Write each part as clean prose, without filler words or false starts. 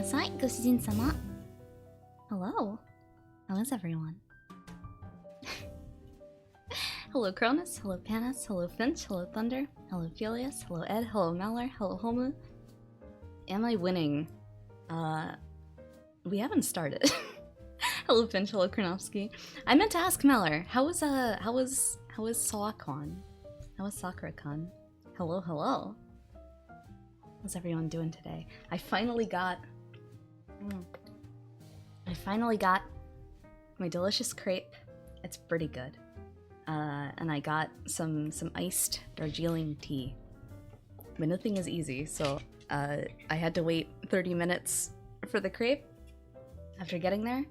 kudasai, ご主人様. Hello. How is everyone? Hello Cronus, hello Panis, hello Finch, hello Thunder, hello Felius, hello Ed, hello Malor, hello Homu. Am I winning? We haven't started. Hello Finch, hello Kronovsky. I meant to ask Malor, how was Sawakon? How was Sakura-con? Hello, hello. How's everyone doing today? I finally got my delicious crepe. It's pretty good. And I got some iced Darjeeling tea. But nothing is easy, so I had to wait 30 minutes for the crepe after getting there,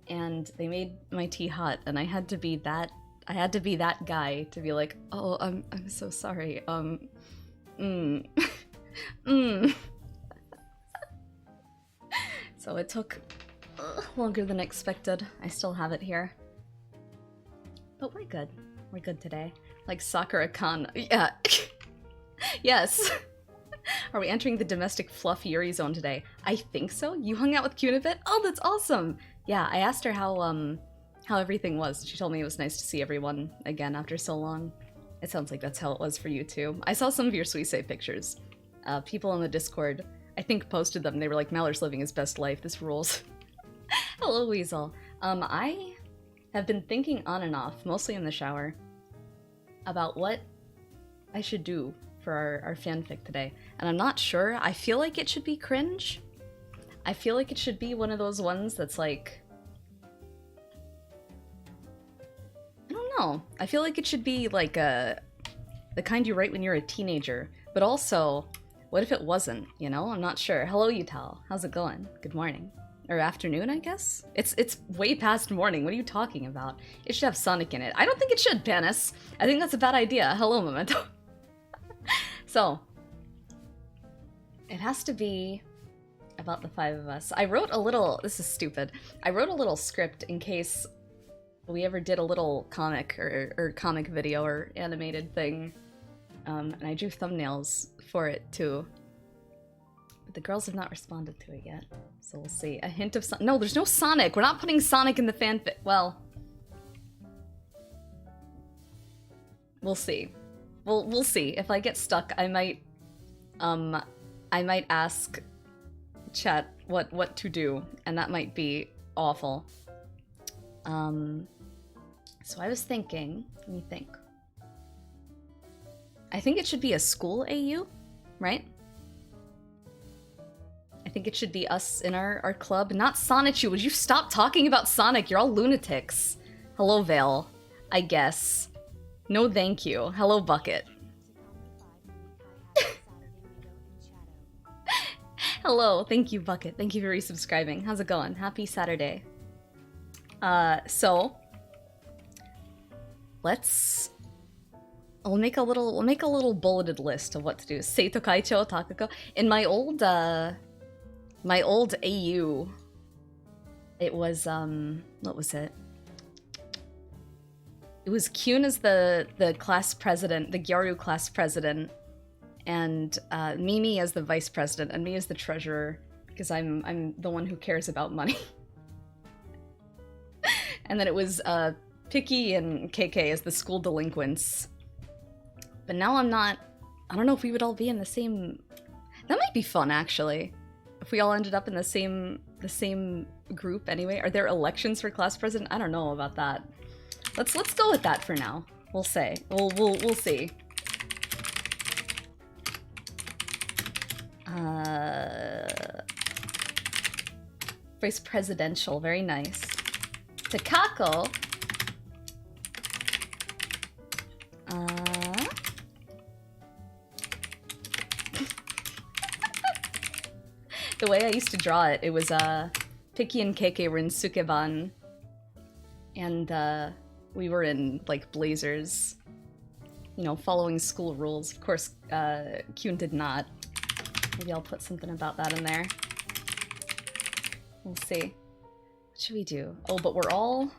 and they made my tea hot, and I had to be that guy to be like, oh, I'm so sorry. So it took longer than expected. I still have it here. But we're good. We're good today. Like Sakura-kan. Yeah. Yes. Are we entering the domestic fluff Yuri zone today? I think so. You hung out with Kyun a bit? Oh, that's awesome! Yeah, I asked her how everything was. She told me it was nice to see everyone again after so long. It sounds like that's how it was for you too. I saw some of your Suisei pictures. People on the Discord, I think, posted them. They were like, Malor's living his best life. This rules. Hello, Weasel. I have been thinking on and off, mostly in the shower, about what I should do for our fanfic today. And I'm not sure. I feel like it should be cringe. I feel like it should be one of those ones that's like... I don't know. I feel like it should be like the kind you write when you're a teenager. But also, what if it wasn't, you know? I'm not sure. Hello, Yutal. How's it going? Good morning. Or afternoon, I guess? It's way past morning. What are you talking about? It should have Sonic in it. I don't think it should, Panis. I think that's a bad idea. Hello, Memento. So, it has to be about the 5 of us. I wrote a little... This is stupid. I wrote a little script in case we ever did a little comic or comic video or animated thing. And I drew thumbnails for it, too. But the girls have not responded to it yet. So we'll see. A hint of No, there's no Sonic! We're not putting Sonic in the fanfic. Well... We'll see. We'll see. If I get stuck, I might ask chat what to do, and that might be awful. So I was thinking, let me think. I think it should be a school AU, right? I think it should be us in our club, not Sonichu. Would you stop talking about Sonic? You're all lunatics. Hello, Vale. I guess. No thank you. Hello, Bucket. Hello, thank you, Bucket. Thank you for resubscribing. How's it going? Happy Saturday. So we'll make a little bulleted list of what to do. Seito Kaicho, Takako. In my old AU, it was what was it? It was Kyun as the class president, the Gyaru class president, and Mimi as the vice president, and me as the treasurer, because I'm the one who cares about money. And then it was Picky and KK as the school delinquents. But now I don't know if we would all be in the same... That might be fun, actually. If we all ended up in the same group anyway. Are there elections for class president? I don't know about that. Let's go with that for now. We'll say. We'll see. Vice presidential, very nice. Takako. The way I used to draw it, it was Piki and KK were in Sukeban, and we were in like blazers, you know, following school rules. Of course, Kyun did not. Maybe I'll put something about that in there. We'll see. What should we do? Oh, but we're all...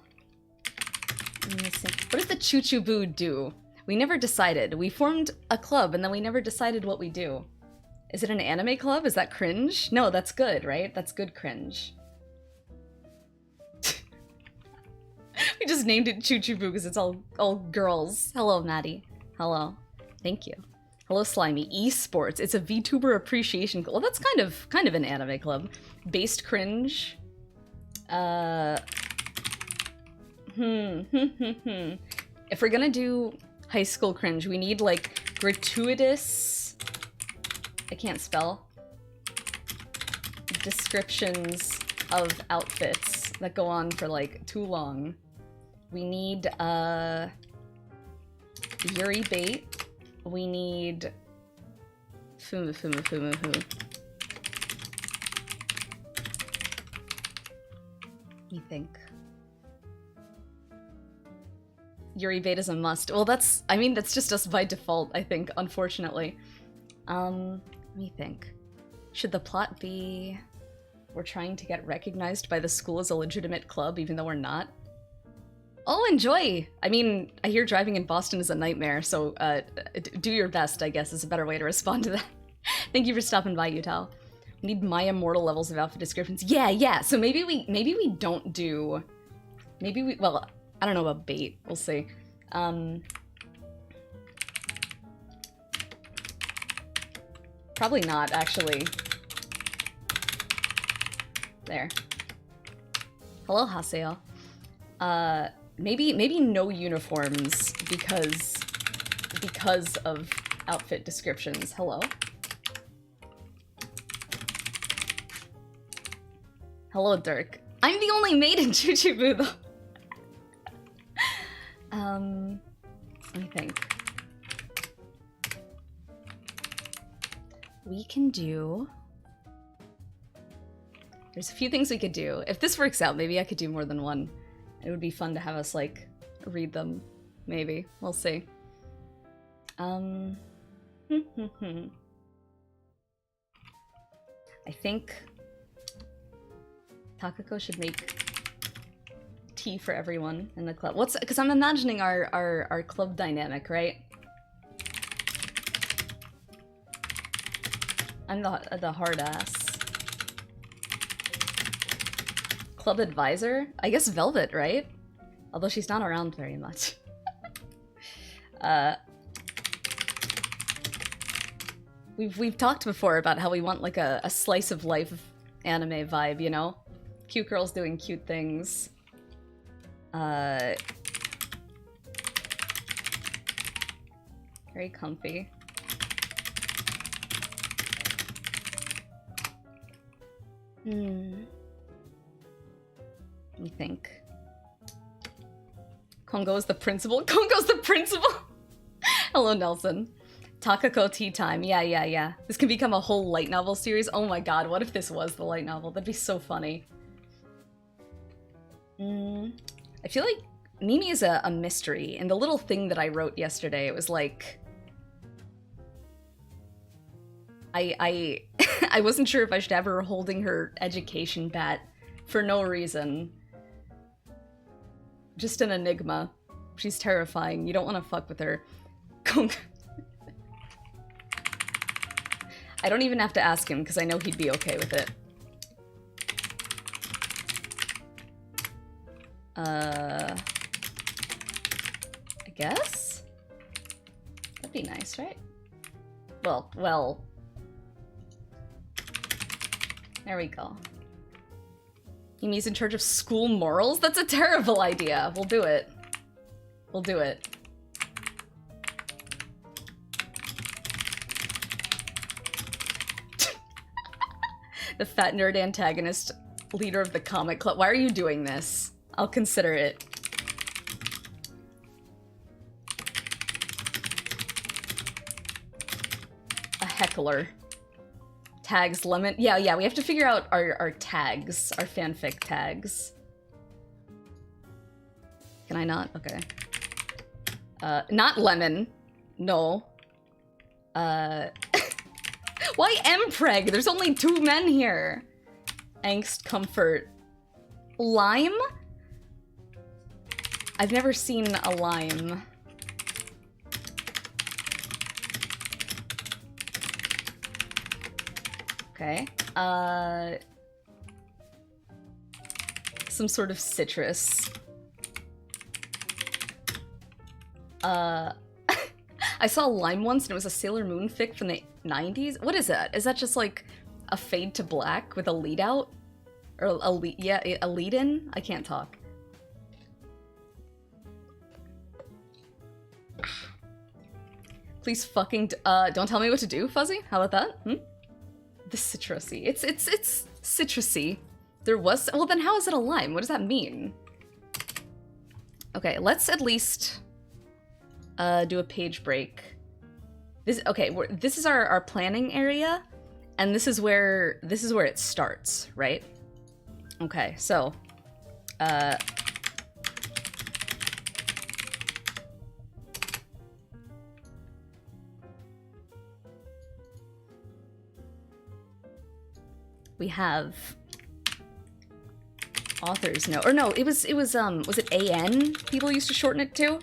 Let me see. What does the Chuchubu do? We never decided. We formed a club and then we never decided what we do. Is it an anime club? Is that cringe? No, that's good, right? That's good cringe. We just named it Chuchubu because it's all girls. Hello, Maddie. Hello. Thank you. Hello, Slimy. Esports. It's a VTuber appreciation club. Well, that's kind of an anime club. Based cringe. If we're gonna do high school cringe, we need like gratuitous, I can't spell, descriptions of outfits that go on for like too long. We need Yuri bait. We need Fumu. We think Yuri bait is a must. Well, that's just us by default, I think, unfortunately. Let me think. Should the plot be we're trying to get recognized by the school as a legitimate club, even though we're not? Oh, enjoy! I mean, I hear driving in Boston is a nightmare, so do your best, I guess, is a better way to respond to that. Thank you for stopping by, Utah. We need my immortal levels of outfit descriptions. Yeah, so maybe we don't do... Maybe we... Well, I don't know about bait. We'll see. Probably not, actually. There. Hello, Haseo. Maybe no uniforms because of outfit descriptions. Hello. Hello, Dirk. I'm the only maid in Chuchubu, though. Let me think. We can do... There's a few things we could do. If this works out, maybe I could do more than one. It would be fun to have us, like, read them. Maybe. We'll see. I think Takako should make tea for everyone in the club. Because I'm imagining our club dynamic, right? I'm the hard ass. Club advisor? I guess Velvet, right? Although she's not around very much. We've talked before about how we want like a slice of life anime vibe, you know? Cute girls doing cute things. Very comfy. Let me think. Kongo is the principal. Kongo's the principal! Hello, Nelson. Takako tea time. Yeah. This can become a whole light novel series. Oh my god, what if this was the light novel? That'd be so funny. I feel like Mimi is a mystery, and the little thing that I wrote yesterday, it was like... I wasn't sure if I should have her holding her education bat for no reason. Just an enigma. She's terrifying. You don't want to fuck with her. I don't even have to ask him, because I know he'd be okay with it. I guess? That'd be nice, right? Well. There we go. Yumi's in charge of school morals? That's a terrible idea. We'll do it. We'll do it. The fat nerd antagonist, leader of the comic club. Why are you doing this? I'll consider it. A heckler. Tags, lemon. Yeah, we have to figure out our tags, our fanfic tags. Can I not? Okay. Not lemon. No. Why Mpreg? There's only 2 men here. Angst, comfort. Lime? I've never seen a lime. Okay. Some sort of citrus. I saw a lime once and it was a Sailor Moon fic from the 90s. What is that? Is that just like a fade to black with a lead out? Or a lead, yeah, a lead in? I can't talk. Please fucking, don't tell me what to do, Fuzzy. How about that? Hmm? The citrusy. It's citrusy. There was, well then how is it a lime? What does that mean? Okay, let's at least do a page break. This, okay, this is our planning area, and this is where it starts, right? Okay, so we have author's note, or no, it was it AN people used to shorten it to?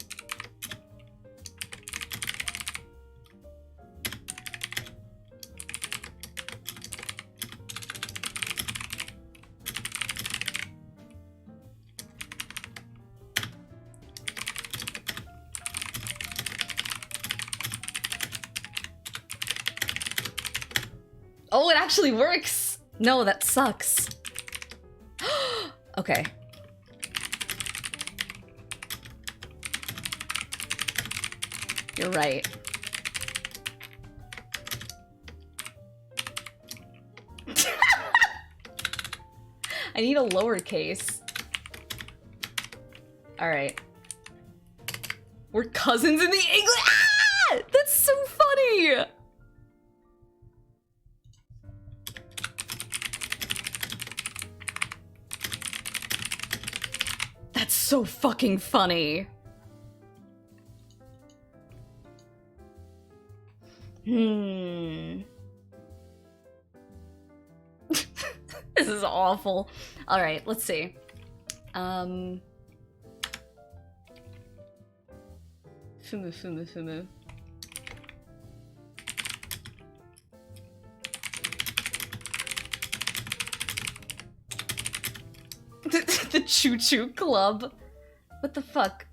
Oh, it actually works! No, that sucks. Okay. You're right. I need a lowercase. Alright. We're cousins in the English. Ah! That's so funny! That's so fucking funny. This is awful. Alright, let's see. Fumu. The Choo-Choo Club. What the fuck?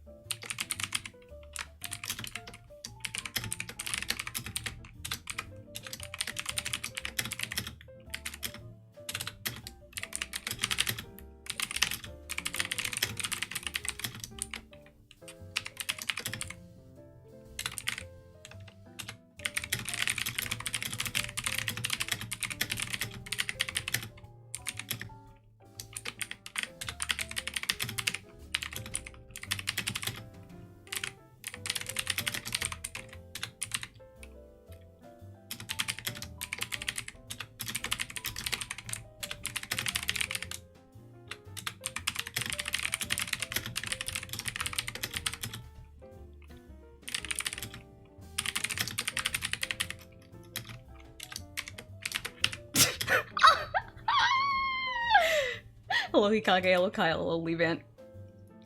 Hello Hikage, hello Kyle, hello Levant.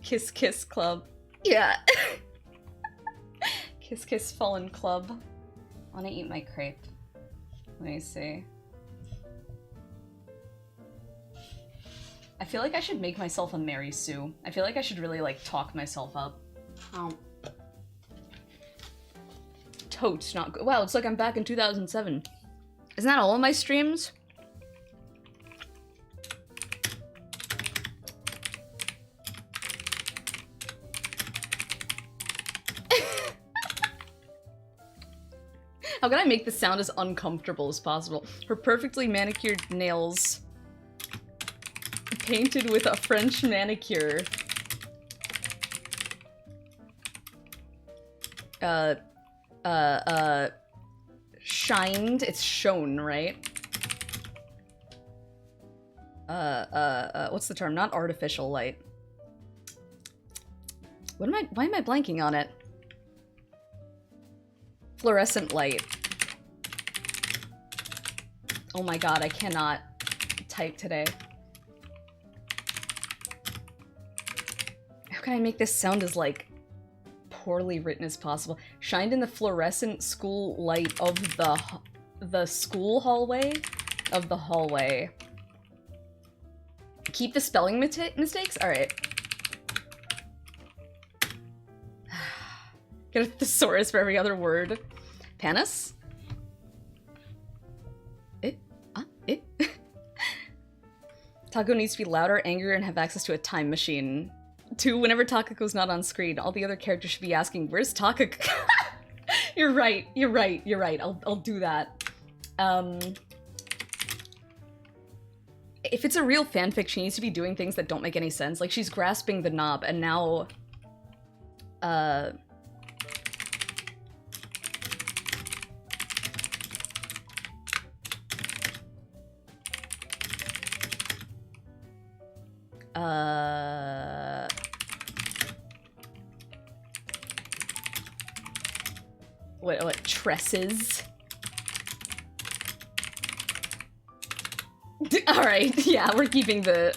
Kiss Kiss Club. Yeah. Kiss Kiss Fallen Club. I wanna eat my crepe. Let me see. I feel like I should make myself a Mary Sue. I feel like I should really like talk myself up. Oh. Totes, not good. Wow, it's like I'm back in 2007. Isn't that all of my streams? How can I make this sound as uncomfortable as possible? Her perfectly manicured nails painted with a French manicure. Shined. It's shown, right? What's the term? Not artificial light. Why am I blanking on it? Fluorescent light. Oh my god, I cannot type today. How can I make this sound as, like, poorly written as possible? Shined in the fluorescent school light of the school hallway? of the hallway. Keep the spelling mistakes? Alright. Get a thesaurus for every other word. Panis? It? Taco needs to be louder, angrier, and have access to a time machine. 2, whenever Takako's not on screen, all the other characters should be asking, where's Takako? You're right. I'll do that. If it's a real fanfic, she needs to be doing things that don't make any sense. Like, she's grasping the knob, and now... What, tresses? Alright, yeah, we're keeping the...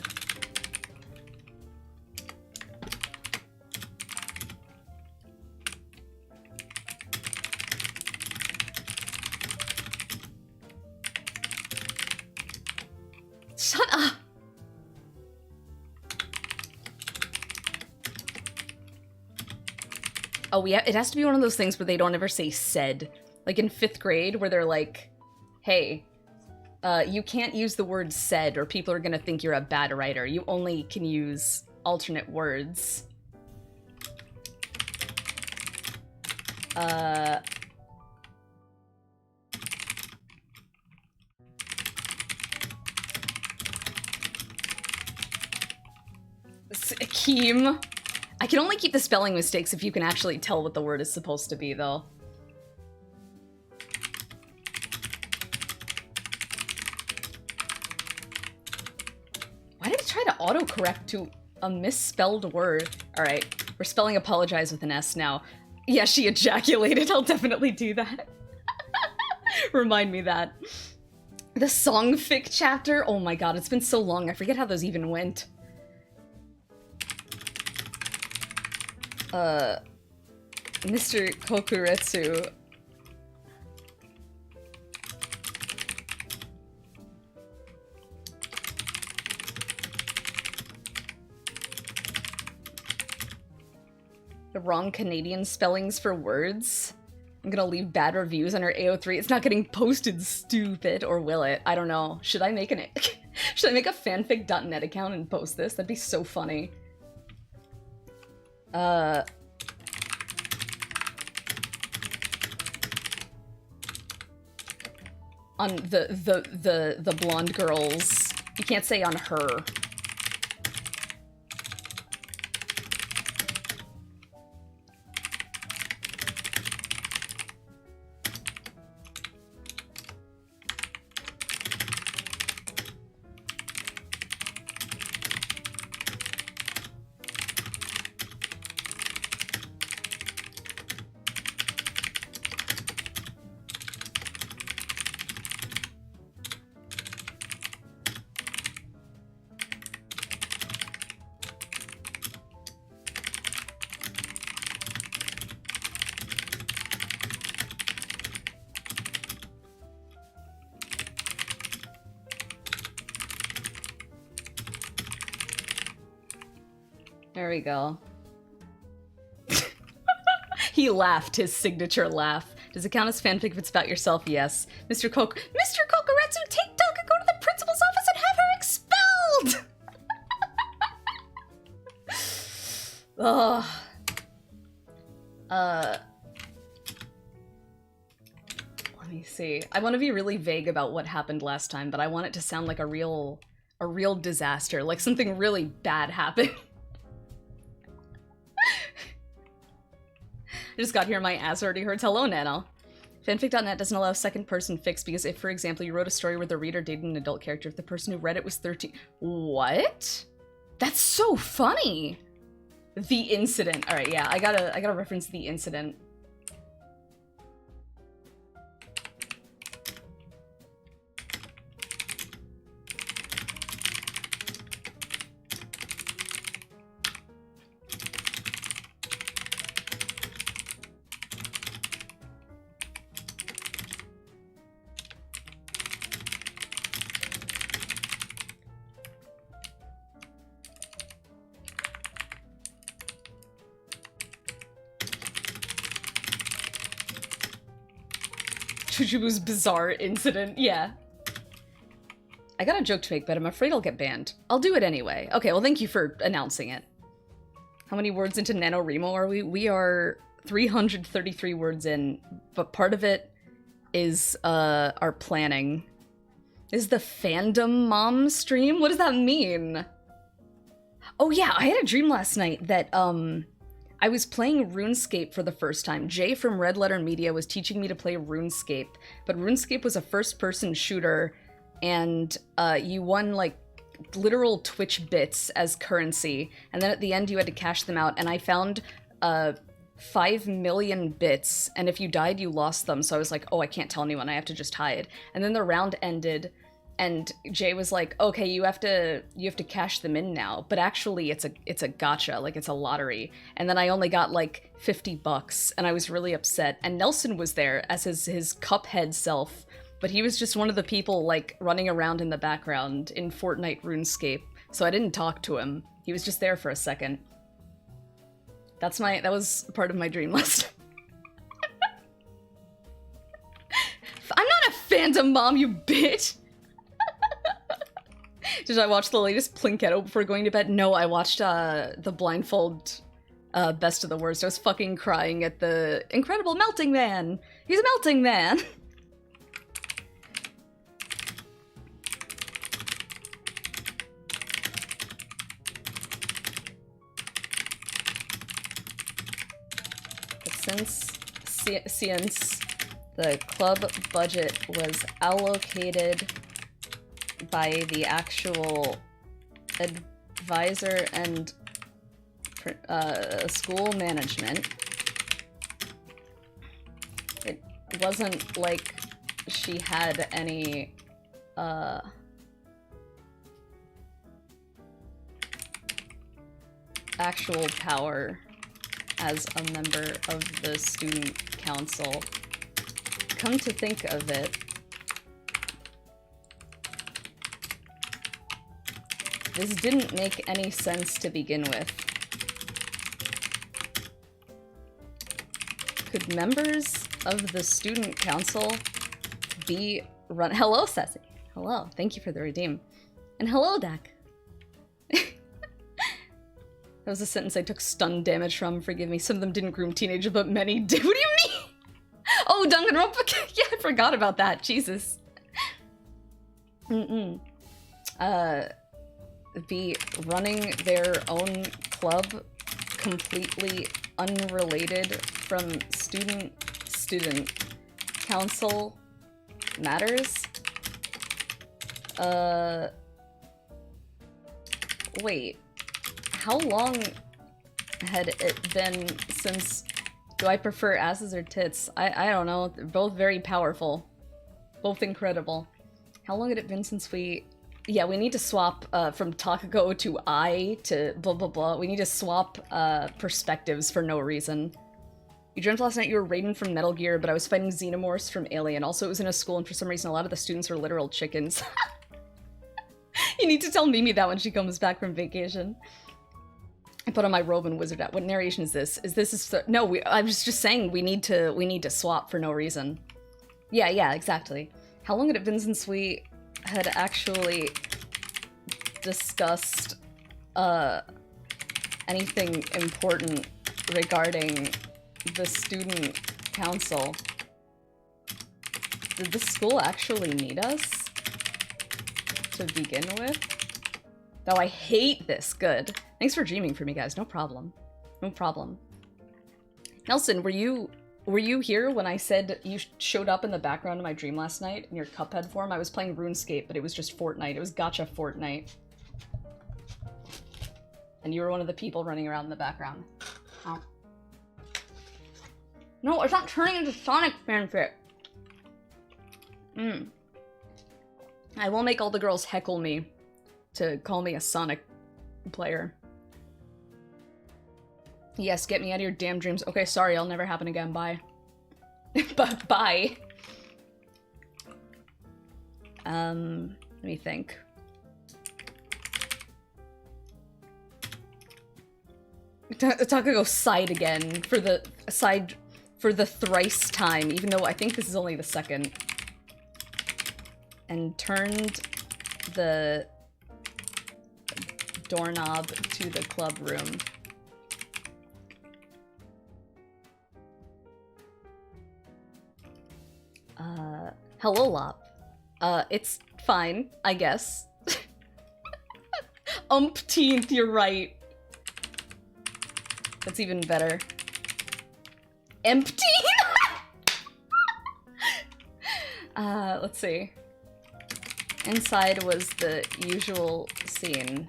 Shut up! Oh, yeah, it has to be one of those things where they don't ever say said. Like in 5th grade, where they're like, hey, you can't use the word said or people are gonna think you're a bad writer. You only can use alternate words. Akeem. I can only keep the spelling mistakes if you can actually tell what the word is supposed to be, though. Why did it try to autocorrect to a misspelled word? Alright, we're spelling apologize with an S now. Yeah, she ejaculated. I'll definitely do that. Remind me that. The songfic chapter? Oh my god, it's been so long. I forget how those even went. Mr. Kokuretsu. The wrong Canadian spellings for words. I'm gonna leave bad reviews on our AO3. It's not getting posted, stupid, or will it? I don't know. Should I make should I make a fanfic.net account and post this? That'd be so funny. On the blonde girls. You can't say on her. There we go. He laughed, his signature laugh. Does it count as fanfic if it's about yourself? Yes. Mr. Kokuretsu, take Takako to the principal's office and have her expelled! Ugh. Let me see. I want to be really vague about what happened last time, but I want it to sound like a real disaster, like something really bad happened. I just got here, my ass already hurts. Hello, Nano. Fanfic.net doesn't allow second-person fics because if, for example, you wrote a story where the reader dated an adult character, if the person who read it was 13... What? That's so funny! The incident. Alright, yeah, I gotta reference the incident. Chuchubu's bizarre incident, yeah. I got a joke to make, but I'm afraid I'll get banned. I'll do it anyway. Okay, well thank you for announcing it. How many words into NaNoWriMo are we? We are 333 words in, but part of it is our planning. Is the fandom mom stream? What does that mean? Oh yeah, I had a dream last night that I was playing RuneScape for the first time. Jay from Red Letter Media was teaching me to play RuneScape, but RuneScape was a first-person shooter, and you won, like, literal Twitch bits as currency, and then at the end you had to cash them out, and I found 5 million bits, and if you died, you lost them, so I was like, oh, I can't tell anyone, I have to just hide. And then the round ended, and Jay was like, okay, you have to cash them in now, but actually it's a gacha, like it's a lottery. And then I only got like $50, and I was really upset. And Nelson was there as his Cuphead self, but he was just one of the people like running around in the background in Fortnite RuneScape, so I didn't talk to him. He was just there for a second. That was part of my dream list. I'm not a fandom mom, you bitch! Did I watch the latest Plinketto before going to bed? No, I watched the Blindfold Best of the Worst. I was fucking crying at the incredible melting man! He's a melting man! Since the club budget was allocated by the actual advisor and school management, it wasn't like she had any actual power as a member of the student council. Come to think of it, this didn't make any sense to begin with. Could members of the student council be run— Hello, Sassy. Hello, thank you for the redeem. And hello, Dak. That was a sentence I took stun damage from, forgive me. Some of them didn't groom teenagers, but many did. What do you mean? Oh, Danganronpa! Yeah, I forgot about that. Jesus. Be running their own club, completely unrelated from student council matters? Wait. How long had it been since— do I prefer asses or tits? I don't know. They're both very powerful. Both incredible. How long had it been since we— yeah, we need to swap from Takako to I to blah blah blah. We need to swap perspectives for no reason. You dreamt last night you were Raiden from Metal Gear, but I was fighting Xenomorphs from Alien. Also, it was in a school, and for some reason a lot of the students are literal chickens. You need to tell Mimi that when she comes back from vacation. I put on my robe and wizard hat. What narration is this? No, I was just saying we need to swap for no reason. Yeah, exactly. How long had it been since we had actually discussed anything important regarding the student council? Did the school actually need us to begin with? Oh, I hate this. Good. Thanks for dreaming for me, guys. No problem. No problem. Nelson, were you here when I said you showed up in the background of my dream last night in your Cuphead form? I was playing RuneScape, but it was just Fortnite. It was gacha Fortnite. And you were one of the people running around in the background. Oh. No, it's not turning into Sonic fanfic. I will make all the girls heckle me to call me a Sonic player. Yes, get me out of your damn dreams. Okay, sorry, I'll never happen again. Bye. But bye. Let me think. Takako sighed again for for the thrice time, even though I think this is only the second. And turned the doorknob to the club room. Hello, Lop. It's fine, I guess. Umpteenth, you're right. That's even better. Empty? Let's see. Inside was the usual scene.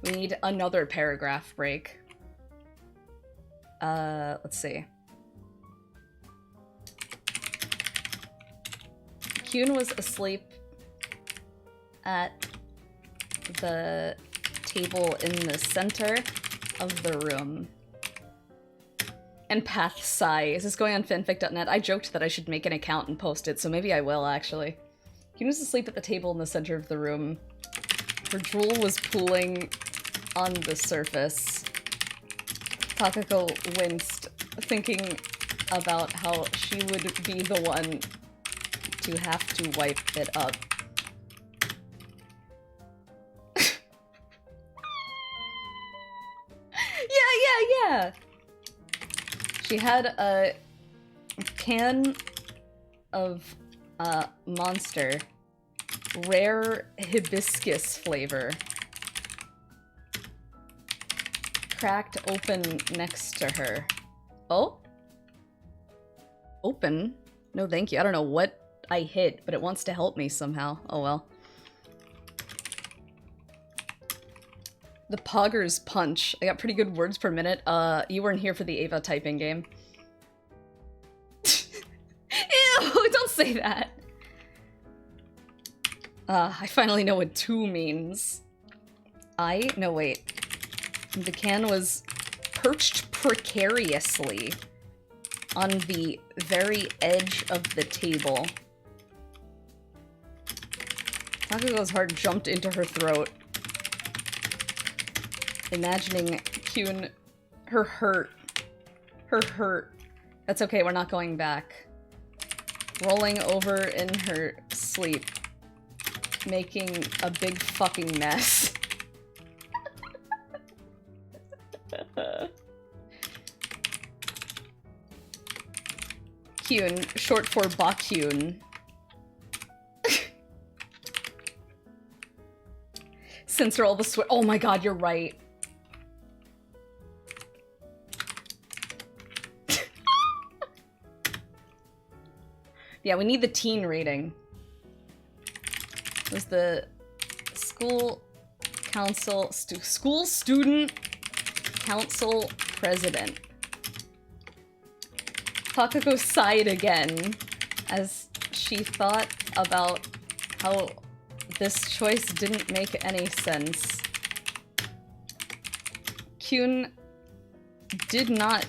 We need another paragraph break. Let's see. Kyun was asleep at the table in the center of the room. And Path Sigh. Is this going on fanfic.net? I joked that I should make an account and post it, so maybe I will, actually. Kyun was asleep at the table in the center of the room. Her drool was pooling on the surface. Takako winced, thinking about how she would be the one to have to wipe it up. Yeah. She had a can of Monster, rare hibiscus flavor, cracked open next to her. Oh? Open? No thank you. I don't know what I hit, but it wants to help me somehow. Oh well. The Pogger's Punch. I got pretty good words per minute. You weren't here for the Ava typing game. Ew, don't say that. I finally know what 2 means. No wait. The can was perched precariously on the very edge of the table. Takako's heart jumped into her throat. Imagining Kyun, her hurt. That's okay, we're not going back. Rolling over in her sleep. Making a big fucking mess. Kyun, short for Bakyun. Censor all the swear- Oh my god, you're right. Yeah, we need the teen rating. It was the school council, school student council president. Takako sighed again as she thought about how this choice didn't make any sense. Kyun did not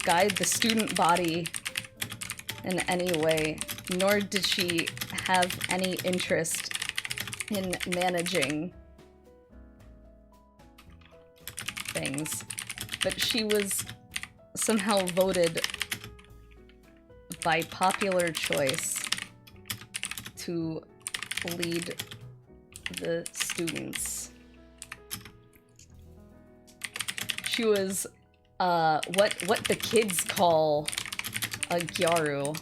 guide the student body in any way, nor did she have any interest in managing things. But she was somehow voted by popular choice to lead the students. She was what the kids call a gyaru.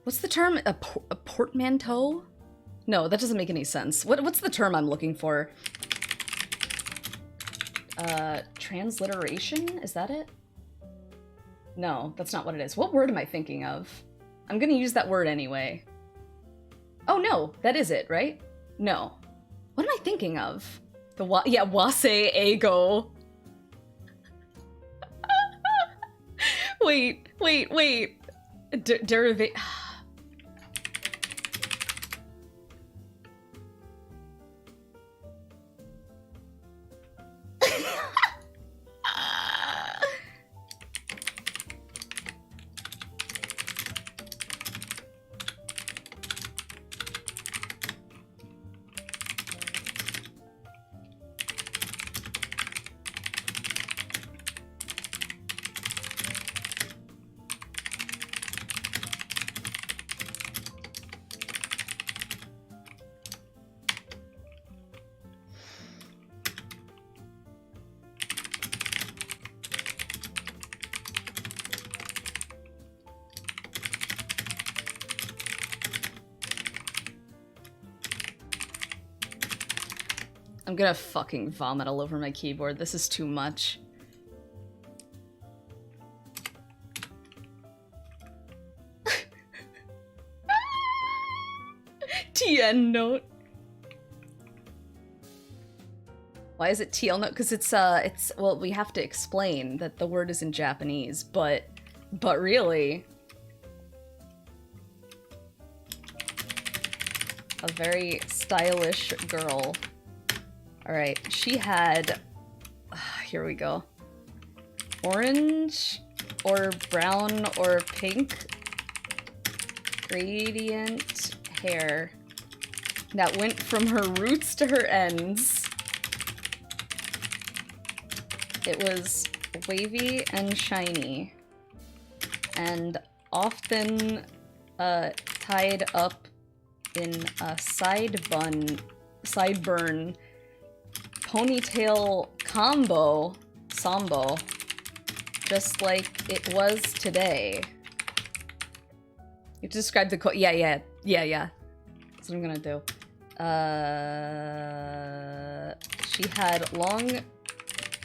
What's the term? A portmanteau? No, that doesn't make any sense. What's the term I'm looking for? Transliteration? Is that it? No, that's not what it is. What word am I thinking of? I'm gonna use that word anyway. Oh no, that is it, right? No. What am I thinking of? Yeah, wase ego. wait. Derivate. I'm gonna fucking vomit all over my keyboard. This is too much. TN note. Why is it TL note? Because it's well, we have to explain that the word is in Japanese, but really, a very stylish girl. All right, she had, here we go, orange or brown or pink gradient hair that went from her roots to her ends. It was wavy and shiny, and often tied up in a sideburn ponytail sambo, just like it was today. You described the yeah. That's what I'm gonna do. She had long,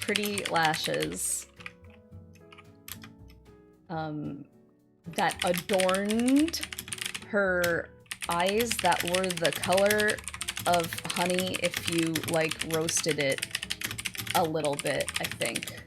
pretty lashes that adorned her eyes that were the color of honey if you, like, roasted it a little bit, I think.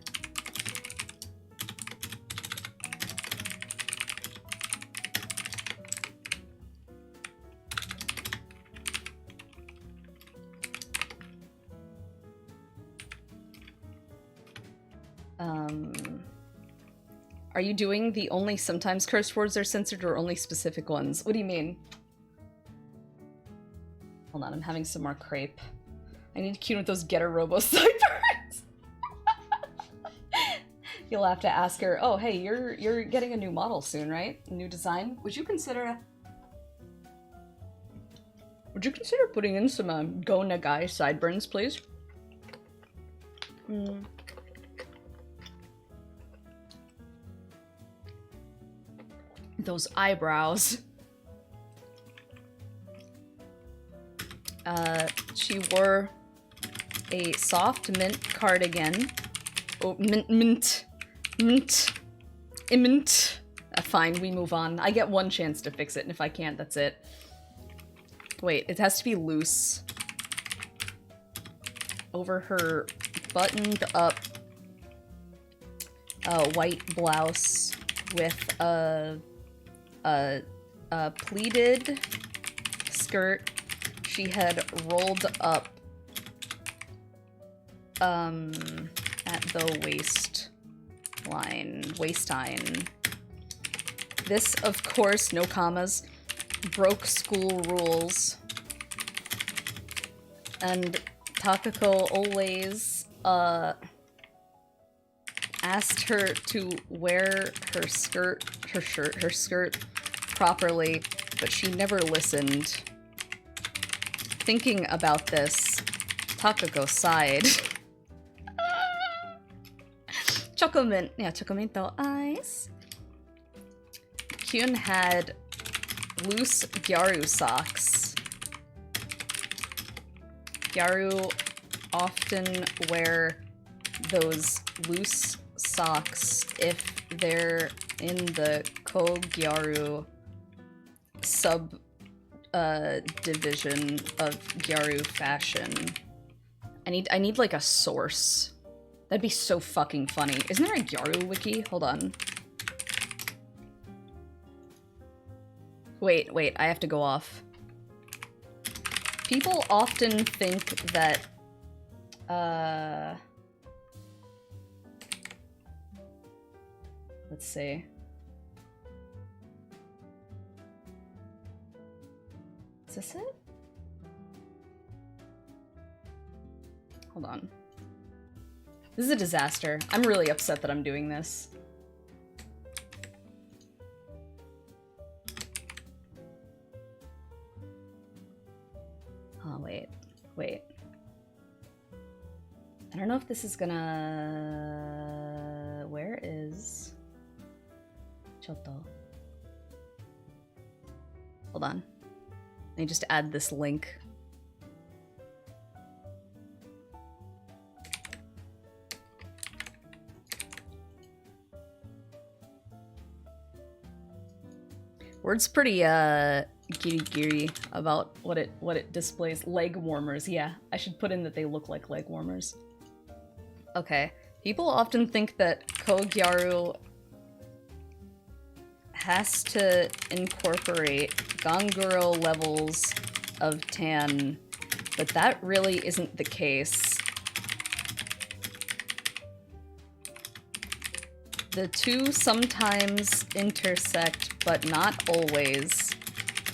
Are you doing the only sometimes curse words are censored or only specific ones? What do you mean? Hold on, I'm having some more crepe. I need to cue with those getter robo sideburns. You'll have to ask her, oh, hey, you're getting a new model soon, right? A new design? Would you consider putting in some Go Nagai sideburns, please? Those eyebrows. She wore a soft mint cardigan. Oh, mint. Fine, we move on. I get one chance to fix it, and if I can't, that's it. Wait, it has to be loose. Over her buttoned up white blouse with a pleated skirt. She had rolled up at the waistline. This, of course, no commas, broke school rules. And Takako always asked her to wear her skirt properly, but she never listened. Thinking about this, Takako sighed. Chocomint, yeah, chocominto eyes. Kyun had loose Gyaru socks. Gyaru often wear those loose socks if they're in the Ko-Gyaru division of Gyaru fashion. I need like a source. That'd be so fucking funny. Isn't there a Gyaru wiki? Hold on. Wait, I have to go off. People often think that, let's see. Is this it? Hold on. This is a disaster. I'm really upset that I'm doing this. Oh, wait. I don't know if this is gonna... Where is... Choto? Hold on. Let me just add this link. Word's pretty giri about what it displays. Leg warmers, yeah. I should put in that they look like leg warmers. Okay. People often think that Kogyaru has to incorporate Ganguro levels of tan, but that really isn't the case. The two sometimes intersect, but not always,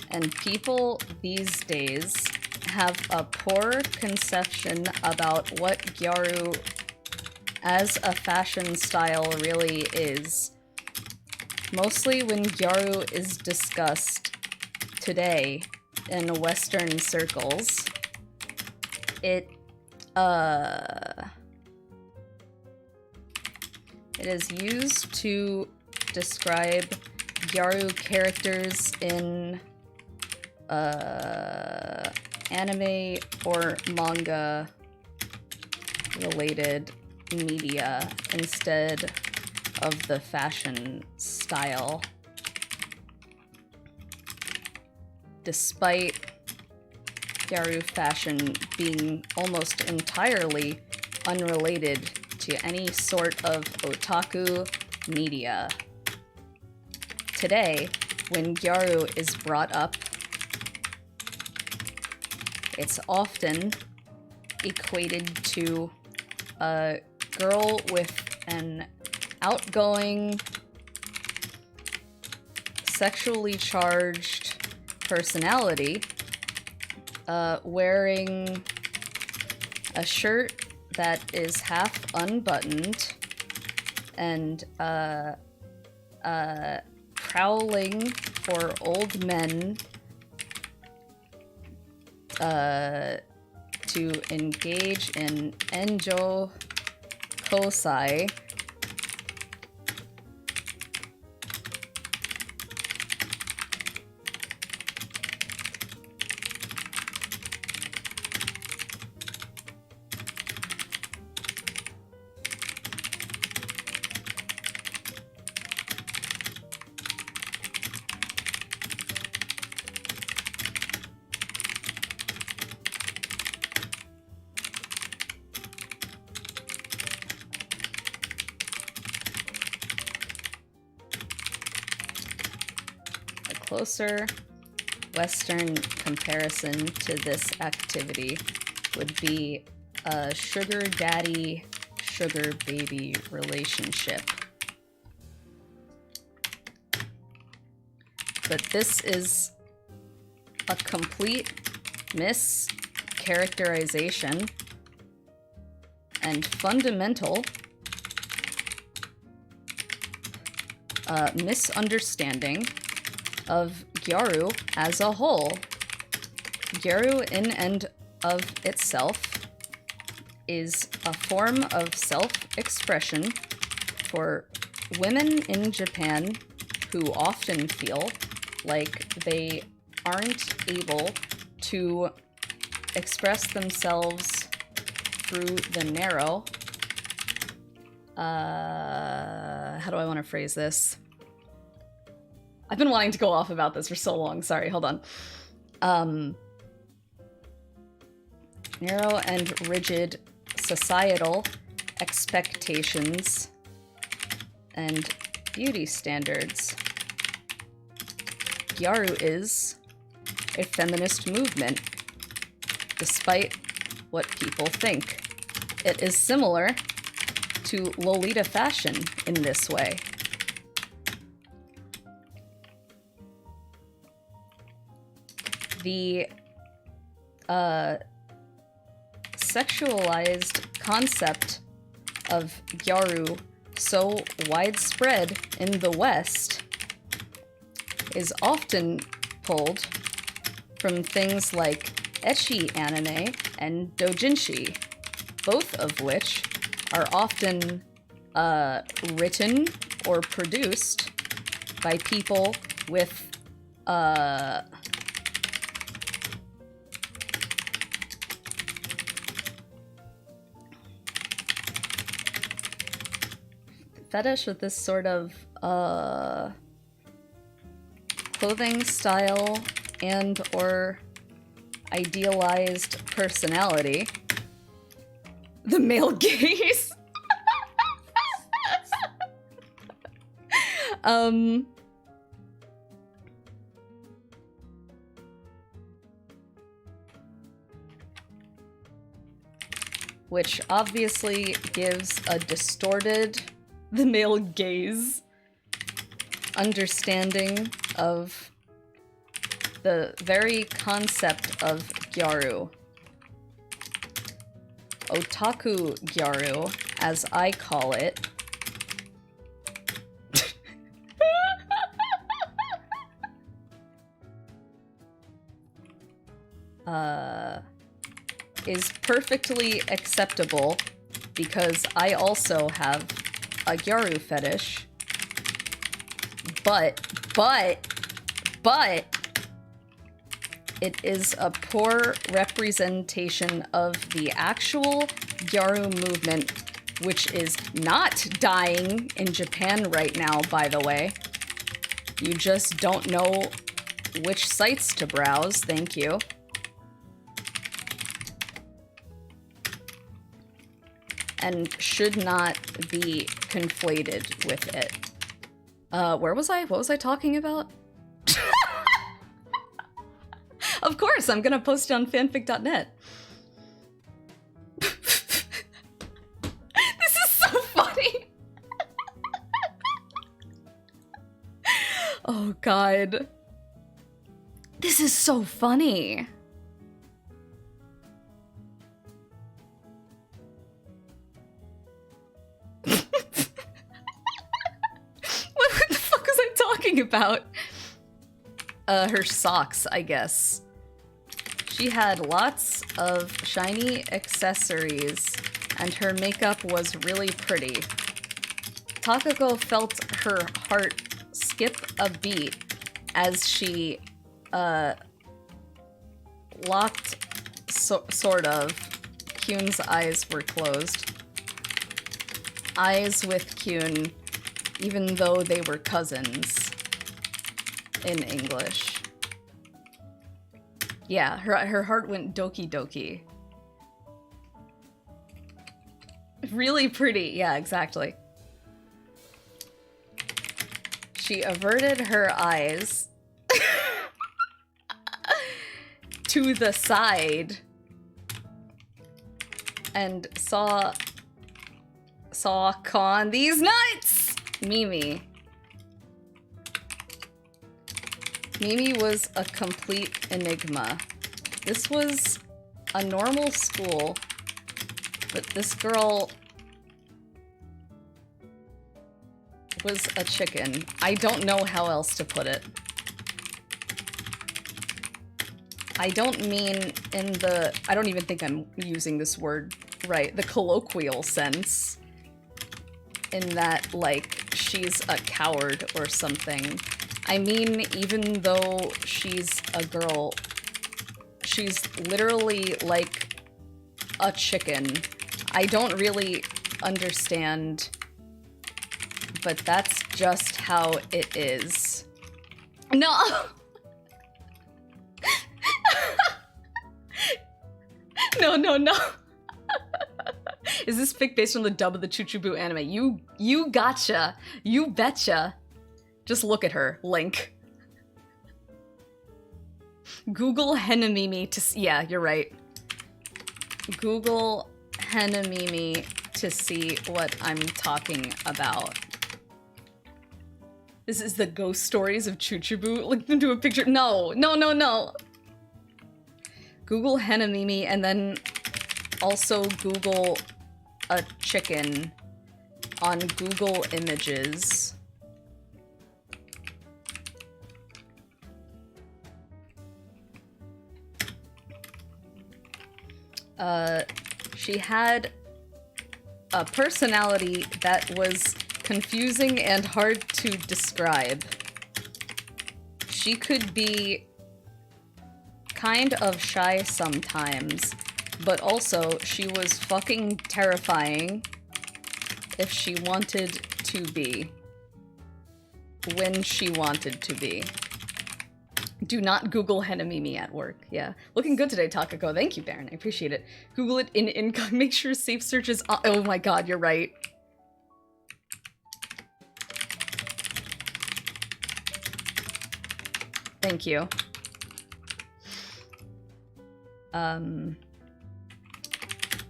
and people these days have a poor conception about what gyaru as a fashion style really is. Mostly when gyaru is discussed today in Western circles, it is used to describe gyaru characters in anime or manga related media instead of the fashion style. Despite gyaru fashion being almost entirely unrelated to any sort of otaku media. Today, when gyaru is brought up, it's often equated to a girl with an outgoing, sexually charged personality, wearing a shirt that is half unbuttoned and prowling for old men to engage in enjo kosai. Closer Western comparison to this activity would be a sugar daddy, sugar baby relationship. But this is a complete mischaracterization and fundamental misunderstanding of gyaru as a whole. Gyaru in and of itself is a form of self-expression for women in Japan who often feel like they aren't able to express themselves through the narrow, how do I want to phrase this? I've been wanting to go off about this for so long. Sorry, hold on. Narrow and rigid societal expectations and beauty standards. Gyaru is a feminist movement, despite what people think. It is similar to Lolita fashion in this way. The sexualized concept of gyaru, so widespread in the West, is often pulled from things like ecchi anime and doujinshi, both of which are often written or produced by people with fetish with this sort of clothing style and or idealized personality. The male gaze. Which obviously gives a distorted, the male gaze, understanding of the very concept of gyaru. Otaku gyaru, as I call it, is perfectly acceptable because I also have a gyaru fetish, but it is a poor representation of the actual gyaru movement, which is not dying in Japan right now, by the way. You just don't know which sites to browse, thank you. And should not be conflated with it. Where was I? What was I talking about? Of course, I'm gonna post it on fanfic.net. This is so funny. Oh god. This is so funny. What the fuck was I talking about? Her socks, I guess. She had lots of shiny accessories, and her makeup was really pretty. Takako felt her heart skip a beat as she, locked, sort of. Kyun's eyes were closed. Eyes with Kyun, even though they were cousins. In English. Yeah, her heart went doki doki. Really pretty, yeah, exactly. She averted her eyes to the side and saw con these nuts! Mimi. Mimi was a complete enigma. This was a normal school, but this girl was a chicken. I don't know how else to put it. I don't mean in the... I don't even think I'm using this word right. The colloquial sense. In that, like, she's a coward or something. I mean, even though she's a girl, she's literally like a chicken. I don't really understand, but that's just how it is. No! No. Is this fic based on the dub of the Chuchubu anime? You gotcha. You betcha. Just look at her. Link. Google Henamimi to see. Yeah, you're right. Google Henamimi to see what I'm talking about. This is the ghost stories of Chuchubu. Look into a picture. No. Google Henamimi and then also Google a chicken on Google Images. She had a personality that was confusing and hard to describe. She could be kind of shy sometimes, but also she was fucking terrifying if she wanted to be. When she wanted to be. Do not Google Henamimi at work. Yeah. Looking good today, Takako. Thank you, Baron. I appreciate it. Google it in income. Make sure safe search is on. Oh my god, you're right. Thank you.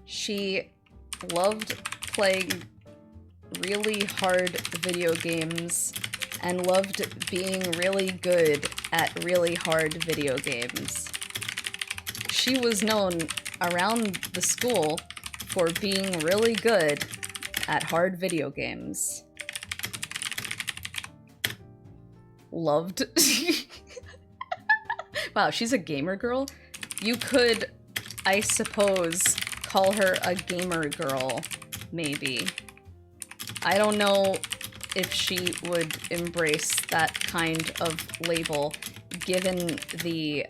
She loved playing really hard video games and loved being really good at really hard video games. She was known around the school for being really good at hard video games. Loved. Wow, she's a gamer girl? You could, I suppose, call her a gamer girl, maybe. I don't know if she would embrace that kind of label, given the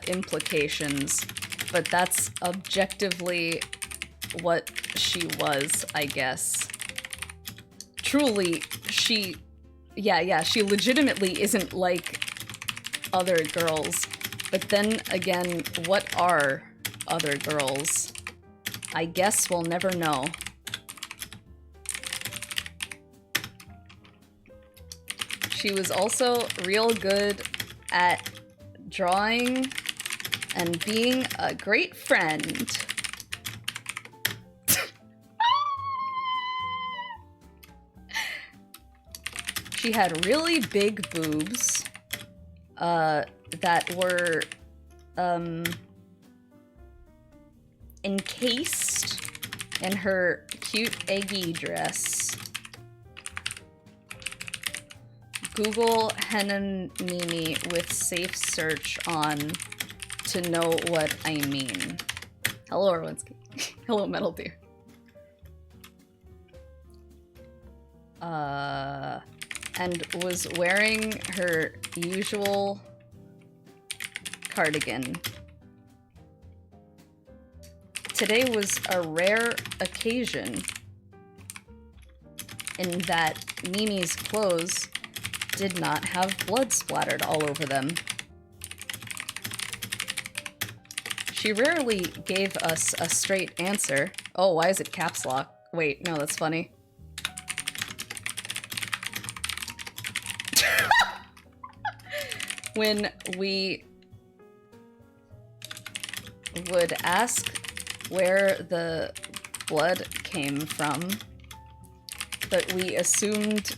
implications, but that's objectively what she was, I guess. Truly, she legitimately isn't like other girls. But then again, what are other girls? I guess we'll never know. She was also real good at drawing and being a great friend. She had really big boobs that were encased in her cute eggy dress. Google Henamimi with safe search on to know what I mean. Hello, Orwinski. Hello, Metal Deer. And was wearing her usual cardigan. Today was a rare occasion in that Mimi's clothes did not have blood splattered all over them. She rarely gave us a straight answer. Oh, why is it caps lock? Wait, no, that's funny. When we would ask where the blood came from, but we assumed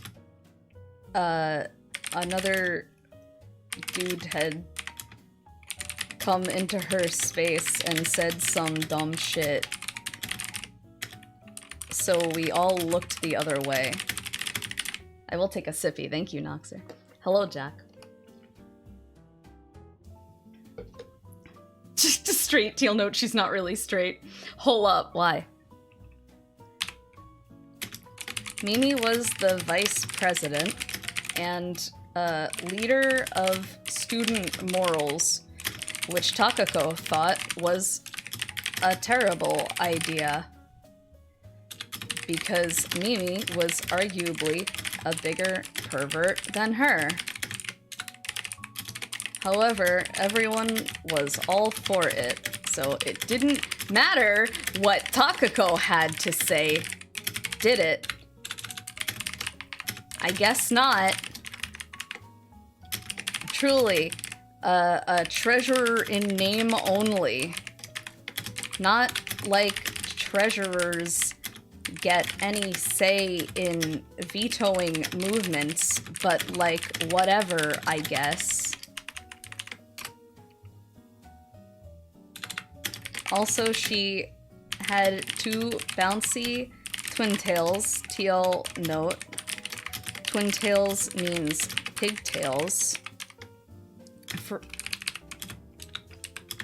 another dude had come into her space and said some dumb shit. So we all looked the other way. I will take a sippy. Thank you, Noxer. Hello, Jack. Just a straight teal note, she's not really straight. Hole up, why? Mimi was the vice president and leader of student morals, which Takako thought was a terrible idea, because Mimi was arguably a bigger pervert than her. However, everyone was all for it, so it didn't matter what Takako had to say, did it? I guess not. Truly, a treasurer in name only. Not like treasurers get any say in vetoing movements, but like whatever, I guess. Also, she had two bouncy twin tails, TL note. Twin tails means pigtails.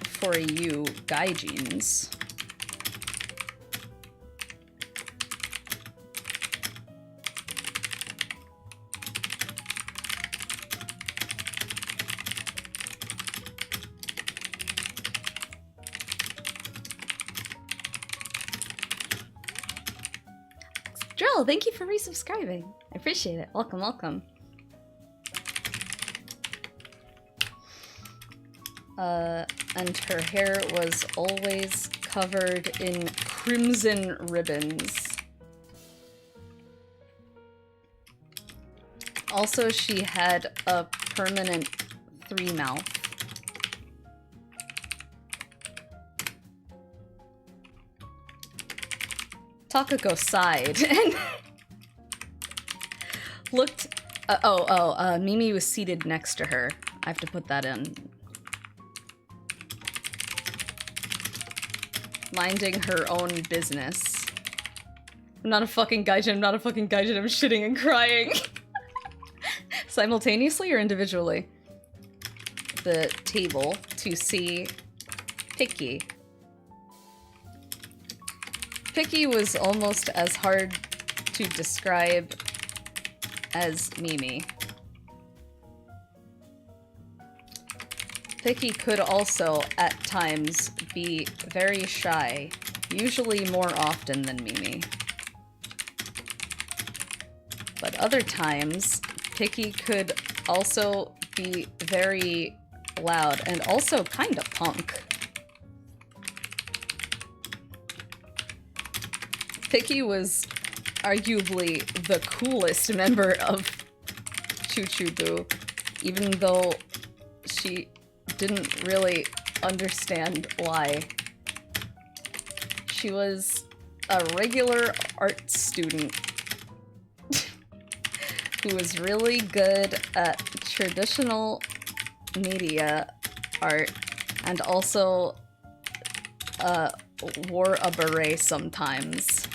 For you gaijins. Drill, thank you for resubscribing. I appreciate it. Welcome, welcome. And her hair was always covered in crimson ribbons. Also, she had a permanent 3-mouth. Takako sighed and looked. Mimi was seated next to her. I have to put that in. Minding her own business. I'm not a fucking gaijin, I'm not a fucking gaijin, I'm shitting and crying. Simultaneously or individually? The table to see Picky. Picky was almost as hard to describe as Mimi. Picky could also, at times, be very shy, usually more often than Mimi. But other times, Picky could also be very loud and also kind of punk. Picky was arguably the coolest member of Chuchubu, even though she didn't really understand why. She was a regular art student who was really good at traditional media art and also wore a beret sometimes.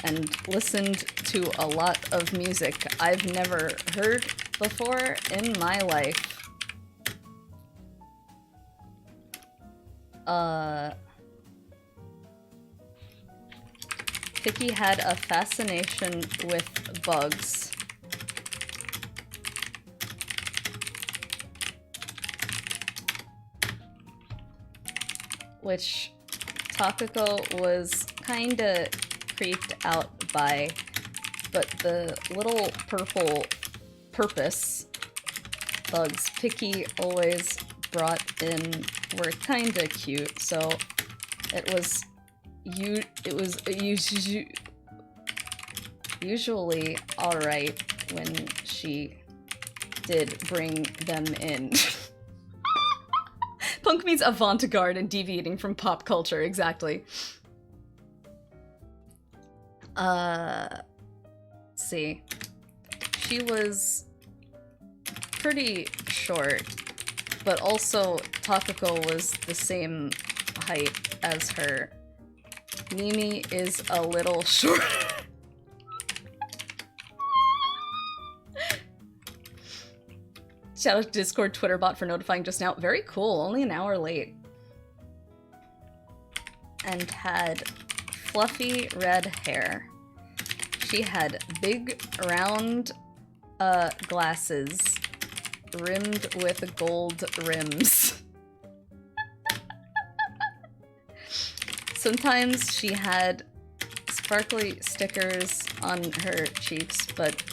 And listened to a lot of music I've never heard before in my life. Picky had a fascination with bugs. Which Takako was kinda creeped out by, but the little purple purpose bugs Picky always brought in were kinda cute, so it was usually alright when she did bring them in. Punk means avant-garde and deviating from pop culture, exactly. Let's see. She was pretty short, but also Takako was the same height as her. Mimi is a little short. Shout out to Discord Twitter bot for notifying just now. Very cool, only an hour late. And had fluffy red hair. She had big, round glasses rimmed with gold rims. Sometimes she had sparkly stickers on her cheeks, but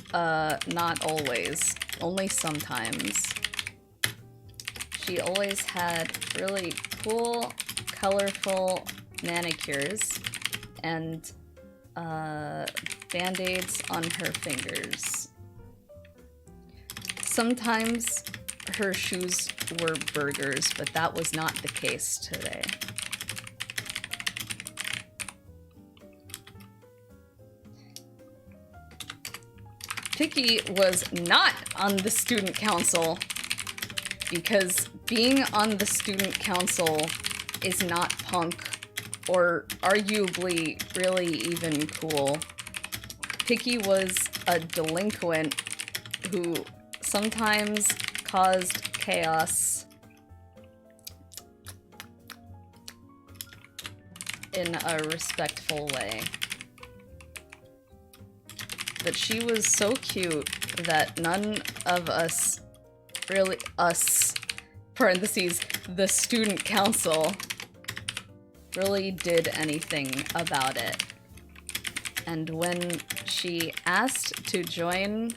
not always. Only sometimes. She always had really cool, colorful manicures and band-aids on her fingers. Sometimes her shoes were burgers, but that was not the case today. Picky was not on the student council because being on the student council is not punk or arguably really even cool. Picky was a delinquent who sometimes caused chaos in a respectful way. But she was so cute that none of us, really us, parentheses, the student council, really did anything about it. And when she asked to join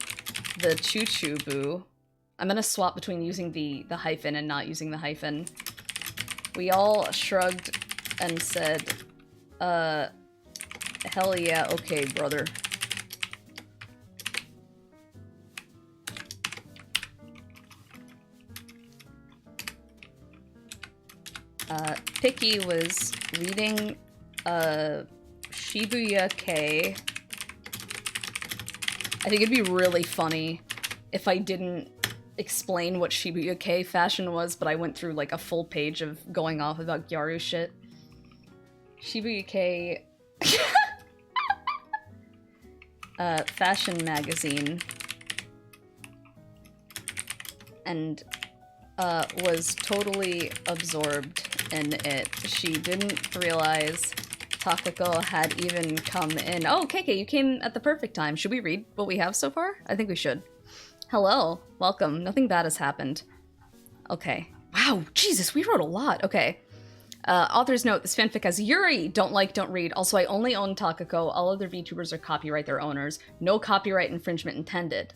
the Chuchubu, I'm gonna swap between using the hyphen and not using the hyphen. We all shrugged and said, hell yeah, okay, brother. Picky was reading, Shibuya K. I think it'd be really funny if I didn't explain what Shibuya K fashion was, but I went through like a full page of going off about Gyaru shit. Shibuya K fashion magazine, and was totally absorbed in it. She didn't realize Takako had even come in. Oh, KK, you came at the perfect time. Should we read what we have so far? I think we should. Hello, welcome. Nothing bad has happened. Okay. Wow, Jesus, we wrote a lot. Okay. Author's note, this fanfic has Yuri, don't like, don't read. Also, I only own Takako. All other VTubers are copyright their owners. No copyright infringement intended.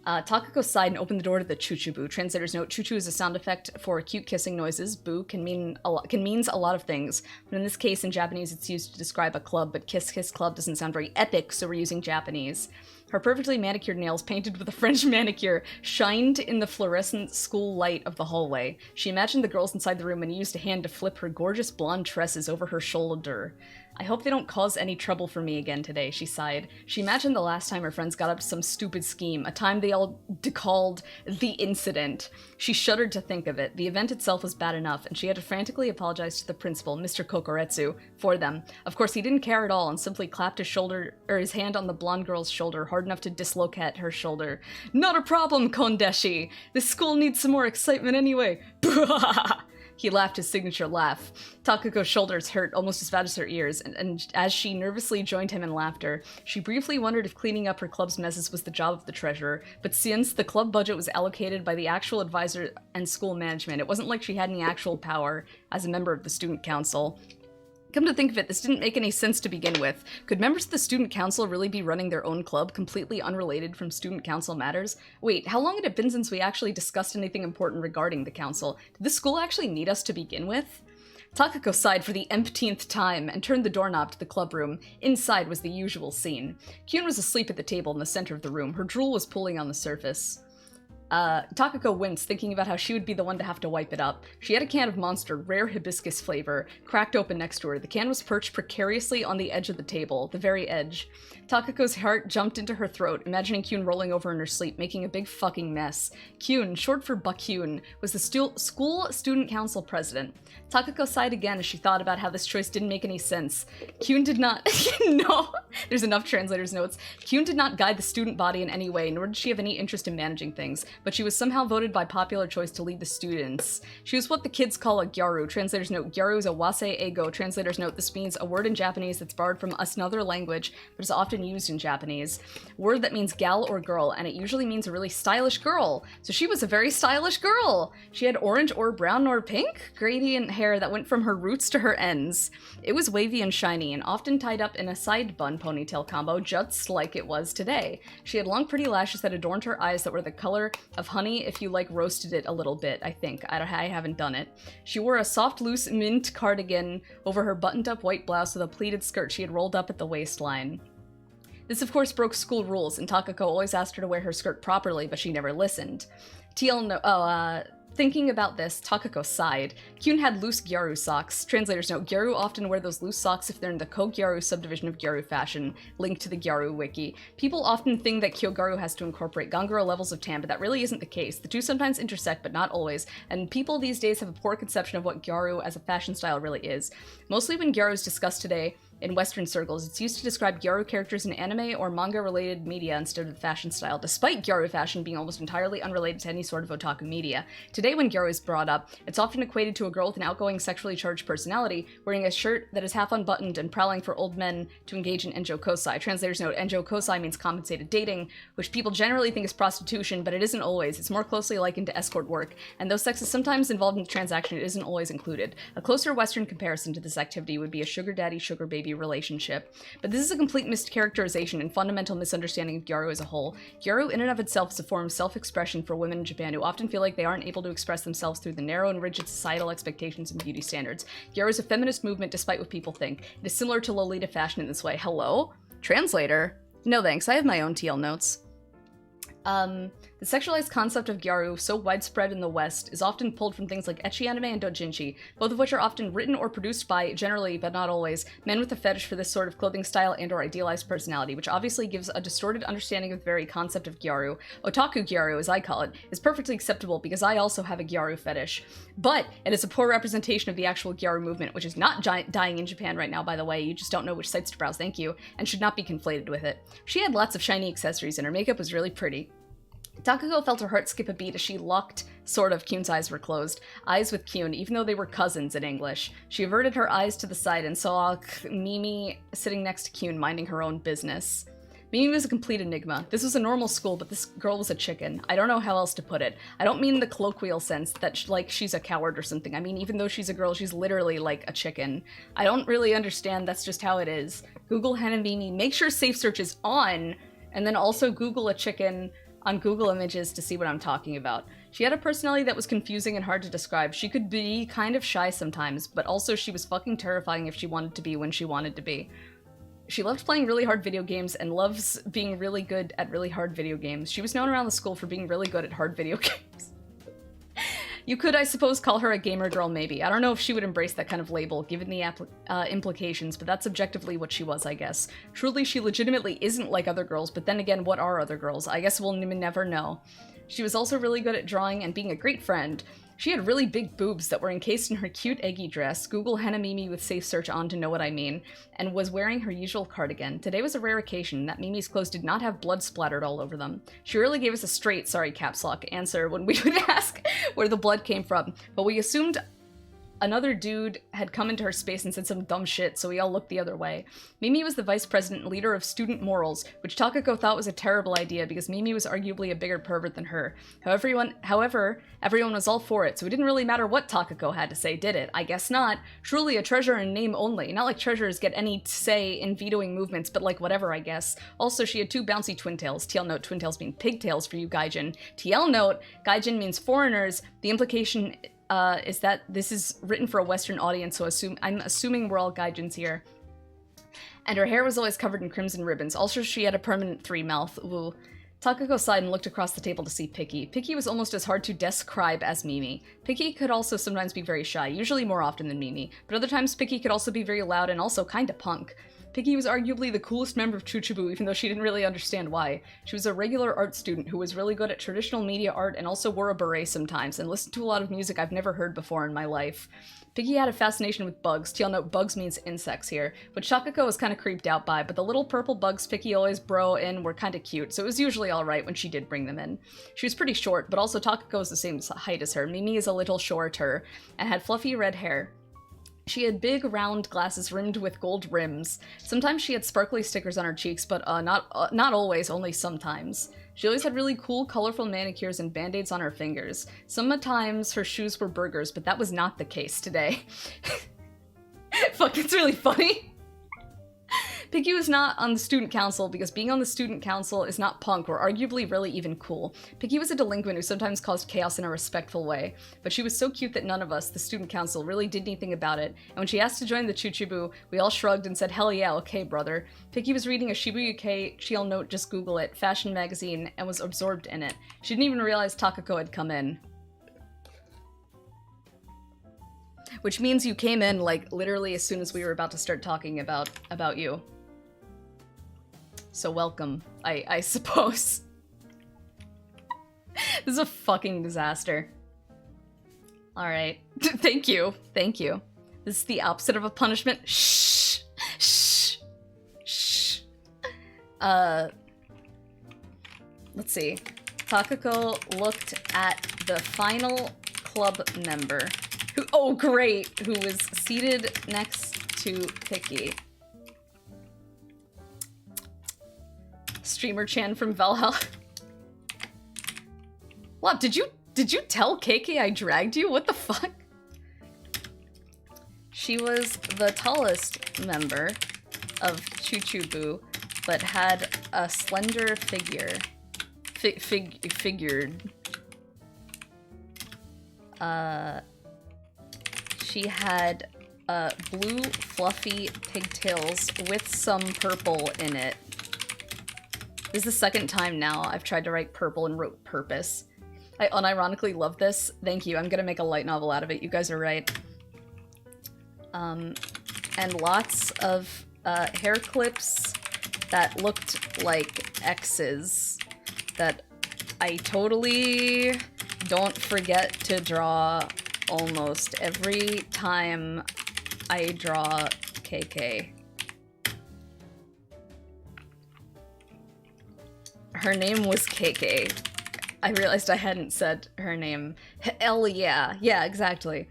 Takako sighed and opened the door to the Chuchubu. Translator's note, chuchu is a sound effect for cute kissing noises. Bu means a lot of things, but in this case, in Japanese, it's used to describe a club, but kiss kiss club doesn't sound very epic, so we're using Japanese. Her perfectly manicured nails, painted with a French manicure, shined in the fluorescent school light of the hallway. She imagined the girls inside the room and used a hand to flip her gorgeous blonde tresses over her shoulder. I hope they don't cause any trouble for me again today, she sighed. She imagined the last time her friends got up to some stupid scheme, a time they all called the incident. She shuddered to think of it. The event itself was bad enough, and she had to frantically apologize to the principal, Mr. Kokoretsu, for them. Of course, he didn't care at all and simply clapped his hand on the blonde girl's shoulder, hard enough to dislocate her shoulder. Not a problem, Kondeshi! This school needs some more excitement anyway. He laughed his signature laugh. Takako's shoulders hurt almost as bad as her ears, and as she nervously joined him in laughter, she briefly wondered if cleaning up her club's messes was the job of the treasurer. But since the club budget was allocated by the actual advisor and school management, it wasn't like she had any actual power as a member of the student council. Come to think of it, this didn't make any sense to begin with. Could members of the student council really be running their own club, completely unrelated from student council matters? Wait, how long had it been since we actually discussed anything important regarding the council? Did this school actually need us to begin with? Takako sighed for the umpteenth time and turned the doorknob to the club room. Inside was the usual scene. Kyun was asleep at the table in the center of the room. Her drool was pooling on the surface. Takako winced, thinking about how she would be the one to have to wipe it up. She had a can of Monster, rare hibiscus flavor, cracked open next to her. The can was perched precariously on the edge of the table, the very edge. Takako's heart jumped into her throat, imagining Kyun rolling over in her sleep, making a big fucking mess. Kyun, short for Bakyun, was the school student council president. Takako sighed again as she thought about how this choice didn't make any sense. Kyun did not- No! There's enough translator's notes. Kyun did not guide the student body in any way, nor did she have any interest in managing things, but she was somehow voted by popular choice to lead the students. She was what the kids call a gyaru. Translator's note, gyaru is a wase ego. Translator's note, this means a word in Japanese that's borrowed from another language, but is often used in Japanese. Word that means gal or girl, and it usually means a really stylish girl. So she was a very stylish girl! She had orange or brown or pink gradient hair that went from her roots to her ends. It was wavy and shiny, and often tied up in a side bun ponytail combo, just like it was today. She had long pretty lashes that adorned her eyes that were the color of honey if you, like, roasted it a little bit, I think. I haven't done it. She wore a soft, loose mint cardigan over her buttoned-up white blouse with a pleated skirt she had rolled up at the waistline. This, of course, broke school rules, and Takako always asked her to wear her skirt properly, but she never listened. Thinking about this, Takako sighed. Kyun had loose gyaru socks. Translator's note, gyaru often wear those loose socks if they're in the ko-gyaru subdivision of gyaru fashion, linked to the gyaru wiki. People often think that kyogaru has to incorporate ganguro levels of tan, but that really isn't the case. The two sometimes intersect, but not always, and people these days have a poor conception of what gyaru as a fashion style really is. Mostly when gyaru is discussed today, in Western circles, it's used to describe gyaru characters in anime or manga-related media instead of the fashion style, despite gyaru fashion being almost entirely unrelated to any sort of otaku media. Today, when gyaru is brought up, it's often equated to a girl with an outgoing, sexually charged personality, wearing a shirt that is half unbuttoned and prowling for old men to engage in enjo kosai. Translator's note, enjo kosai means compensated dating, which people generally think is prostitution, but it isn't always. It's more closely likened to escort work, and though sex is sometimes involved in the transaction, it isn't always included. A closer Western comparison to this activity would be a sugar daddy, sugar baby baby relationship. But this is a complete mischaracterization and fundamental misunderstanding of gyaru as a whole. Gyaru in and of itself is a form of self-expression for women in Japan who often feel like they aren't able to express themselves through the narrow and rigid societal expectations and beauty standards. Gyaru is a feminist movement despite what people think. It is similar to Lolita fashion in this way. Hello? Translator? No thanks, I have my own TL notes. The sexualized concept of gyaru, so widespread in the West, is often pulled from things like ecchi anime and doujinshi, both of which are often written or produced by, generally, but not always, men with a fetish for this sort of clothing style and or idealized personality, which obviously gives a distorted understanding of the very concept of gyaru. Otaku gyaru, as I call it, is perfectly acceptable because I also have a gyaru fetish. But it is a poor representation of the actual gyaru movement, which is not dying in Japan right now, by the way, you just don't know which sites to browse, thank you, and should not be conflated with it. She had lots of shiny accessories and her makeup was really pretty. Takako felt her heart skip a beat as she locked, sort of, Kyun's eyes were closed. Eyes with Kyun, even though they were cousins in English. She averted her eyes to the side and saw Mimi sitting next to Kyun, minding her own business. Mimi was a complete enigma. This was a normal school, but this girl was a chicken. I don't know how else to put it. I don't mean the colloquial sense that, like, she's a coward or something. I mean, even though she's a girl, she's literally, like, a chicken. I don't really understand, that's just how it is. Google Hana Mimi, make sure safe search is on, and then also Google a chicken on Google Images to see what I'm talking about. She had a personality that was confusing and hard to describe. She could be kind of shy sometimes, but also she was fucking terrifying if she wanted to be when she wanted to be. She loved playing really hard video games and loves being really good at really hard video games. She was known around the school for being really good at hard video games. You could, I suppose, call her a gamer girl, maybe. I don't know if she would embrace that kind of label, given the implications, but that's objectively what she was, I guess. Truly, she legitimately isn't like other girls, but then again, what are other girls? I guess we'll never know. She was also really good at drawing and being a great friend. She had really big boobs that were encased in her cute eggy dress, Google Hana Mimi with safe search on to know what I mean, and was wearing her usual cardigan. Today was a rare occasion that Mimi's clothes did not have blood splattered all over them. She really gave us a straight, sorry caps lock, answer when we would ask where the blood came from, but we assumed another dude had come into her space and said some dumb shit, so we all looked the other way. Mimi was the vice president and leader of student morals, which Takako thought was a terrible idea because Mimi was arguably a bigger pervert than her. However, everyone was all for it, so it didn't really matter what Takako had to say, did it? I guess not. Truly a treasure in name only. Not like treasures get any say in vetoing movements, but like whatever, I guess. Also, she had two bouncy twin tails. TL note, twin tails mean pigtails for you gaijin. TL note, gaijin means foreigners. The implication is that this is written for a Western audience, so I'm assuming we're all gaijins here. And her hair was always covered in crimson ribbons. Also, she had a permanent three mouth. Ooh. Takako sighed and looked across the table to see Piki. Piki was almost as hard to describe as Mimi. Piki could also sometimes be very shy, usually more often than Mimi, but other times Piki could also be very loud and also kinda punk. Piki was arguably the coolest member of Chuchubu, even though she didn't really understand why. She was a regular art student who was really good at traditional media art and also wore a beret sometimes, and listened to a lot of music I've never heard before in my life. Piki had a fascination with bugs. TL note, bugs means insects here, which Takako was kind of creeped out by, but the little purple bugs Piki always bro in were kind of cute, so it was usually alright when she did bring them in. She was pretty short, but also Takako is the same height as her. Mimi is a little shorter, and had fluffy red hair. She had big, round glasses rimmed with gold rims. Sometimes she had sparkly stickers on her cheeks, but not always, only sometimes. She always had really cool, colorful manicures and band-aids on her fingers. Sometimes her shoes were burgers, but that was not the case today. Fuck, it's really funny. Piki was not on the student council because being on the student council is not punk or arguably really even cool. Piki was a delinquent who sometimes caused chaos in a respectful way, but she was so cute that none of us, the student council, really did anything about it, and when she asked to join the Chuchubu, we all shrugged and said, hell yeah, okay brother. Piki was reading a Shibuya Keiichi note, just Google it, fashion magazine, and was absorbed in it. She didn't even realize Takako had come in. Which means you came in, like, literally as soon as we were about to start talking about you. So welcome, I suppose. This is a fucking disaster. Alright. Thank you. Thank you. This is the opposite of a punishment. Shh! Shh! Shh! Let's see. Takako looked at the final club member, who- oh great! Who was seated next to Piki. Streamer Chan from Valhalla. What, did you tell KK I dragged you? What the fuck? She was the tallest member of Chuchubu, but had a slender figure. Figured. She had blue fluffy pigtails with some purple in it. This is the second time now I've tried to write purple and wrote purpose. I unironically love this. Thank you. I'm gonna make a light novel out of it. You guys are right. And lots of hair clips that looked like X's that I totally don't forget to draw almost every time I draw KK. Her name was KK. I realized I hadn't said her name. Hell yeah. Yeah, exactly.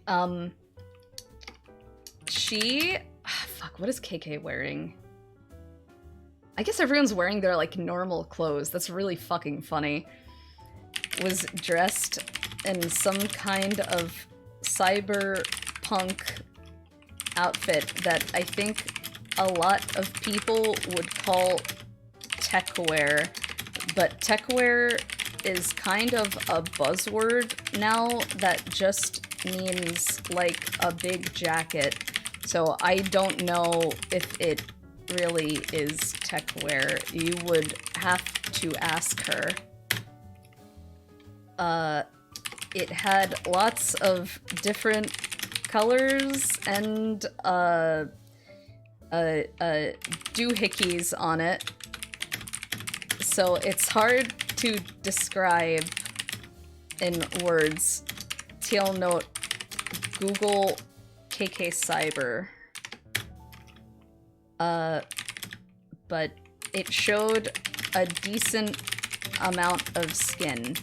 Fuck, what is KK wearing? I guess everyone's wearing their, like, normal clothes. That's really fucking funny. Was dressed in some kind of cyberpunk outfit that I think a lot of people would call tech wear, but tech wear is kind of a buzzword now that just means like a big jacket. So I don't know if it really is tech wear. You would have to ask her. It had lots of different colors and doohickeys on it. So it's hard to describe in words. TL note, Google KK Cyber. But it showed a decent amount of skin.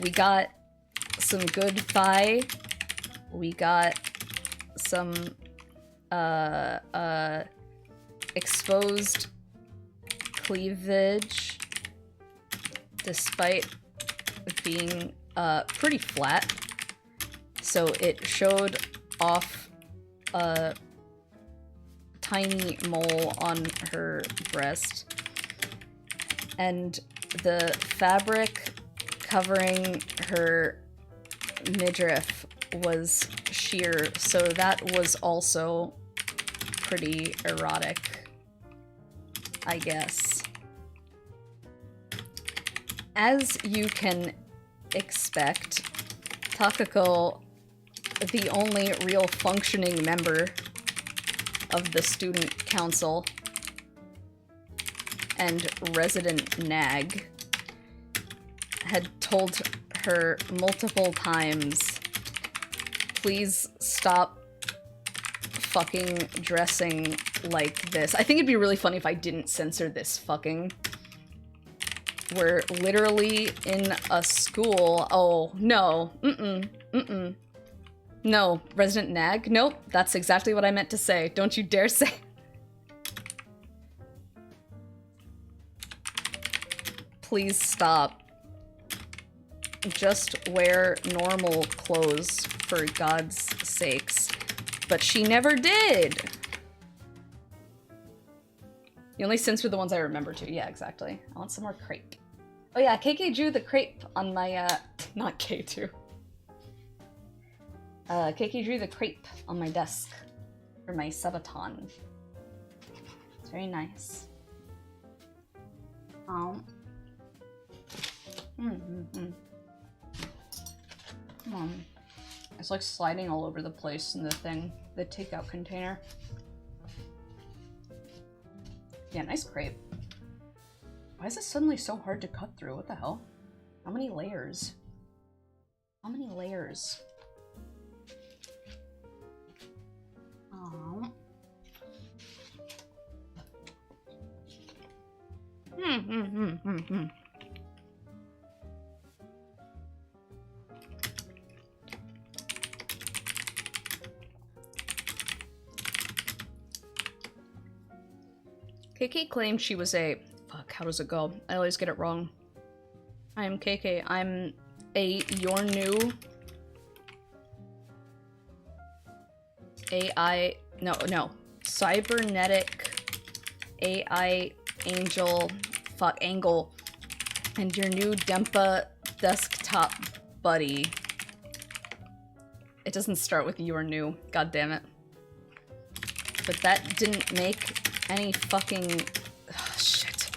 We got some good thigh. We got some exposed cleavage, despite being pretty flat. So it showed off a tiny mole on her breast. And the fabric covering her midriff was sheer, so that was also pretty erotic, I guess. As you can expect, Takako, the only real functioning member of the student council and resident nag, had told her multiple times, please stop fucking dressing like this. I think it'd be really funny if I didn't censor this fucking. We're literally in a school. Oh, no. No, resident nag? Nope, that's exactly what I meant to say. Don't you dare say. Please stop. Just wear normal clothes, for God's sakes. But she never did! You only censor the ones I remember to. Yeah, exactly. I want some more crepe. Oh yeah, KK drew the crepe on my, not K2. KK drew the crepe on my desk for my subathon. It's very nice. Oh. Come on. It's like sliding all over the place in the thing, the takeout container. Yeah, nice crepe. Why is this suddenly so hard to cut through? What the hell? How many layers? How many layers? Aww. KK claimed she was a... Fuck, how does it go? I always get it wrong. I am KK. I'm a your new... AI... No. cybernetic AI angel angle and your new Dempa desktop buddy. It doesn't start with you or new, god damn it. But that didn't make any fucking shit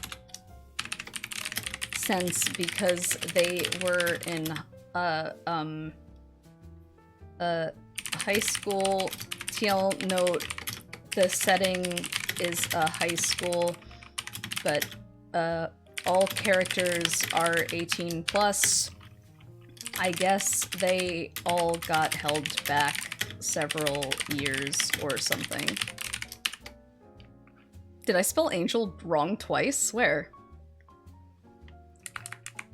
sense because they were in high school. TL note, the setting is a high school, but all characters are 18 plus. I guess they all got held back several years or something. Did I spell angel wrong twice? Where?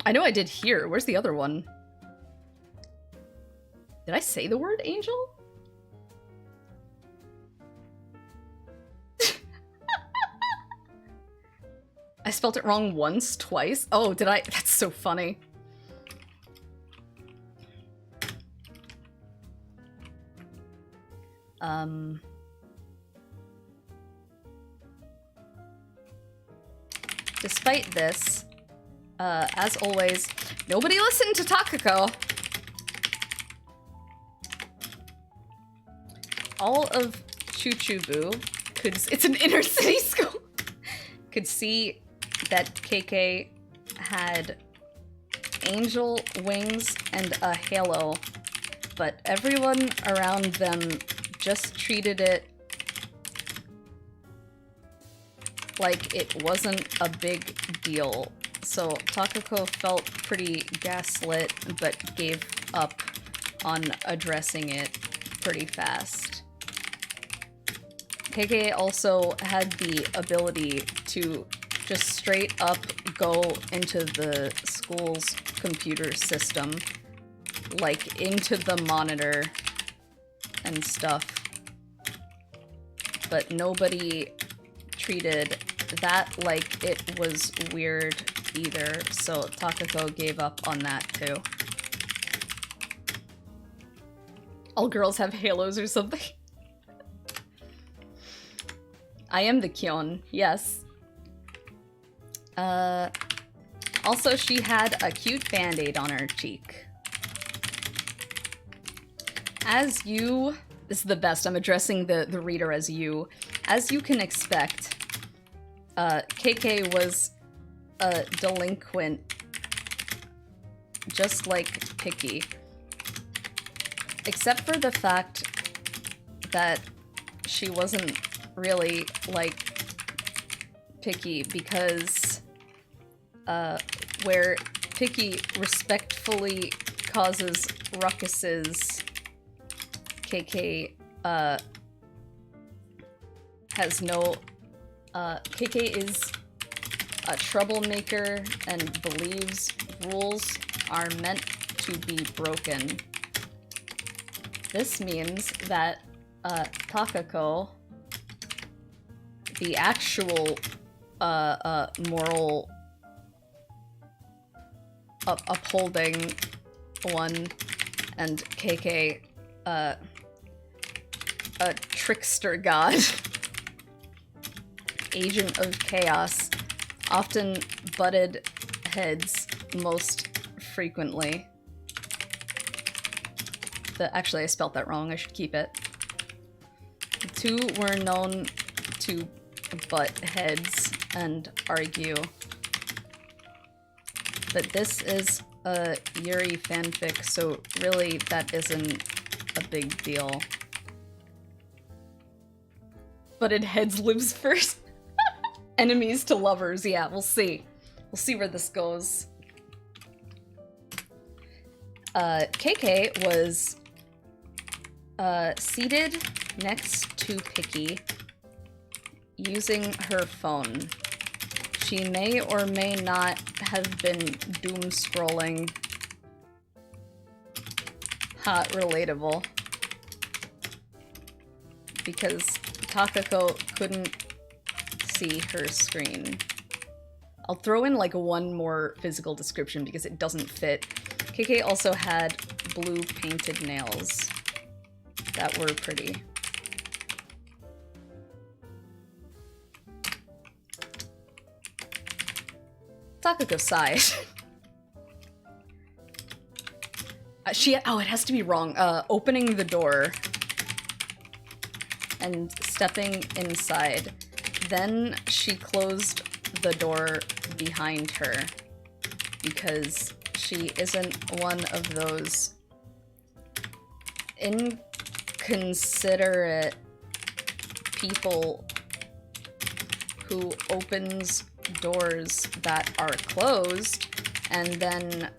I know I did here. Where's the other one? Did I say the word angel? I spelled it wrong once, twice? Oh, did I? That's so funny. Despite this, as always, nobody listened to Takako. All of Chuchubu could, it's an inner city school, could see that KK had angel wings and a halo, but everyone around them just treated it like it wasn't a big deal. So Takako felt pretty gaslit, but gave up on addressing it pretty fast. KK also had the ability to just straight up go into the school's computer system, like into the monitor and stuff, but nobody treated that like it was weird either, so Takako gave up on that too. All girls have halos or something. I am the Kyon, yes. Also, she had a cute band-aid on her cheek. As you... This is the best, I'm addressing the reader as you. As you can expect, KK was a delinquent, just like Picky. Except for the fact that she wasn't really like Picky, because where Picky respectfully causes ruckuses, KK has no... KK is a troublemaker and believes rules are meant to be broken. This means that Takako, the actual moral upholding one, and KK, a trickster god, agent of chaos, often butted heads most frequently. Actually, I spelt that wrong. I should keep it. The two were known to butt heads and argue. But this is a Yuri fanfic, so really that isn't a big deal. Butted heads lives first. Enemies to lovers, yeah, we'll see. We'll see where this goes. KK was seated next to Picky, using her phone. She may or may not have been doom scrolling. Hot, relatable. Because Takako couldn't see her screen. I'll throw in like one more physical description because it doesn't fit. KK also had blue painted nails that were pretty. Takako sighed. Oh, it has to be wrong. Opening the door and stepping inside. Then she closed the door behind her because she isn't one of those inconsiderate people who opens doors that are closed and then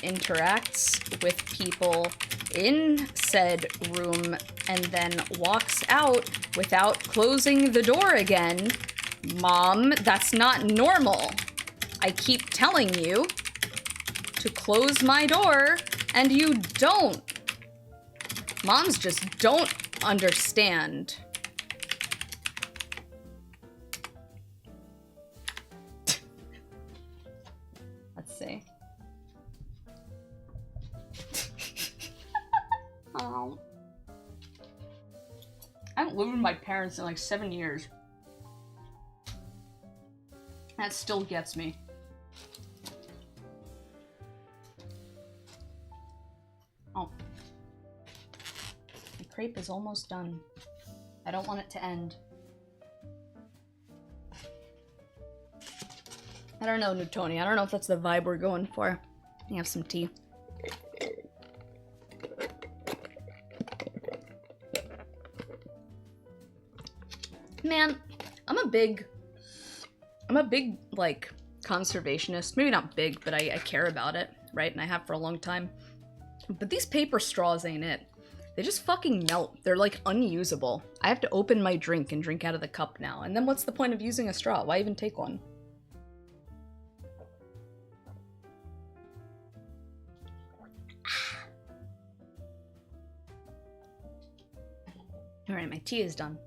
interacts with people in said room and then walks out without closing the door again. Mom, that's not normal. I keep telling you to close my door and you don't. Moms just don't understand. Let's see. Oh. I haven't lived with my parents in like 7 years. That still gets me. Oh. The crepe is almost done. I don't want it to end. I don't know, Newtoni. I don't know if that's the vibe we're going for. You have some tea. Man, I'm a big, like, conservationist. Maybe not big, but I care about it, right? And I have for a long time. But these paper straws ain't it. They just fucking melt. They're, like, unusable. I have to open my drink and drink out of the cup now. And then what's the point of using a straw? Why even take one? Alright, my tea is done.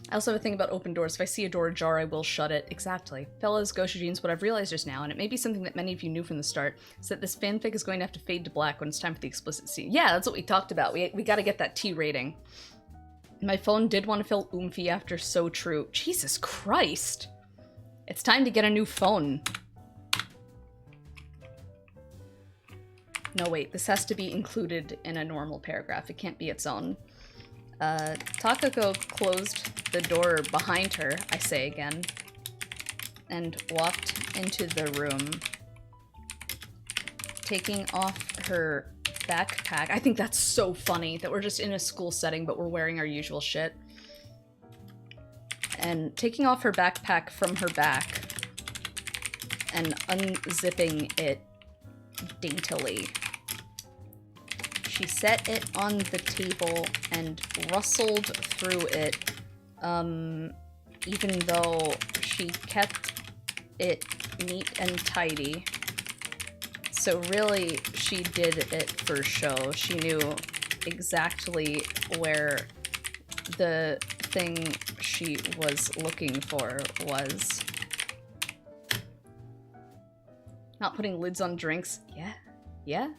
I also have a thing about open doors. If I see a door ajar, I will shut it. Exactly. Fellas, Goshujins, what I've realized just now, and it may be something that many of you knew from the start, is that this fanfic is going to have to fade to black when it's time for the explicit scene. Yeah, that's what we talked about. We gotta get that T rating. My phone did want to feel oomphy after So True. Jesus Christ! It's time to get a new phone. No, wait. This has to be included in a normal paragraph. It can't be its own. Takako closed the door behind her, I say again, and walked into the room, taking off her backpack. I think that's so funny that we're just in a school setting, but we're wearing our usual shit. And taking off her backpack from her back and unzipping it daintily. She set it on the table and rustled through it, even though she kept it neat and tidy. So really, she did it for show. She knew exactly where the thing she was looking for was. Not putting lids on drinks. Yeah? Yeah?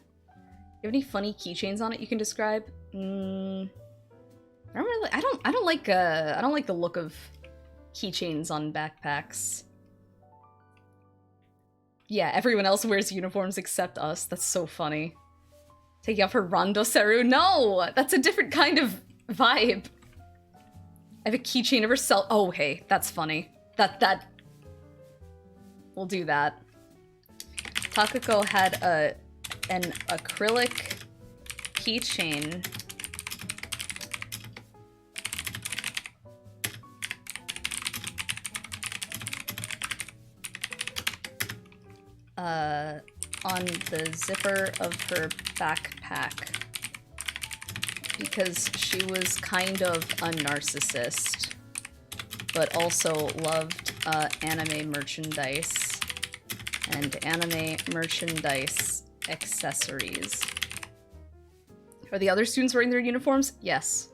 You have any funny keychains on it you can describe? I don't like the look of keychains on backpacks. Yeah, everyone else wears uniforms except us. That's so funny. Taking off her Rando Seru? No! That's a different kind of vibe. I have a keychain of herself. Oh, hey, that's funny. We'll do that. Takako had an acrylic keychain on the zipper of her backpack because she was kind of a narcissist, but also loved anime merchandise and anime merchandise accessories. Are the other students wearing their uniforms? Yes.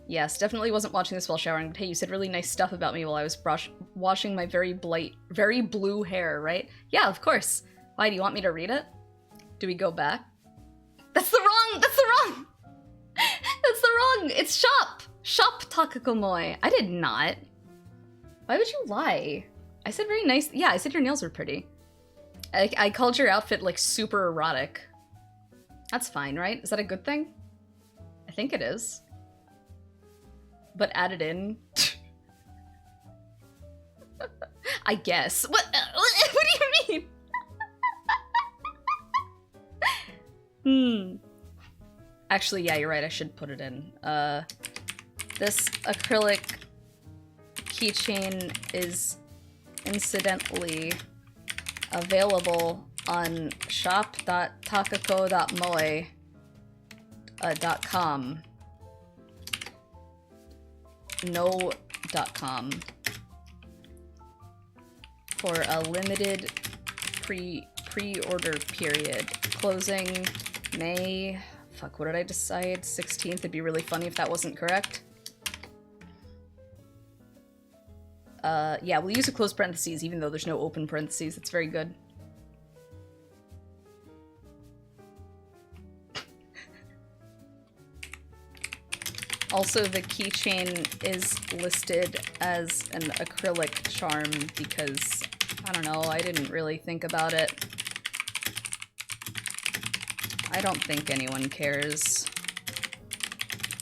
Yes, definitely wasn't watching this while showering, but hey, you said really nice stuff about me while I was washing my very blue hair, right? Yeah, of course. Why, do you want me to read it? Do we go back? That's the wrong! It's shop! Shop Takako Moi. I did not. Why would you lie? I said very nice. Yeah, I said your nails were pretty. I called your outfit like super erotic. That's fine, right? Is that a good thing? I think it is. But add it in. I guess. What do you mean? Actually, yeah, you're right. I should put it in. This acrylic keychain is incidentally available on shop.takako.moe.com. No.com. For a limited pre-order period. Closing May... Fuck, what did I decide? 16th? It'd be really funny if that wasn't correct. Yeah, we'll use a closed parentheses even though there's no open parentheses. It's very good. Also, the keychain is listed as an acrylic charm because, I don't know, I didn't really think about it. I don't think anyone cares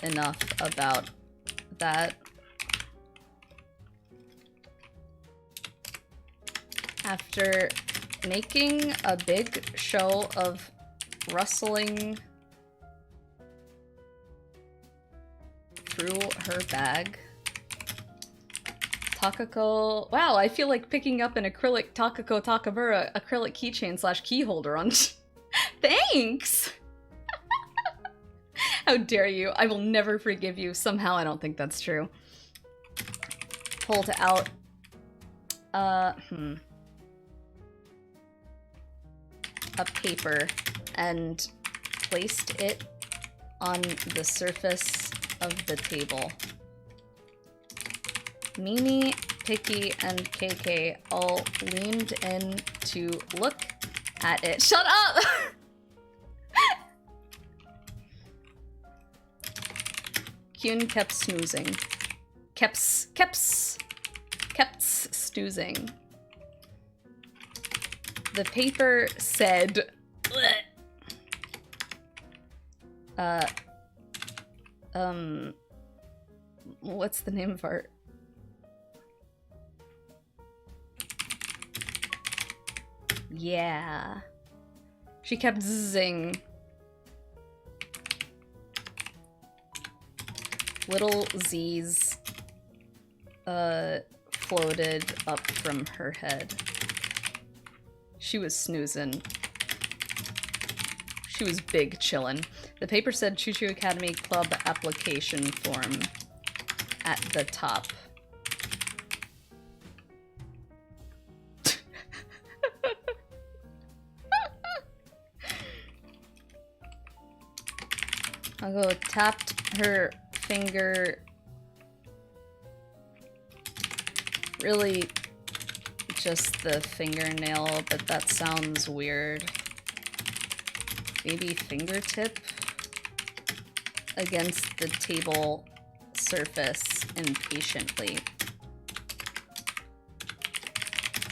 enough about that. After making a big show of rustling through her bag, Takako... Wow, I feel like picking up an acrylic Takako Takamura acrylic keychain slash key holder on... Thanks! How dare you? I will never forgive you. Somehow I don't think that's true. Pulled out... a paper and placed it on the surface of the table. Mimi, Picky, and KK all leaned in to look at it. Shut up! Kyun kept snoozing. Kept snoozing. The paper said... what's the name of art? Yeah. She kept zzing. Little Z's floated up from her head. She was snoozing. She was big chillin'. The paper said Chuchu Academy Club application form at the top. I'll go tapped her finger. Really just the fingernail, but that sounds weird. Maybe fingertip against the table surface impatiently.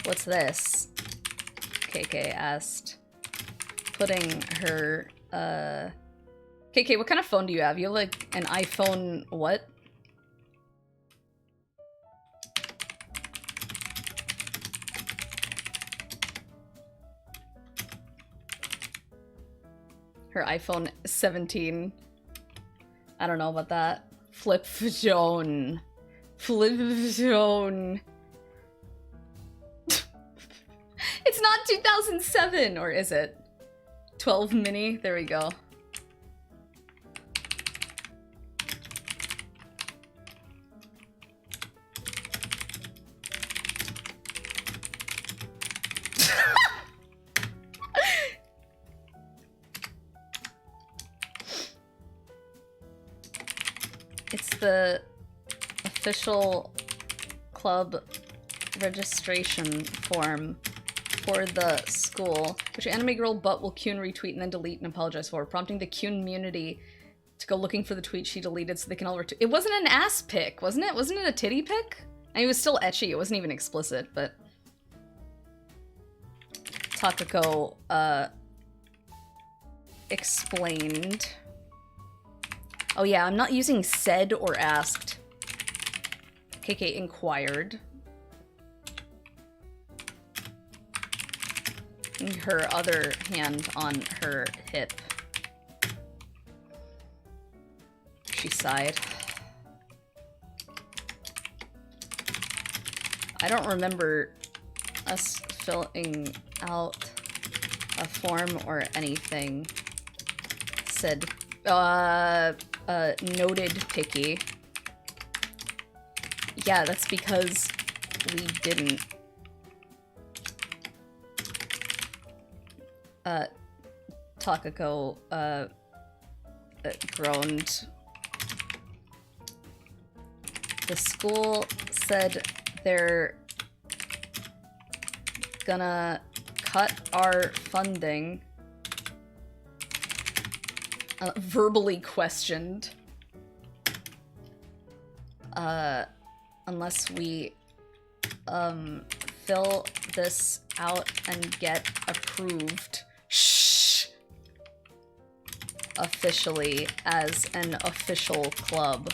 What's this? KK asked, putting her, KK, what kind of phone do you have? You have like an iPhone what? Her iPhone 17. I don't know about that. Flip phone. Flip phone. It's not 2007, or is it? 12 mini? There we go. It's the official club registration form for the school, which anime girl butt will Kyun retweet and then delete and apologize for, prompting the Kyun community to go looking for the tweet she deleted so they can all retweet. It wasn't an ass pic, wasn't it? Wasn't it a titty pic? I mean, it was still ecchi, it wasn't even explicit, but Takako, explained. Oh yeah, I'm not using said or asked. KK inquired. Her other hand on her hip. She sighed. I don't remember us filling out a form or anything. Said, noted picky. Yeah, that's because we didn't. Takako, groaned. The school said they're gonna cut our funding. Verbally questioned. Unless we, fill this out and get approved. Shh! Officially as an official club.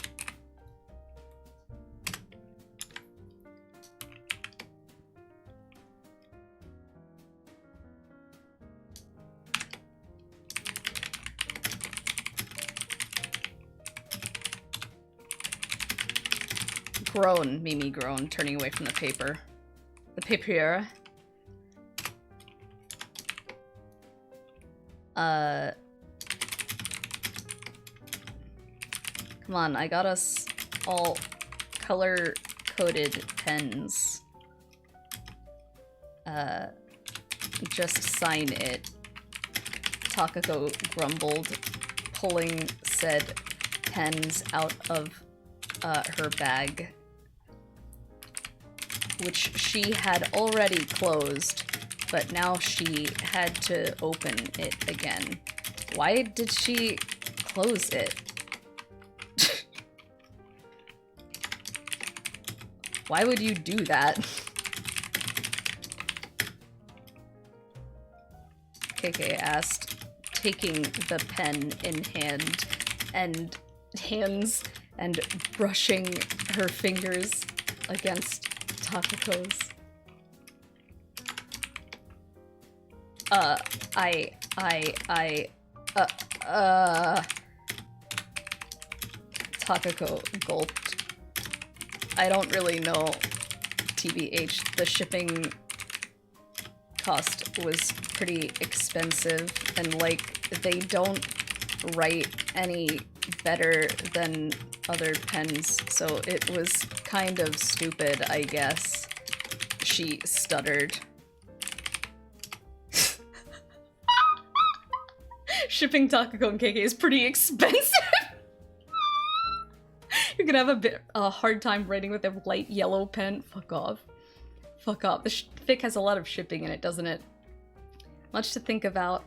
Groan, Mimi groaned, turning away from the paper. The papier. Come on, I got us all color-coded pens. Just sign it. Takako grumbled, pulling said pens out of her bag, which she had already closed, but now she had to open it again. Why did she close it? Why would you do that? KK asked, taking the pen in hand and hands and brushing her fingers against Takako's. Takako gulped. I don't really know, TBH. The shipping cost was pretty expensive, and like, they don't write any better than other pens, so it was kind of stupid, I guess. She stuttered. Shipping Takako and KK is pretty expensive! You're gonna have a hard time writing with a light yellow pen. Fuck off. Fuck off. The fic has a lot of shipping in it, doesn't it? Much to think about.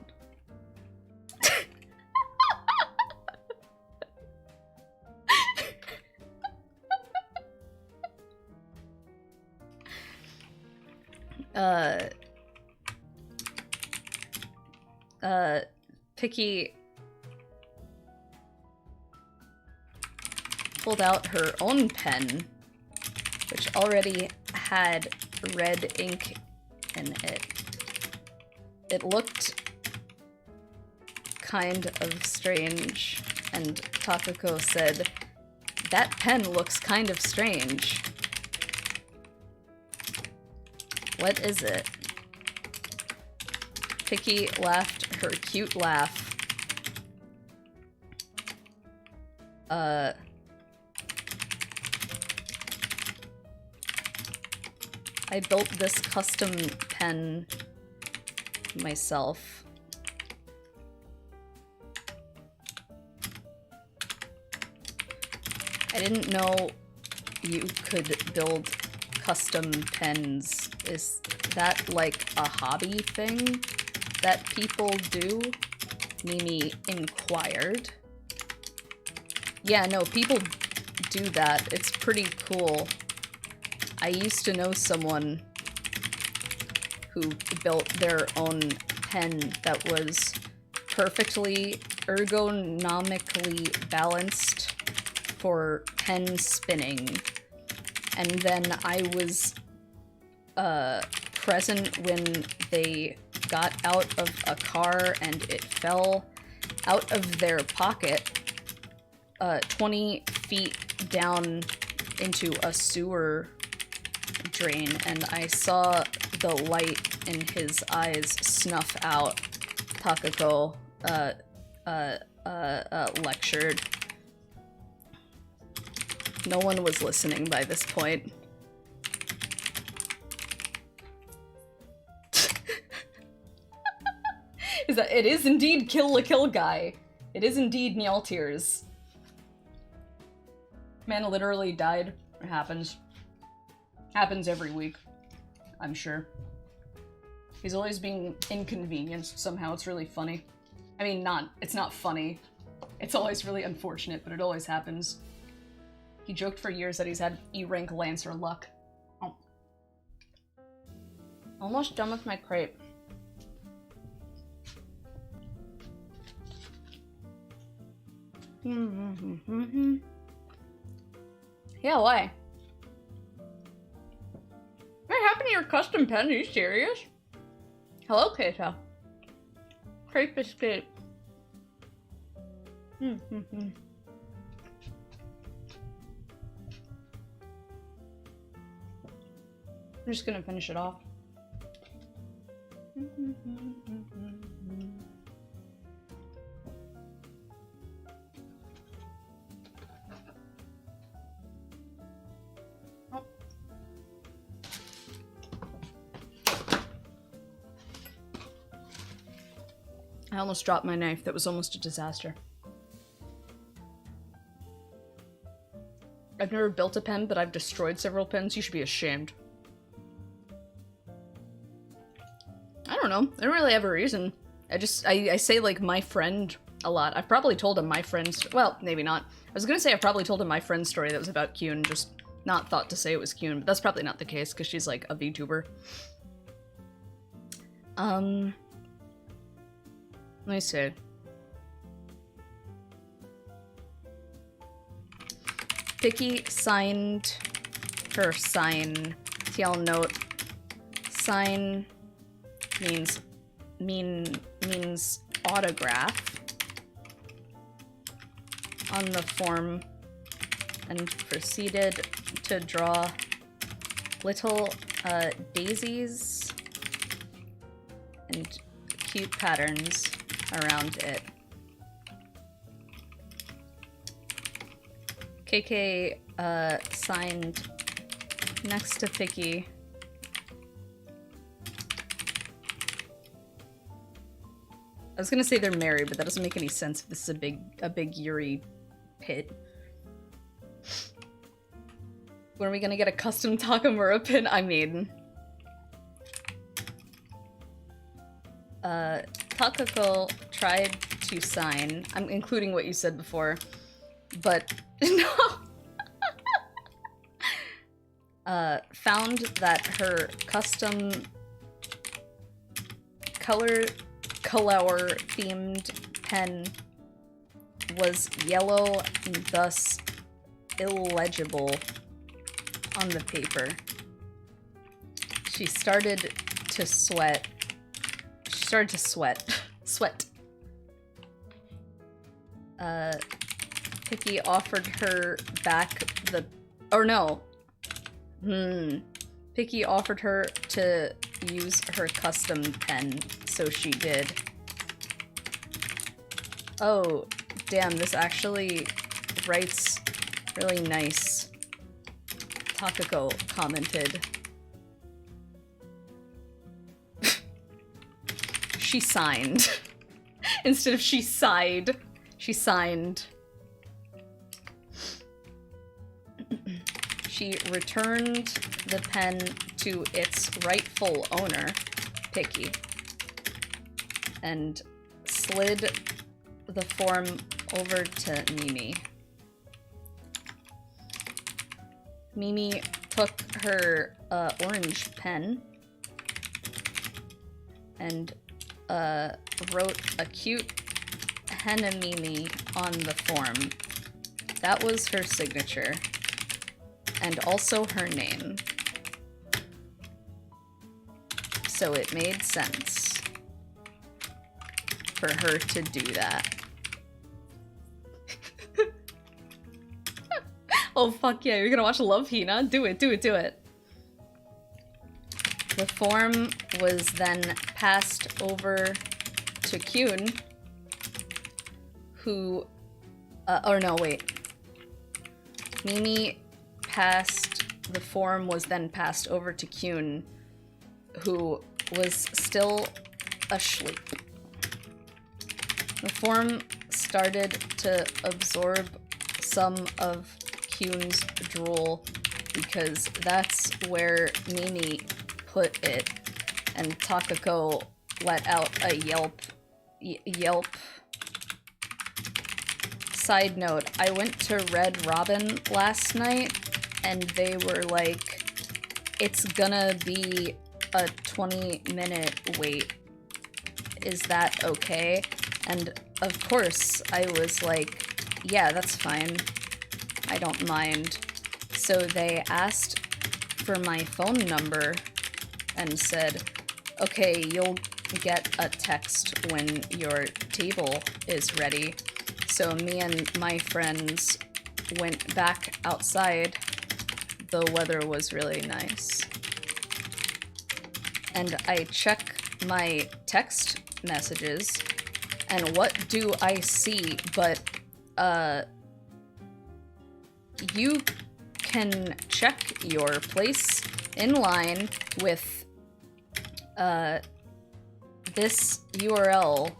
Picky pulled out her own pen, which already had red ink in it. It looked kind of strange, and Takako said, "That pen looks kind of strange." What is it? Picky laughed her cute laugh. I built this custom pen myself. I didn't know you could build custom pens. Is that like a hobby thing that people do? Mimi inquired. Yeah, no, people do that. It's pretty cool. I used to know someone who built their own pen that was perfectly ergonomically balanced for pen spinning. And then I was present when they got out of a car and it fell out of their pocket 20 feet down into a sewer drain, and I saw the light in his eyes snuff out. Takako lectured. No one was listening by this point. Is that it is indeed Kill la Kill guy. It is indeed Nyaltiers. Man literally died. It happens. Happens every week, I'm sure. He's always being inconvenienced somehow. It's really funny. I mean, it's not funny. It's always really unfortunate, but it always happens. He joked for years that he's had E-rank Lancer luck. Oh. Almost done with my crepe. Yeah, why? What happened to your custom pen? Are you serious? Hello, Keita. Crepe escape. I'm just gonna finish it off. I almost dropped my knife. That was almost a disaster. I've never built a pen, but I've destroyed several pens. You should be ashamed. I don't know. I don't really have a reason. I say, like, my friend a lot. I've probably told him my friend's... Well, maybe not. I was gonna say I've probably told him my friend's story that was about Kyun, just not thought to say it was Kyun, but that's probably not the case, because she's, like, a VTuber. Let me see. Vicky signed her sign. TL note. Sign means autograph on the form, and proceeded to draw little daisies and cute patterns around it. KK signed next to Picky. I was gonna say they're married, but that doesn't make any sense if this is a big Yuri pit. When are we gonna get a custom Takamura pin? I mean... Takako tried to sign. I'm including what you said before, but no. Found that her custom color themed pen was yellow and thus illegible on the paper. She started to sweat. Sweat. Picky offered her back the... Or no. Picky offered her to use her custom pen, so she did. Oh, damn, this actually writes really nice. Takako commented. She signed. Instead of she sighed, she signed. She returned the pen to its rightful owner, Picky, and slid the form over to Mimi. Mimi took her orange pen and wrote a cute henna mimi on the form. That was her signature. And also her name. So it made sense for her to do that. Oh fuck yeah, you're gonna watch Love Hina? Do it, do it, do it. The form was then passed over to Kyun, who, or no, wait. Mimi the form was then passed over to Kyun, who was still asleep. The form started to absorb some of Kyun's drool because that's where Mimi put it, and Takako let out a yelp. Side note, I went to Red Robin last night, and they were like, it's gonna be a 20-minute wait. Is that okay? And of course, I was like, yeah, that's fine. I don't mind. So they asked for my phone number and said, okay, you'll get a text when your table is ready. So me and my friends went back outside. The weather was really nice. And I check my text messages, and what do I see but, you can check your place in line with, this URL,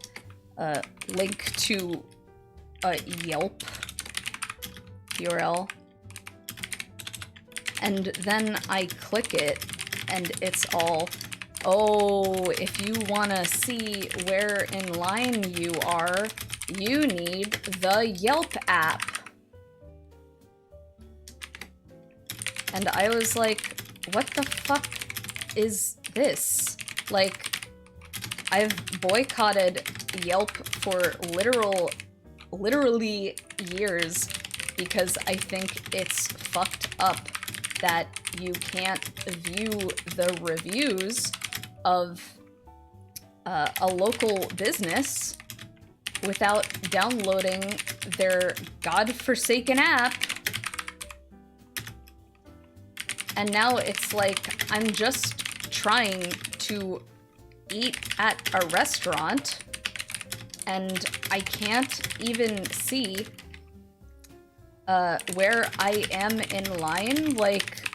link to a Yelp URL. And then I click it, and it's all, oh, if you wanna see where in line you are, you need the Yelp app. And I was like, what the fuck is this? Like, I've boycotted Yelp for literally years because I think it's fucked up that you can't view the reviews of a local business without downloading their godforsaken app. And now it's like I'm just trying to eat at a restaurant and I can't even see where I am in line. Like,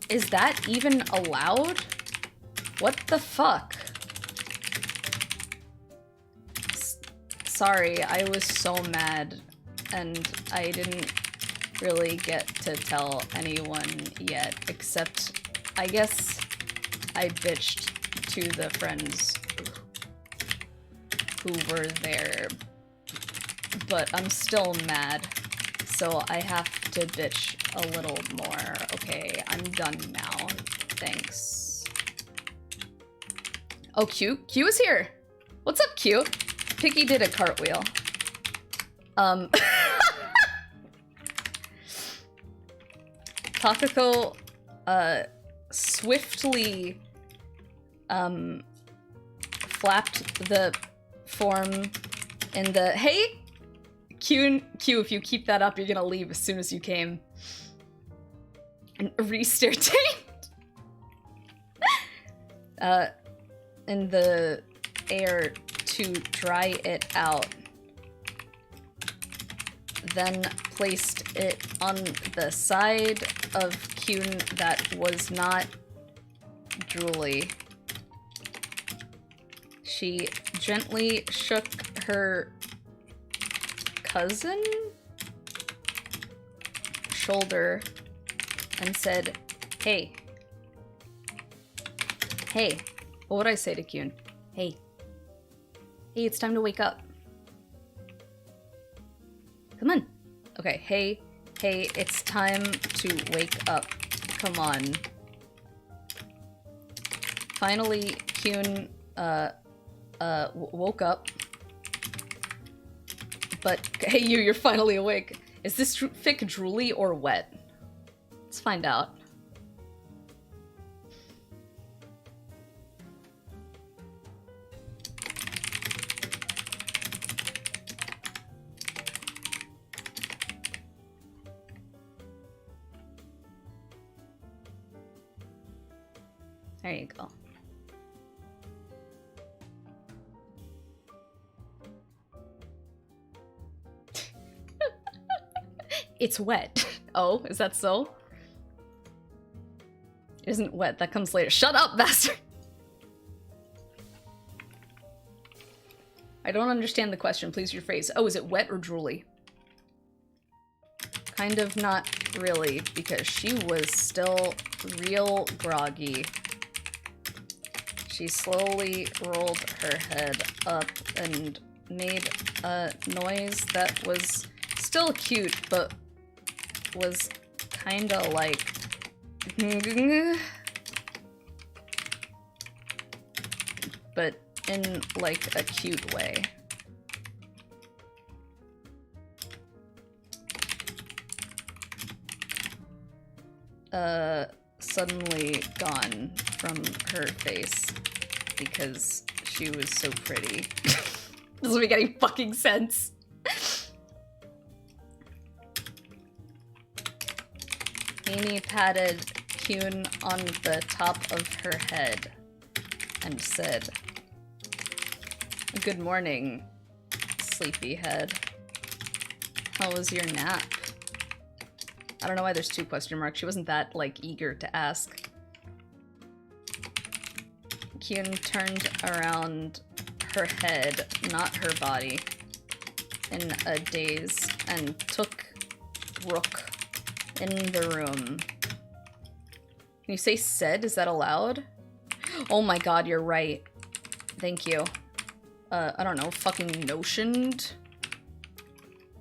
is that even allowed? What the fuck? Sorry, I was so mad and I didn't really get to tell anyone yet, except I guess I bitched to the friends who were there, but I'm still mad, so I have to bitch a little more. Okay, I'm done now. Thanks. Oh, Q? Q is here! What's up, Q? Piggy did a cartwheel. Takako, swiftly, flapped the form in the, hey! Q, if you keep that up, you're gonna leave as soon as you came. And re-stairtained! In the air to dry it out. Then placed it on the side of Kyun that was not drooly. She gently shook her cousin shoulder and said, hey. Hey. What would I say to Kyun? Hey. Hey, it's time to wake up. Come on. Okay, hey, Hey, it's time to wake up. Come on. Finally, Kyun, woke up. But, hey you're finally awake. Is this fic drooly or wet? Let's find out. There you go. It's wet. Oh, is that so? It isn't wet, that comes later. Shut up, bastard! I don't understand the question, please rephrase. Oh, is it wet or drooly? Kind of not really, because she was still real groggy. She slowly rolled her head up and made a noise that was still cute, but was kinda like... but in like a cute way. Suddenly gone from her face because she was so pretty. Doesn't make any fucking sense. Amy patted Kyun on the top of her head and said, "Good morning, sleepyhead. How was your nap?" I don't know why there's 2 question marks. She wasn't that, like, eager to ask. Kyun turned around her head, not her body, in a daze, and took Rook in the room. Can you say said? Is that allowed? Oh my god, you're right. Thank you. I don't know, fucking notioned?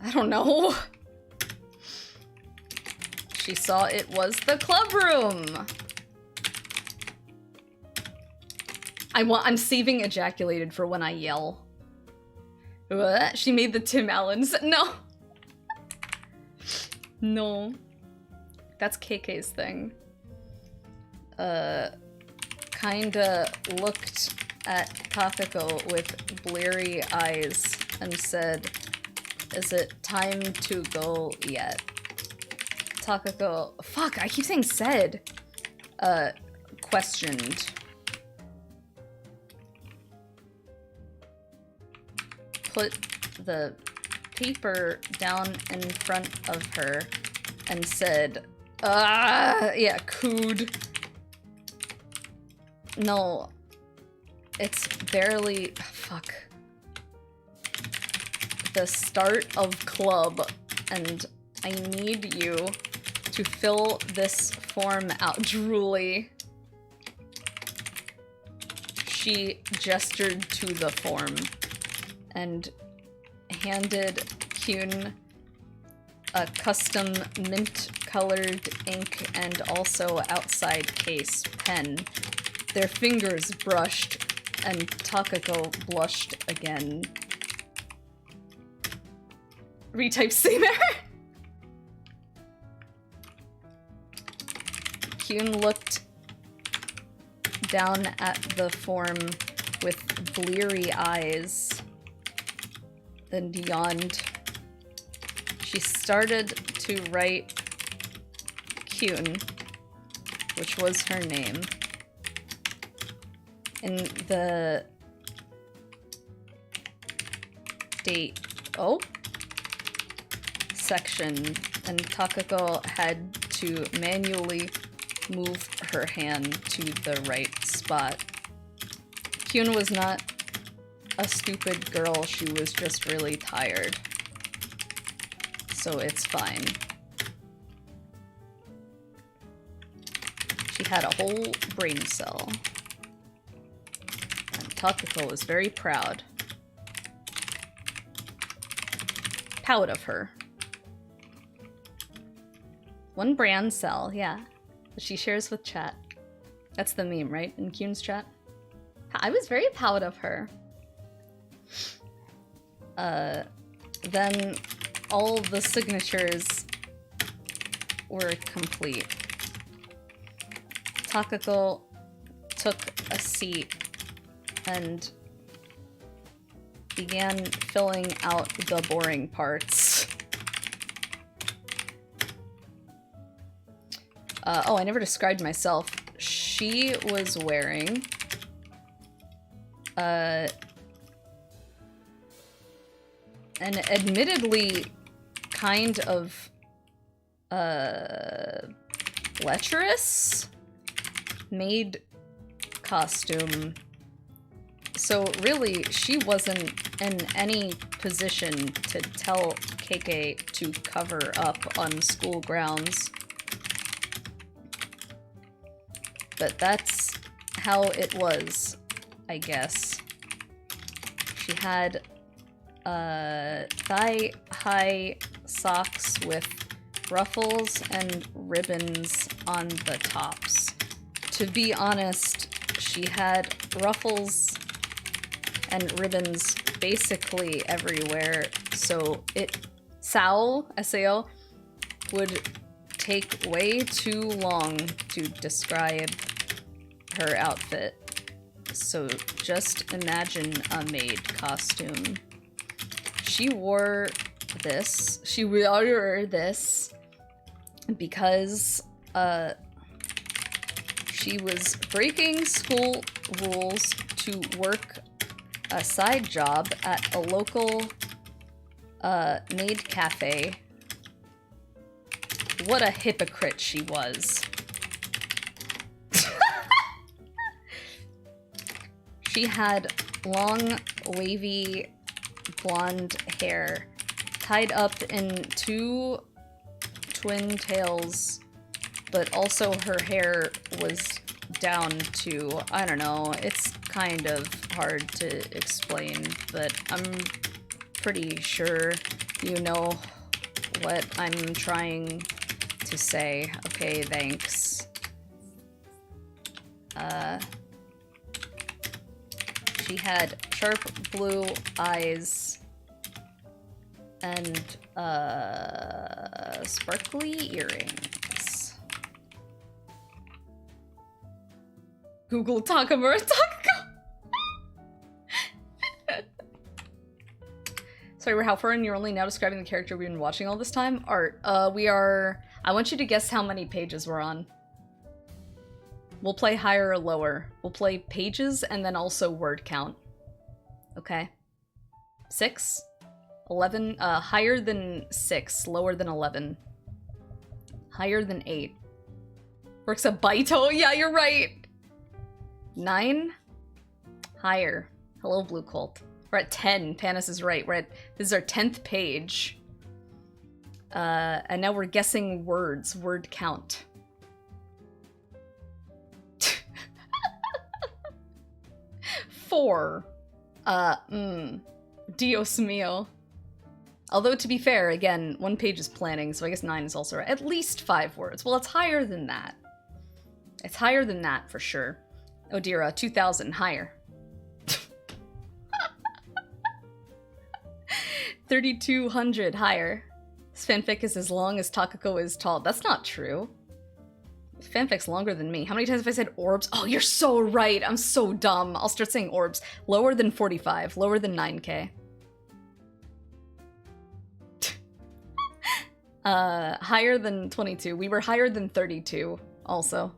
I don't know. She saw it was the club room. I'm saving ejaculated for when I yell. What? She made the Tim Allen's. No. No. That's KK's thing. Kinda looked at Takako with bleary eyes and said, "Is it time to go yet?" Takako, fuck, I keep saying said, questioned. Put the paper down in front of her and said, yeah, cooed. No, it's barely, fuck. The start of club, and I need you to fill this form out. Drooly. She gestured to the form and handed Kyun a custom mint-colored ink and also outside case pen. Their fingers brushed, and Takako blushed again. Retype same error? Kyun looked down at the form with bleary eyes, then yawned. She started to write Kyun, which was her name, in the date section, and Takako had to manually move her hand to the right spot. Kyun was not a stupid girl, she was just really tired. So it's fine. She had a whole brain cell. And Takako was very proud. Proud of her. One brand cell, yeah. That she shares with chat. That's the meme, right? In Kuhn's chat. I was very proud of her. Then all the signatures were complete. Takako took a seat and began filling out the boring parts. Oh, I never described myself. She was wearing an admittedly kind of lecherous maid costume. So really, she wasn't in any position to tell KK to cover up on school grounds. But that's how it was, I guess. She had thigh-high socks with ruffles and ribbons on the tops. To be honest, she had ruffles and ribbons basically everywhere, so SAO, S-A-O, would take way too long to describe her outfit. So just imagine a maid costume. She wore this because she was breaking school rules to work a side job at a local maid cafe. What a hypocrite she was. She had long, wavy, blonde hair tied up in two twin tails, but also her hair was down to, I don't know, it's kind of hard to explain, but I'm pretty sure you know what I'm trying to say. Okay, thanks. She had sharp blue eyes and sparkly earrings. Google Takamura Takako. Sorry, how far in? You're only now describing the character we've been watching all this time? Art, we are... I want you to guess how many pages we're on. We'll play higher or lower. We'll play pages and then also word count. Okay. 6? 11? Higher than 6, lower than 11. Higher than 8. Works a Baito? Yeah, you're right! 9? Higher. Hello, Blue Colt. We're at 10. Panis is right. This is our 10th page. And now we're guessing words. Word count. Four. Dios mío. Although, to be fair, again, one page is planning, so I guess 9 is also right. At least 5 words. Well, it's higher than that. It's higher than that, for sure. Odira, 2,000. Higher. 3,200. Higher. This fanfic is as long as Takako is tall. That's not true. Fanfic's longer than me. How many times have I said orbs? Oh, you're so right. I'm so dumb. I'll start saying orbs. Lower than 45. Lower than 9K. Higher than 22. We were higher than 32, also.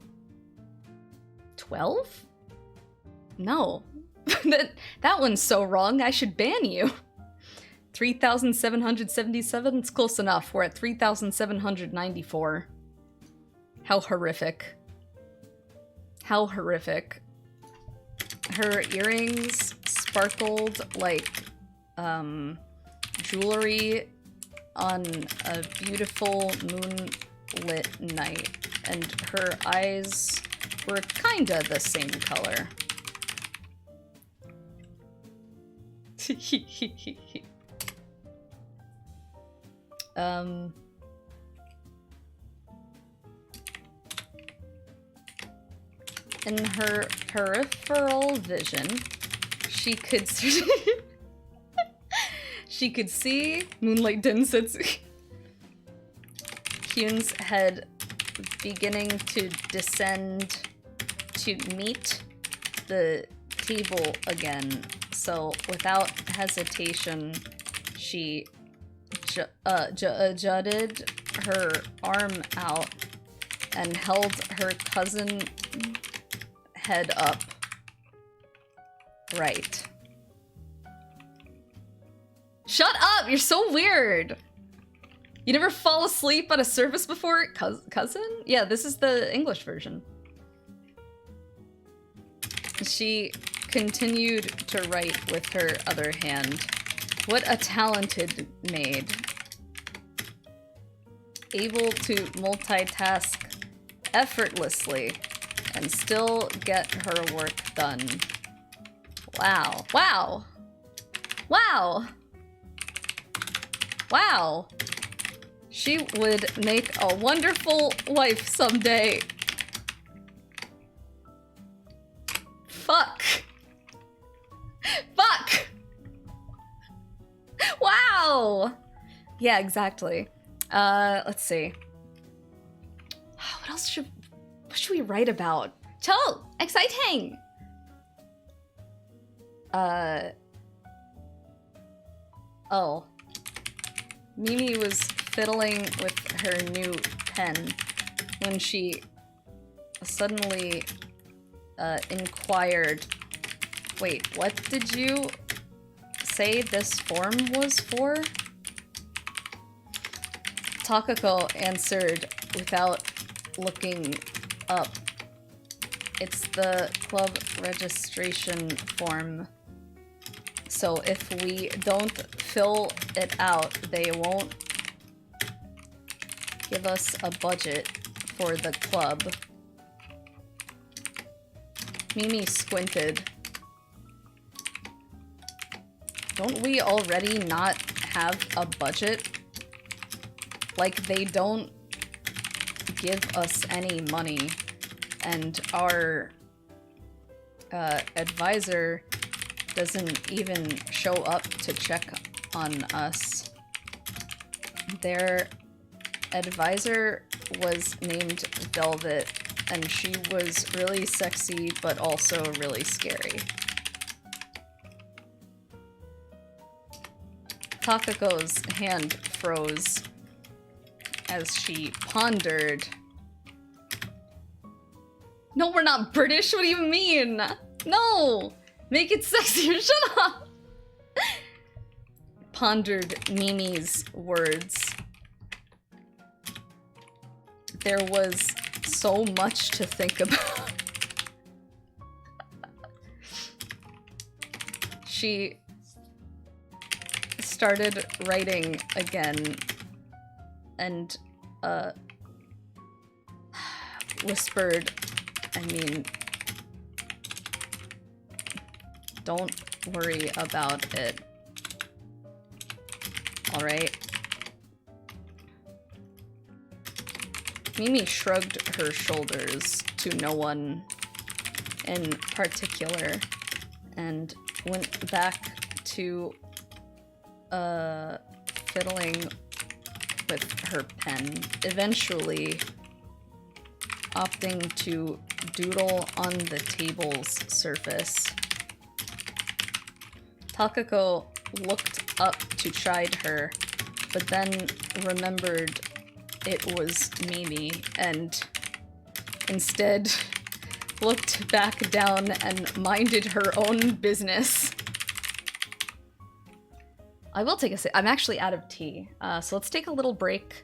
12? No. that one's so wrong, I should ban you. 3,777? It's close enough. We're at 3,794. How horrific. How horrific. Her earrings sparkled like, jewelry on a beautiful moonlit night, and her eyes were kinda the same color. in her peripheral vision, she could she could see Moonlight Densetsu. Hyun's head beginning to descend to meet the table again. So without hesitation, she jutted her arm out and held her cousin head up. Right. Shut up! You're so weird! You never fall asleep at a service before? Cousin? Yeah, this is the English version. She continued to write with her other hand. What a talented maid. Able to multitask effortlessly and still get her work done. Wow. Wow! Wow! Wow! She would make a wonderful wife someday. Fuck. Fuck! Wow! Yeah, exactly. Let's see. What should we write about? Tell! Exciting! Oh. Mimi was fiddling with her new pen when she suddenly inquired, wait, what did you say this form was for? Takako answered without looking up. It's the club registration form. So if we don't fill it out, they won't give us a budget for the club. Mimi squinted. Don't we already not have a budget? Like, they don't give us any money, and our advisor doesn't even show up to check on us. Their advisor was named Velvet, and she was really sexy but also really scary. Takako's hand froze as she pondered. No, we're not British. What do you mean? No! Make it sexier. Shut up! Pondered Mimi's words. There was so much to think about. She started writing again and whispered, I mean, don't worry about it. Alright? Mimi shrugged her shoulders to no one in particular and went back to fiddling with her pen, eventually opting to doodle on the table's surface. Takako looked up to chide her, but then remembered it was Mimi, and instead looked back down and minded her own business. I will take a sip. I'm actually out of tea, so let's take a little break.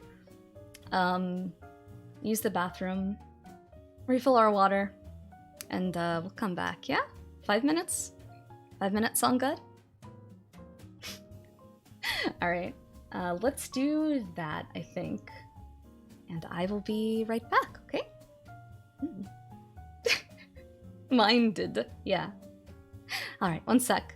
Use the bathroom, refill our water, and we'll come back, yeah? 5 minutes? 5 minutes sound good? Alright, let's do that, I think. And I will be right back, okay? Minded, yeah. Alright, 1 sec.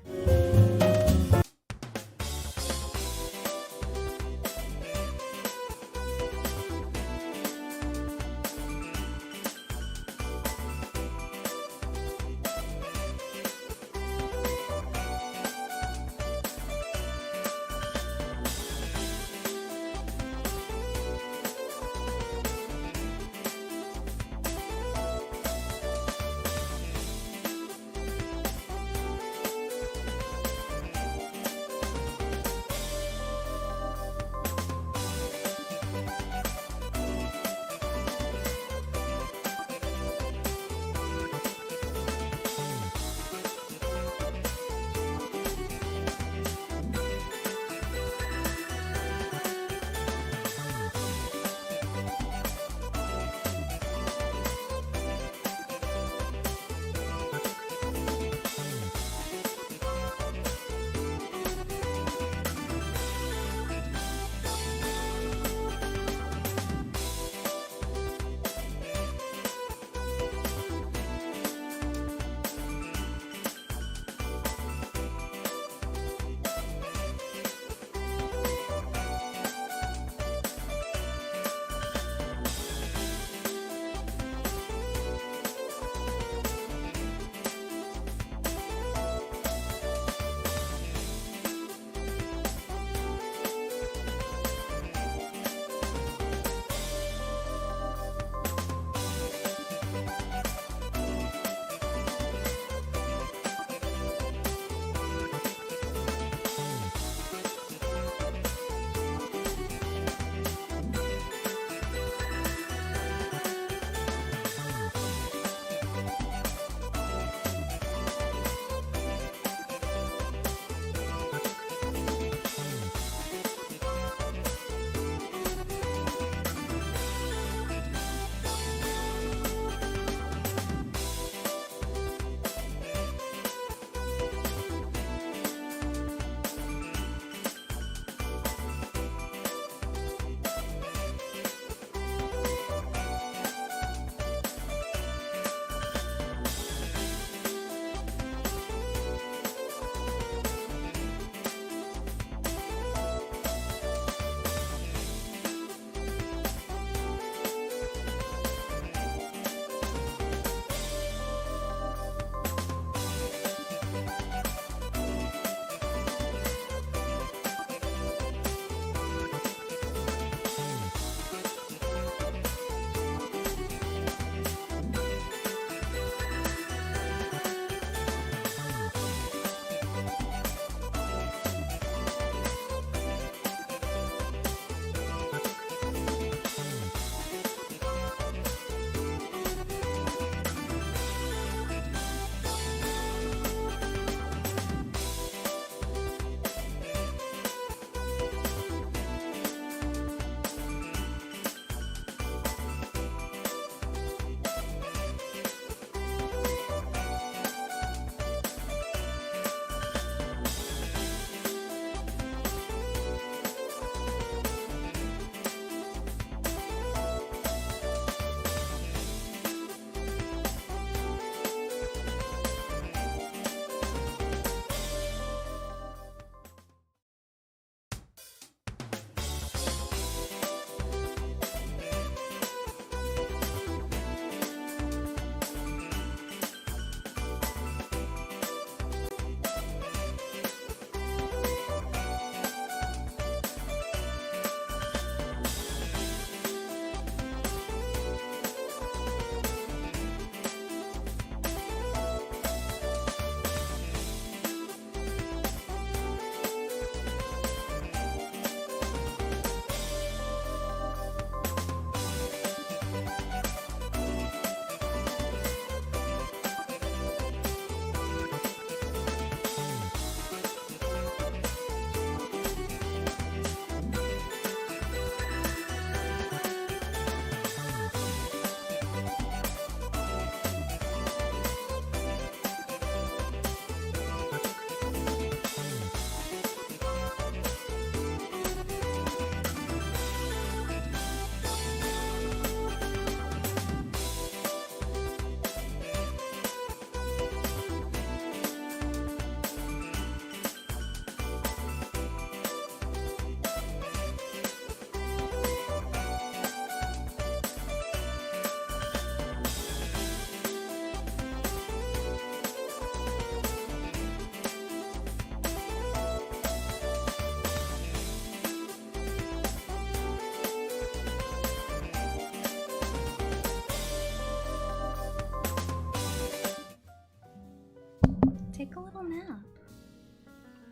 little nap?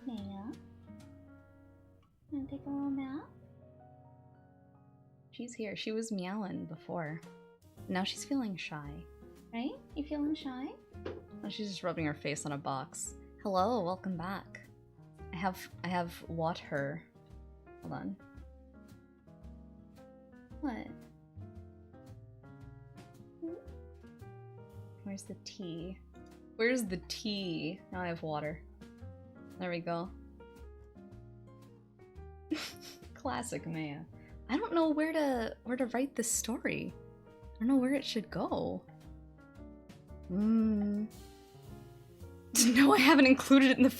Maya? Wanna take a little nap? She's here. She was meowing before. Now she's feeling shy. Right? You feeling shy? Oh, she's just rubbing her face on a box. Hello, welcome back. I have water. Hold on. What? Where's the tea? Where's the tea? Now I have water. There we go. Classic Maya. I don't know where to write this story. I don't know where it should go. No, I haven't included it in the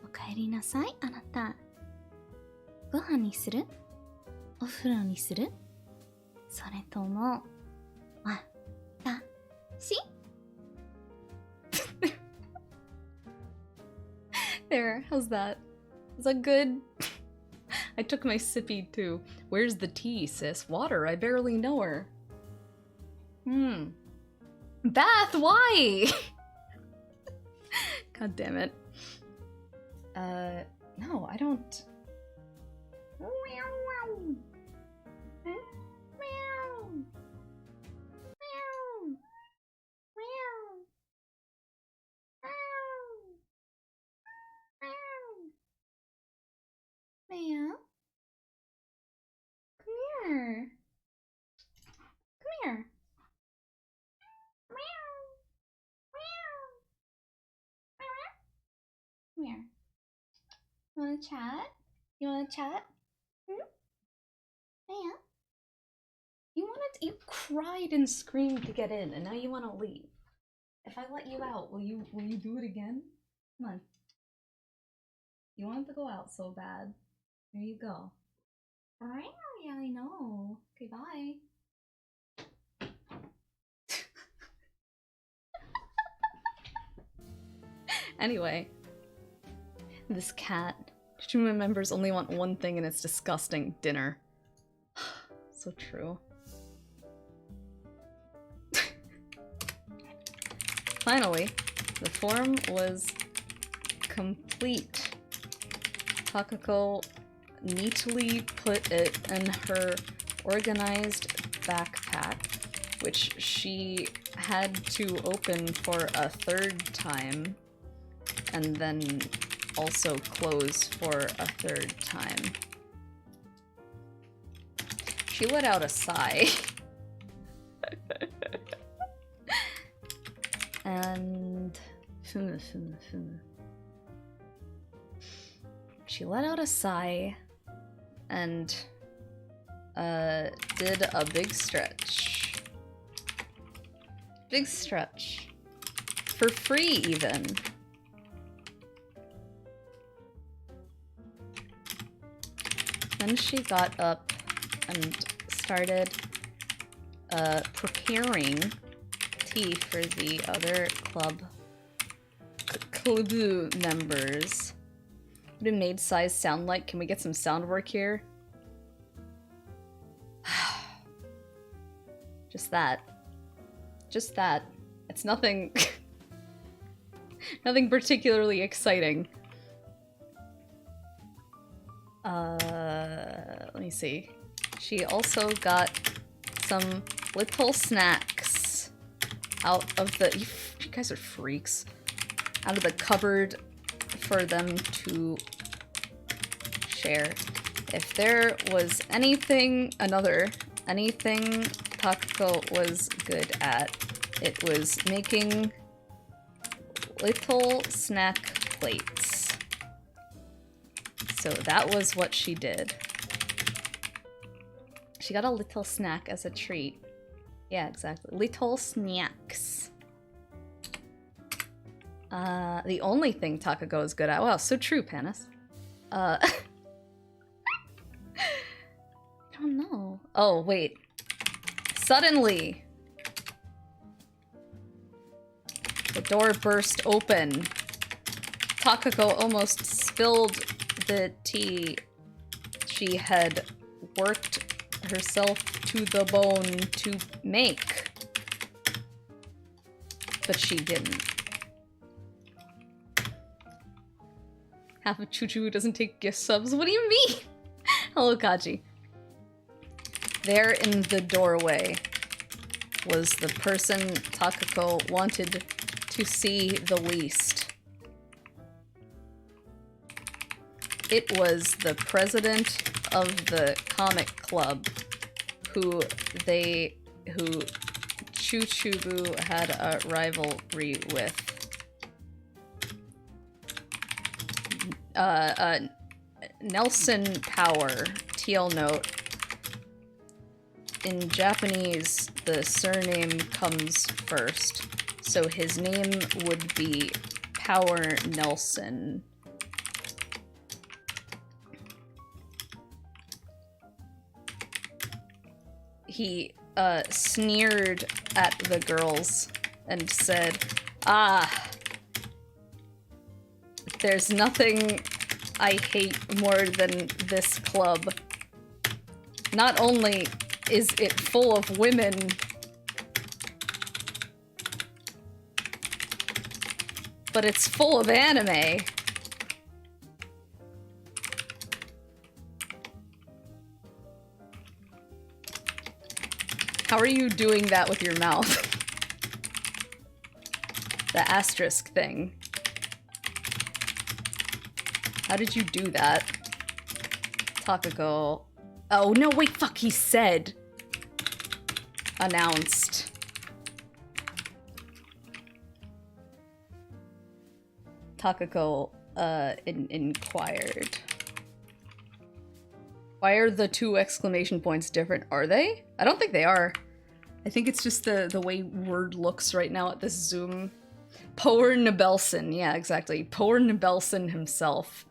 Okaeri nasai, anata. ご飯にする? お風呂にする? それとも、私? There, how's that? Is that good? I took my sippy too. Where's the tea, sis? Water, I barely know her. Bath, why? God damn it. No, I don't. Maya? Come here. Come here. Come here. You wanna chat? You wanna chat? Maya? You cried and screamed to get in, and now you wanna leave. If I let you out, will you do it again? Come on. You wanted to go out so bad. There you go. Alright, yeah, I know. Okay, bye. Anyway. This cat. Chuchubu members only want one thing and it's disgusting. Dinner. So true. Finally, the form was complete. Takako neatly put it in her organized backpack, which she had to open for a third time, and then also close for a third time. She let out a sigh. And she let out a sigh and did a big stretch. Big stretch. For free, even. Then she got up and started preparing tea for the other club members. What do maid size sound like? Can we get some sound work here? Just that. Just that. It's nothing... nothing particularly exciting. Let me see. She also got some little snacks out of the... You guys are freaks. Out of the cupboard for them to share. If there was anything Takako was good at, it was making little snack plates. So that was what she did. She got a little snack as a treat. Yeah, exactly. Little snacks. The only thing Takako is good at. Wow, so true, Panis. I don't know. Oh, wait. Suddenly, the door burst open. Takako almost spilled the tea she had worked herself to the bone to make. But she didn't. Half of Chuchubu doesn't take gift subs? What do you mean? Hello, Kaji. There in the doorway was the person Takako wanted to see the least. It was the president of the comic club who Chuchubu had a rivalry with. Nelson Power, TL note. In Japanese, the surname comes first, so his name would be Power Nelson. He sneered at the girls and said, "Ah, there's nothing I hate more than this club. Not only is it full of women, but it's full of anime." How are you doing that with your mouth? The asterisk thing. How did you do that? Takako. Oh, no, wait, fuck, he said. Announced. Takako, inquired. Why are the 2 exclamation points different? Are they? I don't think they are. I think it's just the way word looks right now at this zoom. Power Nibelson, yeah, exactly. Power Nibelson himself.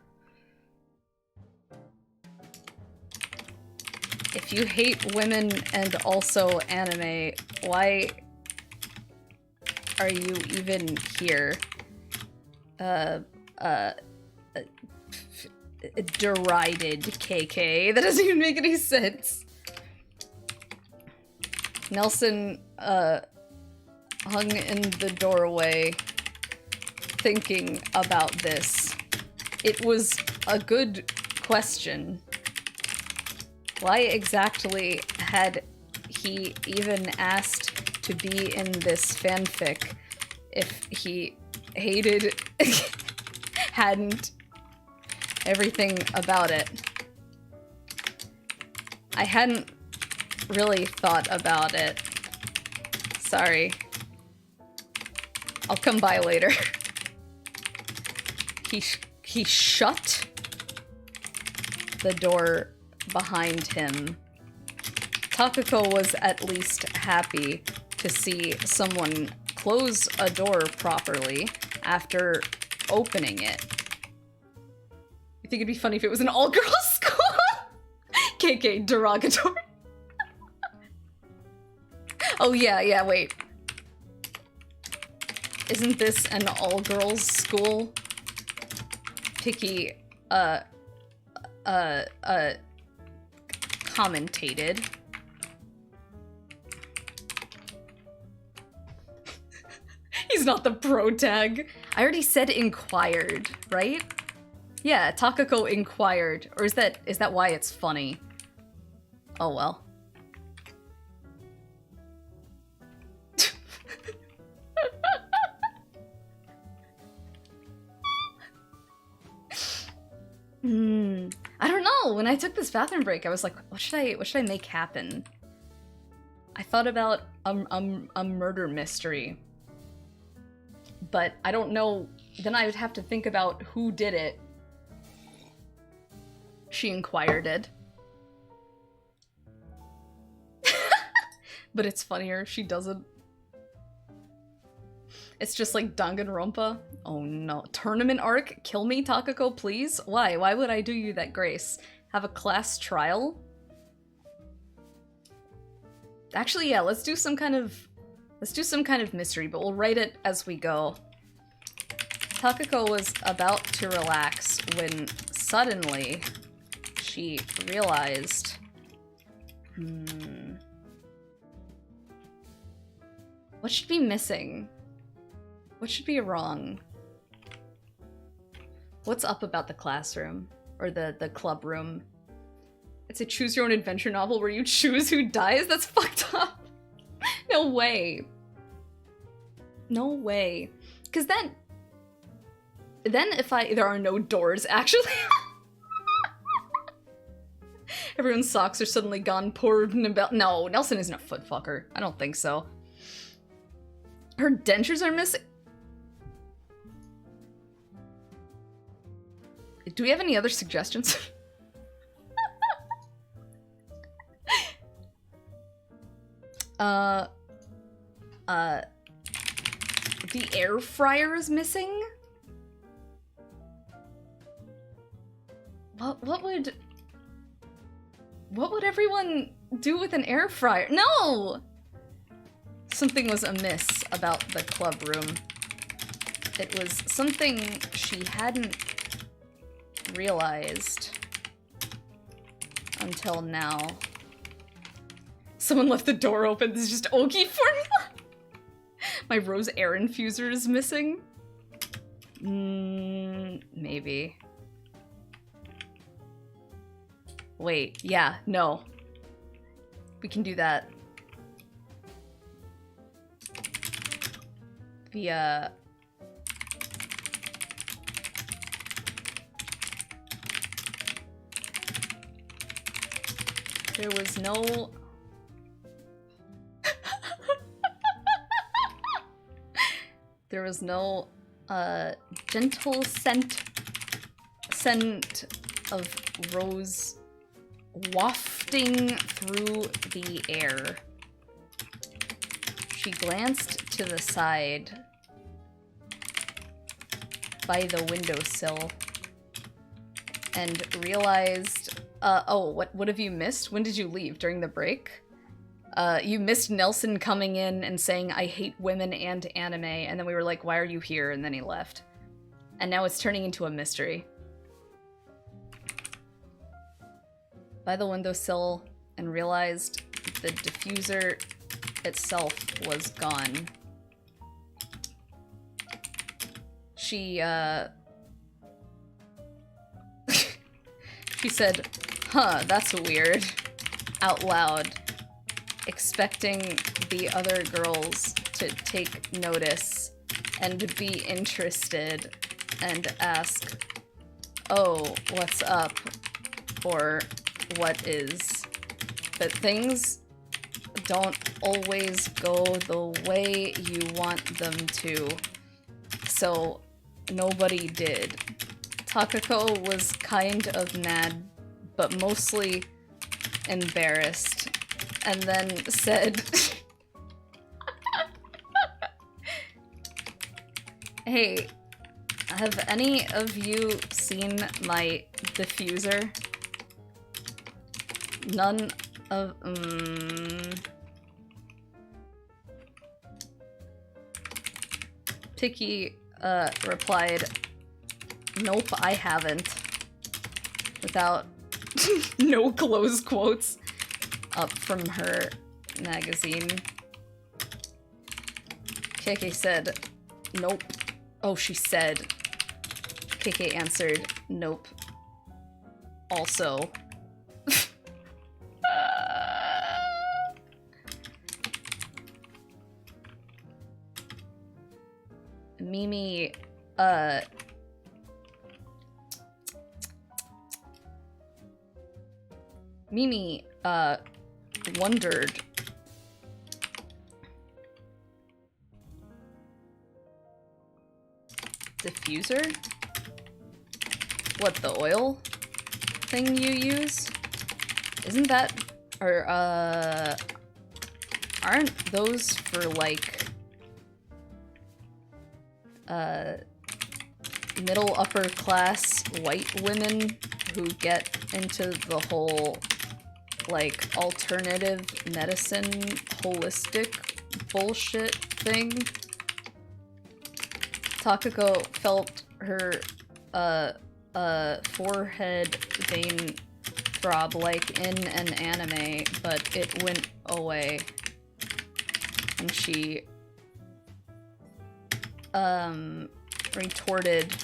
If you hate women and also anime, why are you even here? Derided KK. That doesn't even make any sense. Nelson, hung in the doorway thinking about this. It was a good question. Why exactly had he even asked to be in this fanfic if he hated hadn't everything about it? I hadn't really thought about it. Sorry. I'll come by later. He shut the door behind him. Takako was at least happy to see someone close a door properly after opening it. You think it'd be funny if it was an all-girls school? KK, derogatory. Oh yeah, wait. Isn't this an all-girls school? Picky, commentated. He's not the pro tag. I already said inquired, right? Yeah, Takako inquired. Or is that why it's funny? Oh well. I don't know. When I took this bathroom break, I was like, what should I make happen? I thought about a murder mystery. But I don't know. Then I would have to think about who did it. She inquired it. But it's funnier if she doesn't. It's just like Danganronpa. Oh no. Tournament arc? Kill me, Takako, please? Why? Why would I do you that grace? Have a class trial? Actually, yeah, let's do some kind of mystery, but we'll write it as we go. Takako was about to relax when suddenly she realized What should be missing? What should be wrong? What's up about the classroom? Or the club room? It's a choose your own adventure novel where you choose who dies? That's fucked up. No way. No way. Because then if there are no doors, actually. Everyone's socks are suddenly gone. Poor Nibel. No, Nelson isn't a foot fucker. I don't think so. Her dentures are missing. Do we have any other suggestions? The air fryer is missing? What would everyone do with an air fryer? No! Something was amiss about the club room. It was something she hadn't realized until now. Someone left the door open. This is just Oki formula. My rose air infuser is missing. Maybe. Wait, yeah, no. We can do that. The, there was no... There was no, gentle scent of rose wafting through the air. She glanced to the side by the windowsill and realized, oh, what have you missed? When did you leave? During the break? You missed Nelson coming in and saying, I hate women and anime, and then we were like, why are you here? And then he left. And now it's turning into a mystery. By the windowsill and realized the diffuser itself was gone. She, she said, huh, that's weird, out loud, expecting the other girls to take notice and be interested and ask, oh, what's up? Or what is? But things don't always go the way you want them to. So nobody did. Takako was kind of mad, but mostly embarrassed, and then said, hey, have any of you seen my diffuser? None of, Picky, replied, nope, I haven't. Without no close quotes up from her magazine. KK said, nope. Oh, she said. KK answered, nope. Also. Mimi, Mimi, wondered. Diffuser? What, the oil thing you use? Isn't that, or, aren't those for, like, middle upper class white women who get into the whole, like, alternative medicine, holistic bullshit thing? Takako felt her, forehead vein throb like in an anime, but it went away. And she retorted,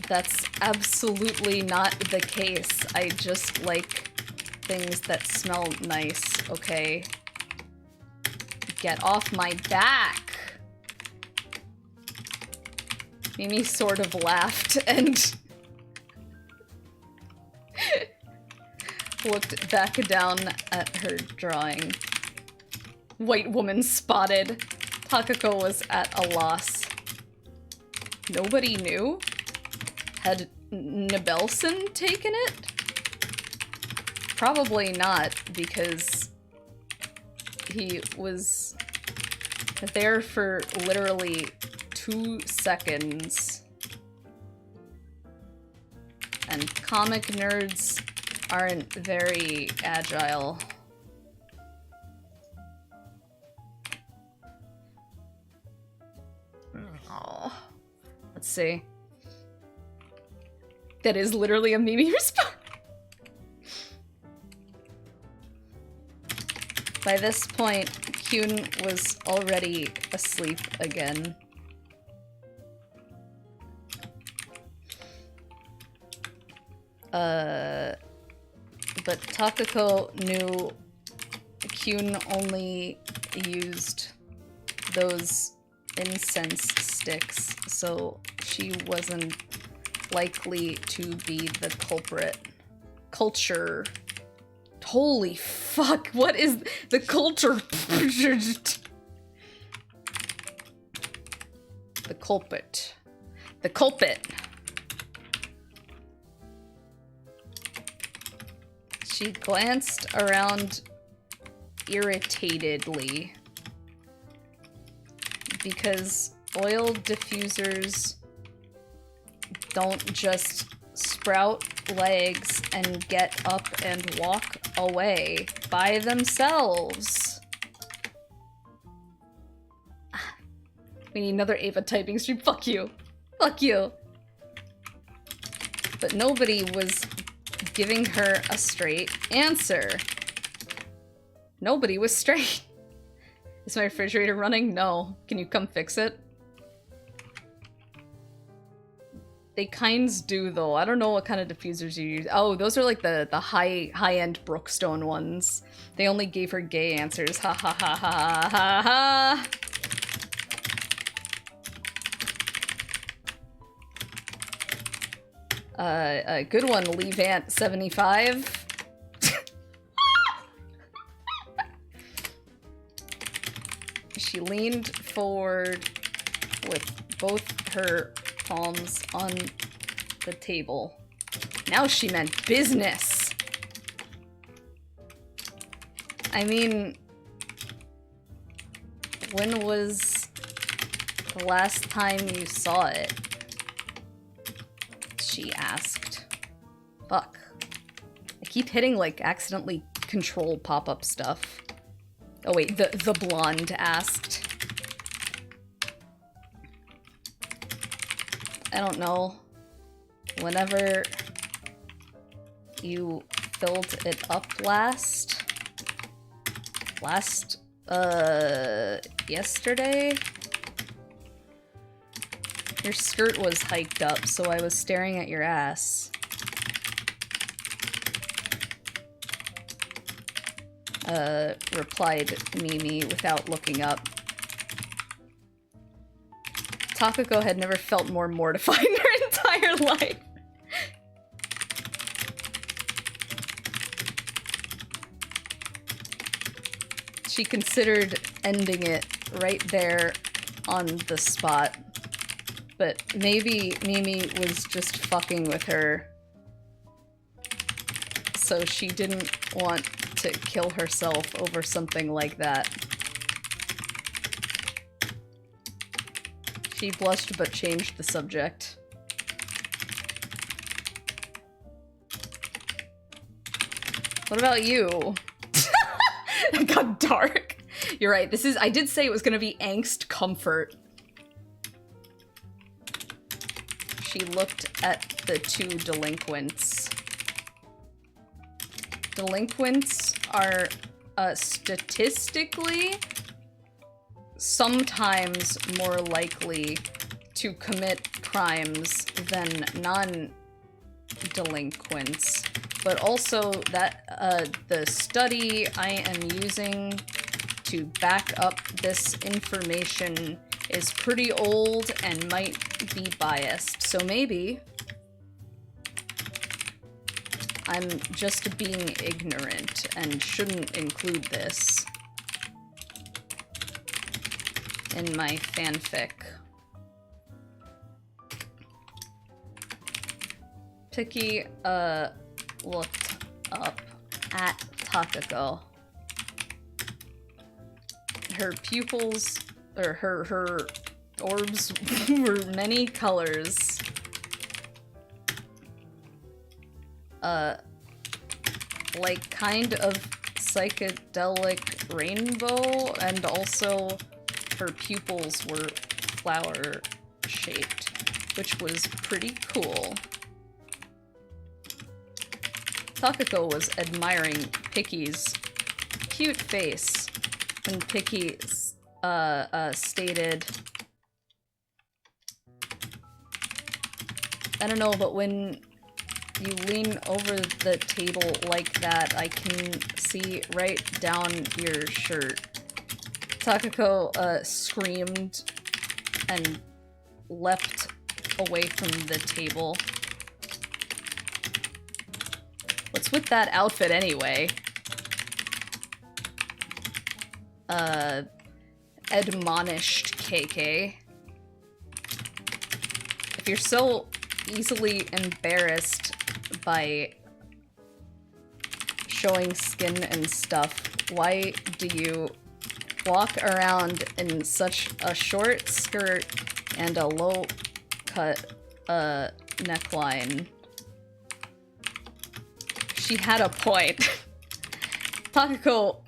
"That's absolutely not the case. I just like things that smell nice, okay? Get off my back!" Mimi sort of laughed and looked back down at her drawing. White woman spotted. Takako was at a loss. Nobody knew? Had Nibelson taken it? Probably not, because he was there for literally 2 seconds. And comic nerds aren't very agile. Oh. Let's see. That is literally a Mimi response. By this point, Kyun was already asleep again. But Takako knew Kyun only used those incense sticks, so she wasn't likely to be the culprit. Culture. Holy fuck, what is the culture? The culprit. The culprit. She glanced around irritatedly because oil diffusers don't just sprout legs and get up and walk away by themselves. We need another Ava typing stream. Fuck you. Fuck you. But nobody was giving her a straight answer. Nobody was straight. Is my refrigerator running? No. Can you come fix it? They kinds do, though. I don't know what kind of diffusers you use. Oh, those are like the high-end Brookstone ones. They only gave her gay answers. Ha ha ha ha ha ha. A good one, Levant75. She leaned forward with both her palms on the table. Now she meant business. I mean, when was the last time you saw it? She asked. Fuck. I keep hitting, like, accidentally control pop-up stuff. Oh wait, the blonde asked. I don't know. Whenever you filled it up last, yesterday? Your skirt was hiked up, so I was staring at your ass. Replied Mimi without looking up. Takako had never felt more mortified in her entire life. She considered ending it right there on the spot. But maybe Mimi was just fucking with her. So she didn't want to kill herself over something like that. She blushed but changed the subject. What about you? It got dark. You're right, this is- I did say it was gonna be angst comfort. she looked at the two delinquents. Delinquents are statistically sometimes more likely to commit crimes than non-delinquents, but also that the study I am using to back up this information is pretty old and might be biased, so maybe I'm just being ignorant and shouldn't include this in my fanfic. Picky, looked up at Takako. Her pupils, or her orbs were many colors. Like kind of psychedelic rainbow, and also her pupils were flower shaped, which was pretty cool. Takako was admiring Picky's cute face, and Picky stated, I don't know, but when you lean over the table like that, I can see right down your shirt. Takako screamed and leapt away from the table. What's with that outfit anyway? Admonished KK. If you're so easily embarrassed by showing skin and stuff, why do you walk around in such a short skirt and a low-cut neckline? She had a point. Takako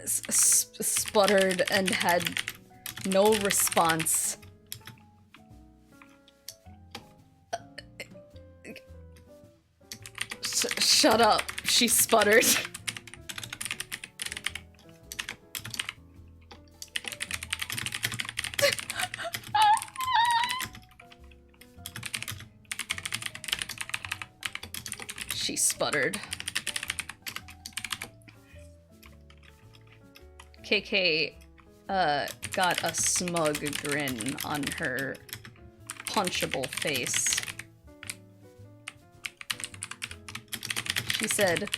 sputtered and had no response. Shut up, she sputtered. She sputtered. KK got a smug grin on her punchable face. She said,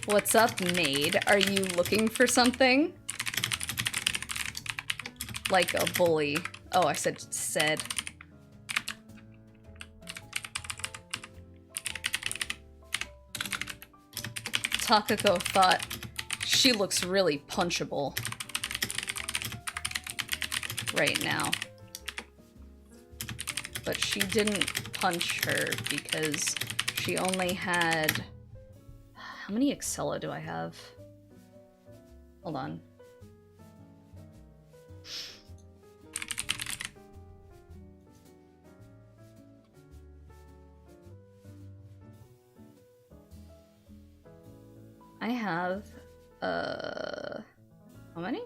"What's up, maid? Are you looking for something?" Like a bully. Oh, I said. Takako thought, she looks really punchable right now. But she didn't punch her because she only had... How many Excella do I have? Hold on. I have, how many?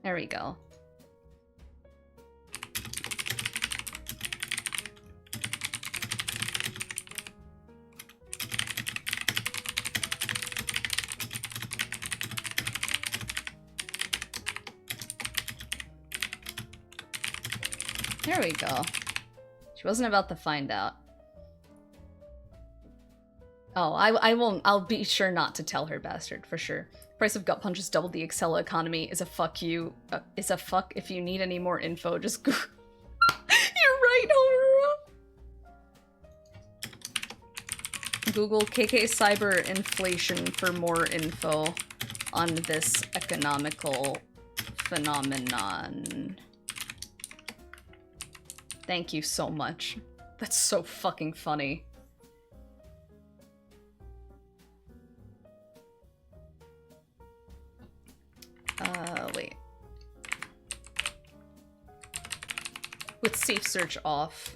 There we go. There we go. She wasn't about to find out. Oh, I'll be sure not to tell her, bastard, for sure. Price of gut punches doubled the Excella economy is a fuck you. Is a fuck. If you need any more info, just go. right, Horu! Google KK cyber inflation for more info on this economical phenomenon. Thank you so much. That's so fucking funny. Wait. With safe search off.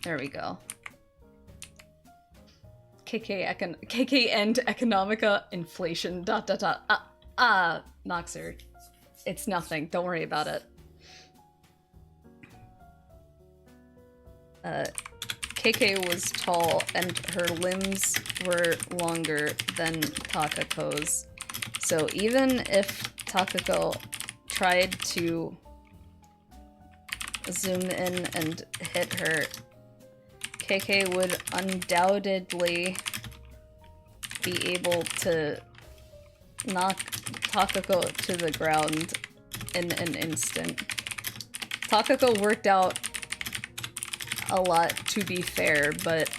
There we go. KK end economica inflation dot. Noxer. It's nothing. Don't worry about it. KK was tall and her limbs were longer than Takako's. So even if Takako tried to zoom in and hit her, KK would undoubtedly be able to knock Takako to the ground in an instant. Takako worked out a lot, to be fair, but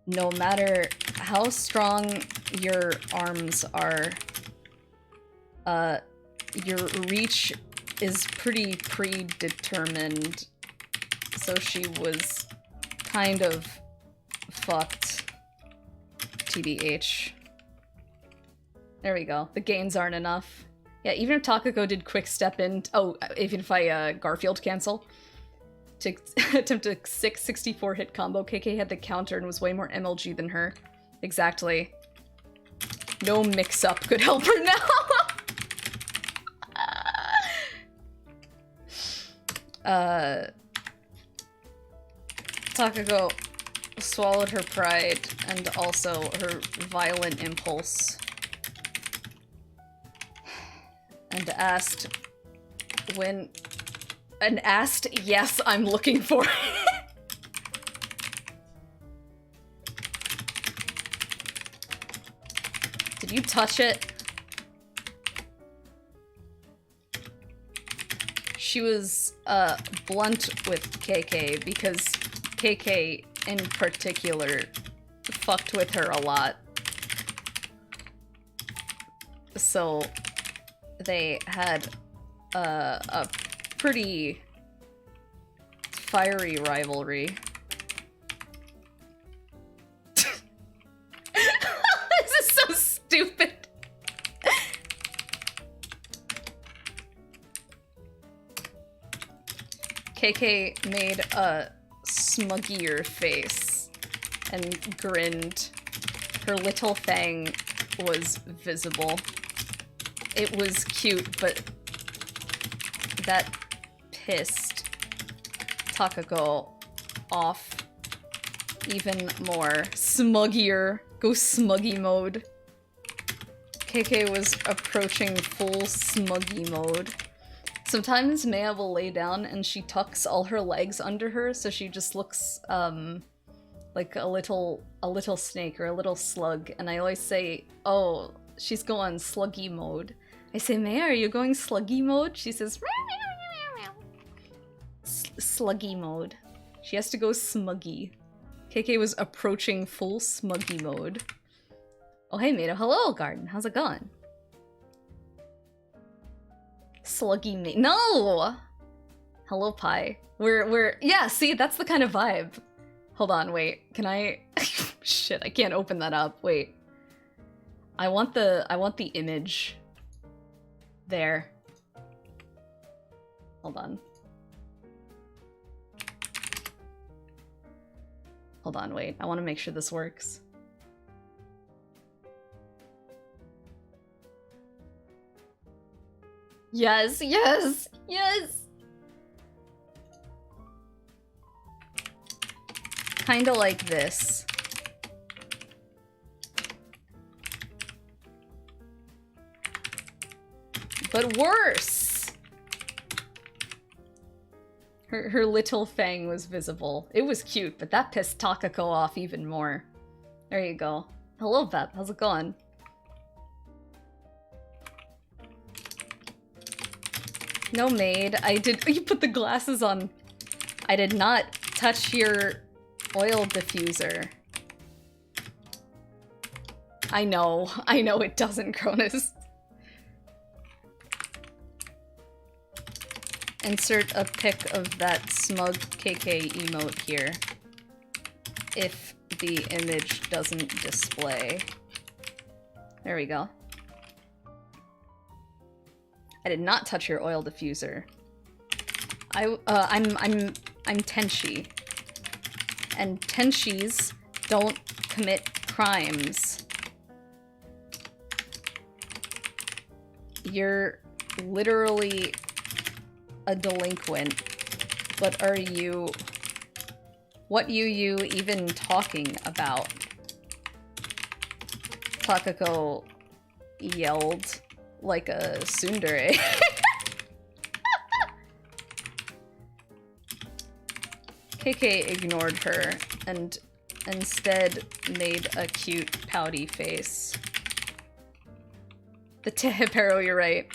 no matter how strong your arms are, your reach is pretty predetermined. So she was kind of fucked. TBH. There we go. The gains aren't enough. Yeah, even if Takako did quick step in... Oh, even if I Garfield cancel to attempt a 664 hit combo, KK had the counter and was way more MLG than her. Exactly. No mix-up could help her now! Takako swallowed her pride and also her violent impulse. And asked when... And asked, yes, I'm looking for it. Did you touch it? She was, blunt with KK because KK in particular fucked with her a lot. So they had a pretty fiery rivalry. This is so stupid. KK made a smuggier face and grinned. Her little fang was visible. It was cute, but that pissed Takako off even more. Smuggier. Go smuggy mode. KK was approaching full smuggy mode. Sometimes Maya will lay down and she tucks all her legs under her, so she just looks like a little snake or a little slug. And I always say, oh, she's going sluggy mode. I say, Maya, are you going sluggy mode? She says, sluggy mode. She has to go smuggy. KK was approaching full smuggy mode. Oh, hey, Maida. Hello, Garden. How's it going? Sluggy mate. No! Hello, Pie. Yeah, see, that's the kind of vibe. Hold on, wait. Can I... Shit, I can't open that up. Wait. I want the image. There. Hold on. Hold on, wait. I want to make sure this works. Yes, yes, yes! Kinda like this. But worse! Her little fang was visible. It was cute, but that pissed Takako off even more. There you go. Hello, Vep. How's it going? No, maid. I did- you put the glasses on. I did not touch your oil diffuser. I know it doesn't, Cronus. Insert a pic of that smug KK emote here. If the image doesn't display. There we go. I did not touch your oil diffuser. I'm Tenshi. And Tenshis don't commit crimes. You're literally a delinquent. But are you... What you even talking about? Takako yelled like a tsundere. KK ignored her and instead made a cute pouty face. The Tehipero, you're right.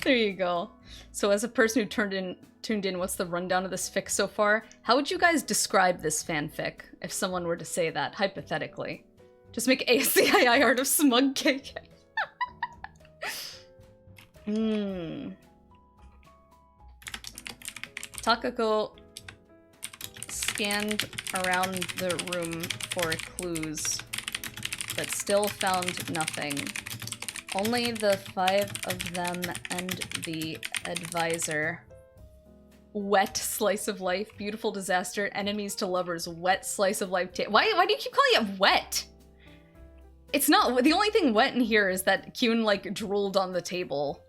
There you go. So as a person who tuned in, what's the rundown of this fic so far? How would you guys describe this fanfic if someone were to say that, hypothetically? Just make ASCII art of smug KK. Takako scanned around the room for clues, but still found nothing. Only the 5 of them and the advisor. Wet slice of life, beautiful disaster, enemies to lovers, wet slice of life. Why do you keep calling it wet? It's not. The only thing wet in here is that Kyun like drooled on the table.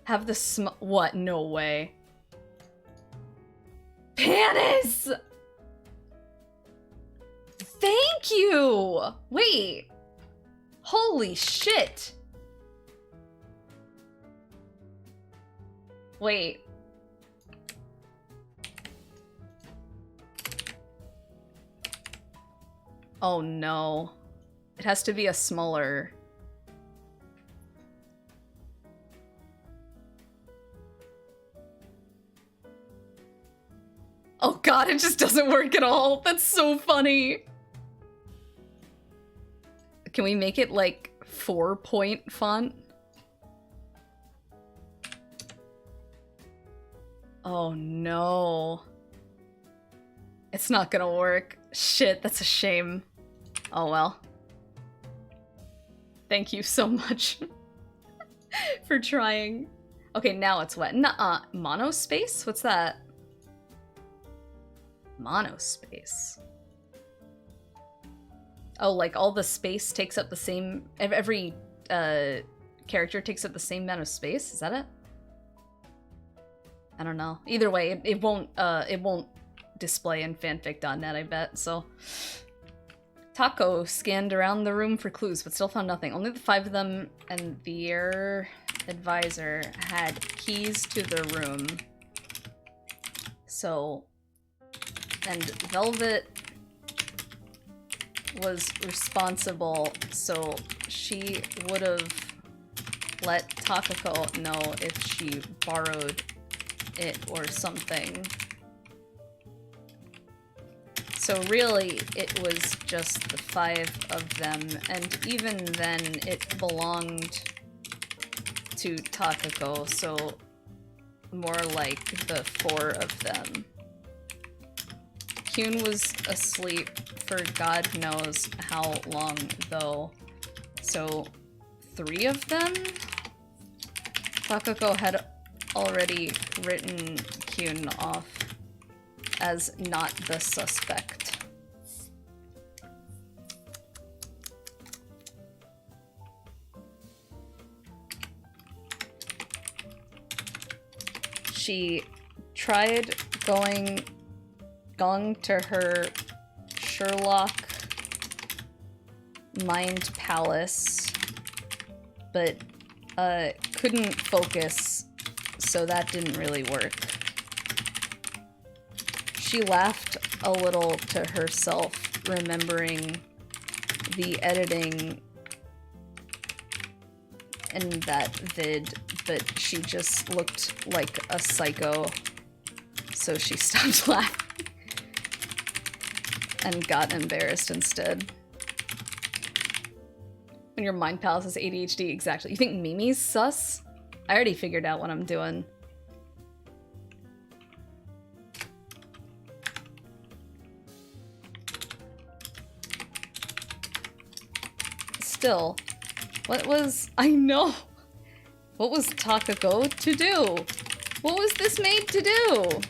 Have the what? No way. Panis! Thank you! Wait. Holy shit! Wait. Oh no. It has to be a smaller... Oh god, it just doesn't work at all. That's so funny. Can we make it like 4-point font? Oh no. It's not gonna work. Shit, that's a shame. Oh well. Thank you so much for trying. Okay, now it's wet. Nuh-uh. Monospace? What's that? Monospace. Oh, like all the space takes up the same... Every character takes up the same amount of space? Is that it? I don't know. Either way, it won't display in fanfic.net, I bet, so... Tako scanned around the room for clues, but still found nothing. Only the 5 of them and their advisor had keys to the room. So... And Velvet was responsible, so she would have let Takako know if she borrowed it or something. So really, it was just the 5 of them, and even then, it belonged to Takako, so more like the 4 of them. Kyun was asleep for God knows how long, though. So, 3 of them? Takako had already written Kyun off as not the suspect. She tried going to her Sherlock mind palace, but couldn't focus, so that didn't really work. She laughed a little to herself, remembering the editing in that vid, but she just looked like a psycho, so she stopped laughing and got embarrassed instead. When your mind palace has ADHD, exactly. You think Mimi's sus? I already figured out what I'm doing. Still, what was... I know! What was Takako to do? What was this maid to do?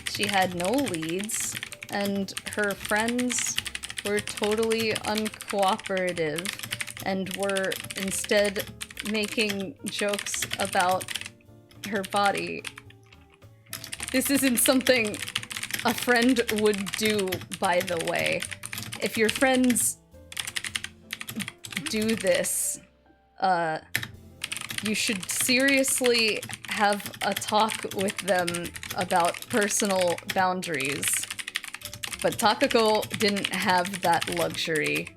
She had no leads, and her friends were totally uncooperative and were instead making jokes about her body. This isn't something a friend would do, by the way. If your friends do this, you should seriously have a talk with them about personal boundaries. But Takako didn't have that luxury,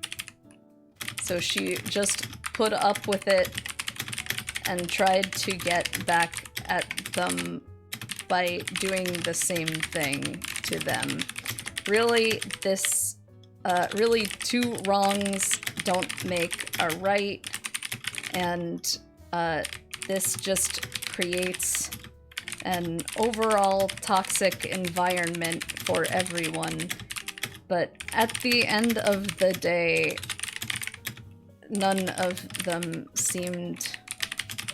so she just put up with it and tried to get back at them by doing the same thing to them. Really, really two wrongs don't make a right, and this just creates an overall toxic environment for everyone. But at the end of the day, none of them seemed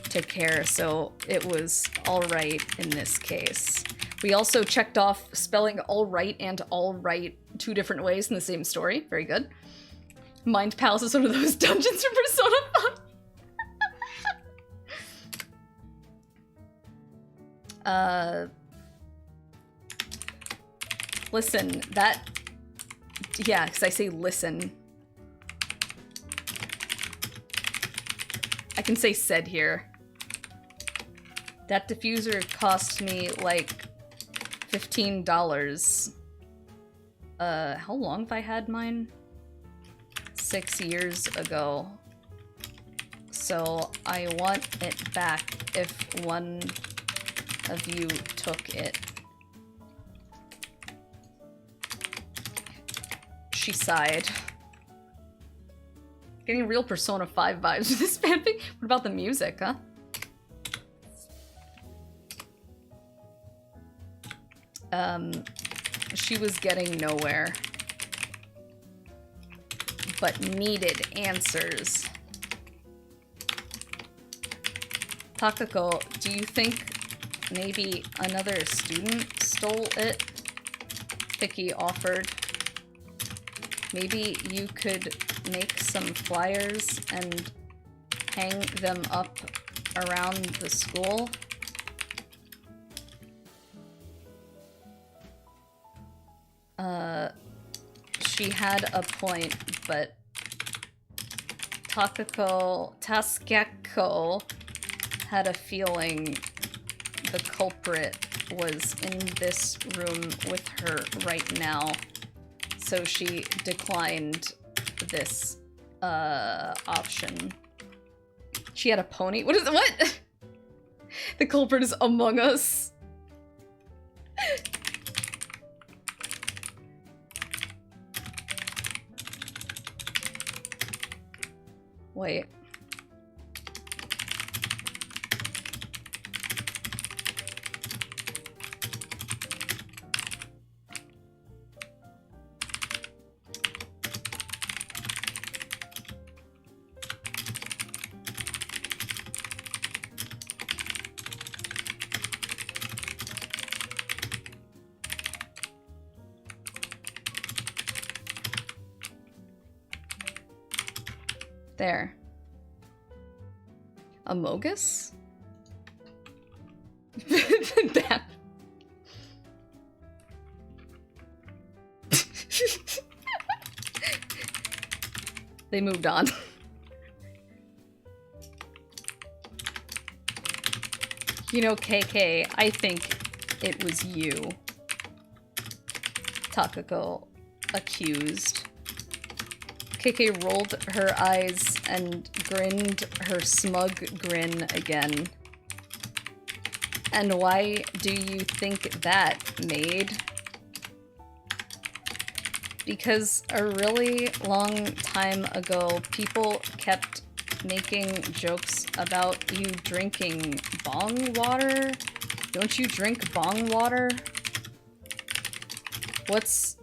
to care, so it was alright in this case. We also checked off spelling alright and alright 2 different ways in the same story. Very good. Mind Palace is one of those dungeons from Persona 5. Listen, that... Yeah, because I say listen. I can say said here. That diffuser cost me like $15. How long have I had mine? 6 years ago. So I want it back if one of you took it. She sighed. Getting real Persona 5 vibes with this fanfic. What about the music, huh? She was getting nowhere, but needed answers. Takako, do you think maybe another student stole it? Vicky offered. Maybe you could make some flyers and hang them up around the school? She had a point, but Takako had a feeling the culprit was in this room with her right now, so she declined this option. She had a pony? What is it? What? The culprit is among us. Wait. There. Amogus? That. They moved on. You know, KK, I think it was you. Takako accused. KK rolled her eyes and grinned her smug grin again. And why do you think that, maid? Because a really long time ago, people kept making jokes about you drinking bong water? Don't you drink bong water? What's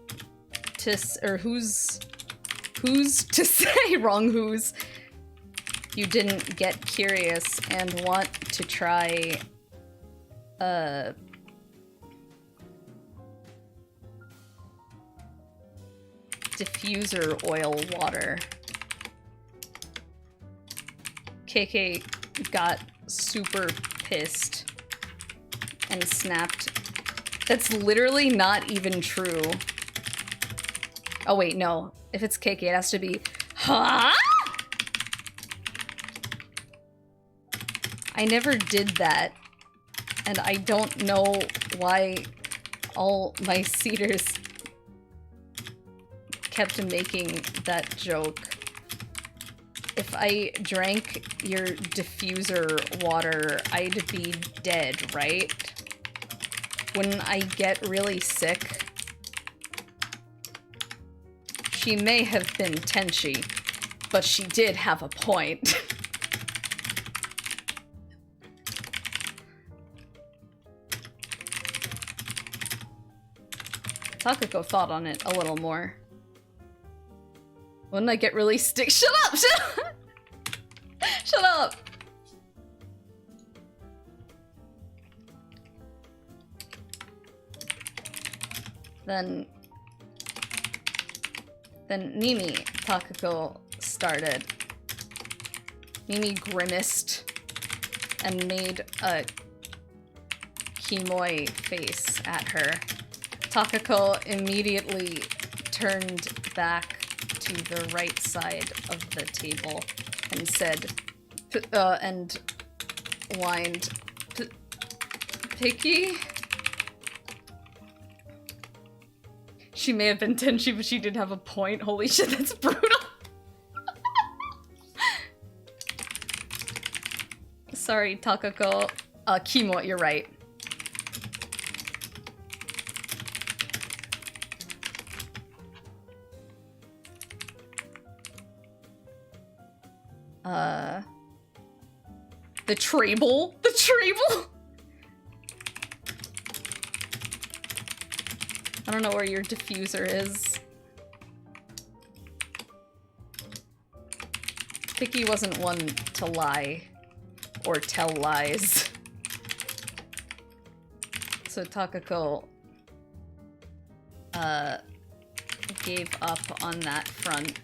to or who's to say wrong who's? You didn't get curious and want to try diffuser oil water. KK got super pissed and snapped. That's literally not even true. Oh wait, no. If it's KK, it has to be, huh? I never did that. And I don't know why all my seaters kept making that joke. If I drank your diffuser water, I'd be dead, right? Wouldn't I get really sick? She may have been Tenchi, but she did have a point. Takako thought on it a little more. Wouldn't I get really sick? Shut up! Shut up! Shut up! Then Mimi, Takako started. Mimi grimaced and made a kimoi face at her. Takako immediately turned back to the right side of the table and said, and whined, Picky? She may have been Tenchi, but she did have a point. Holy shit, that's brutal. Sorry, Takako. Kimo, you're right. The Trable? The Trable? I don't know where your diffuser is. Picky wasn't one to lie or tell lies. So Takako gave up on that front.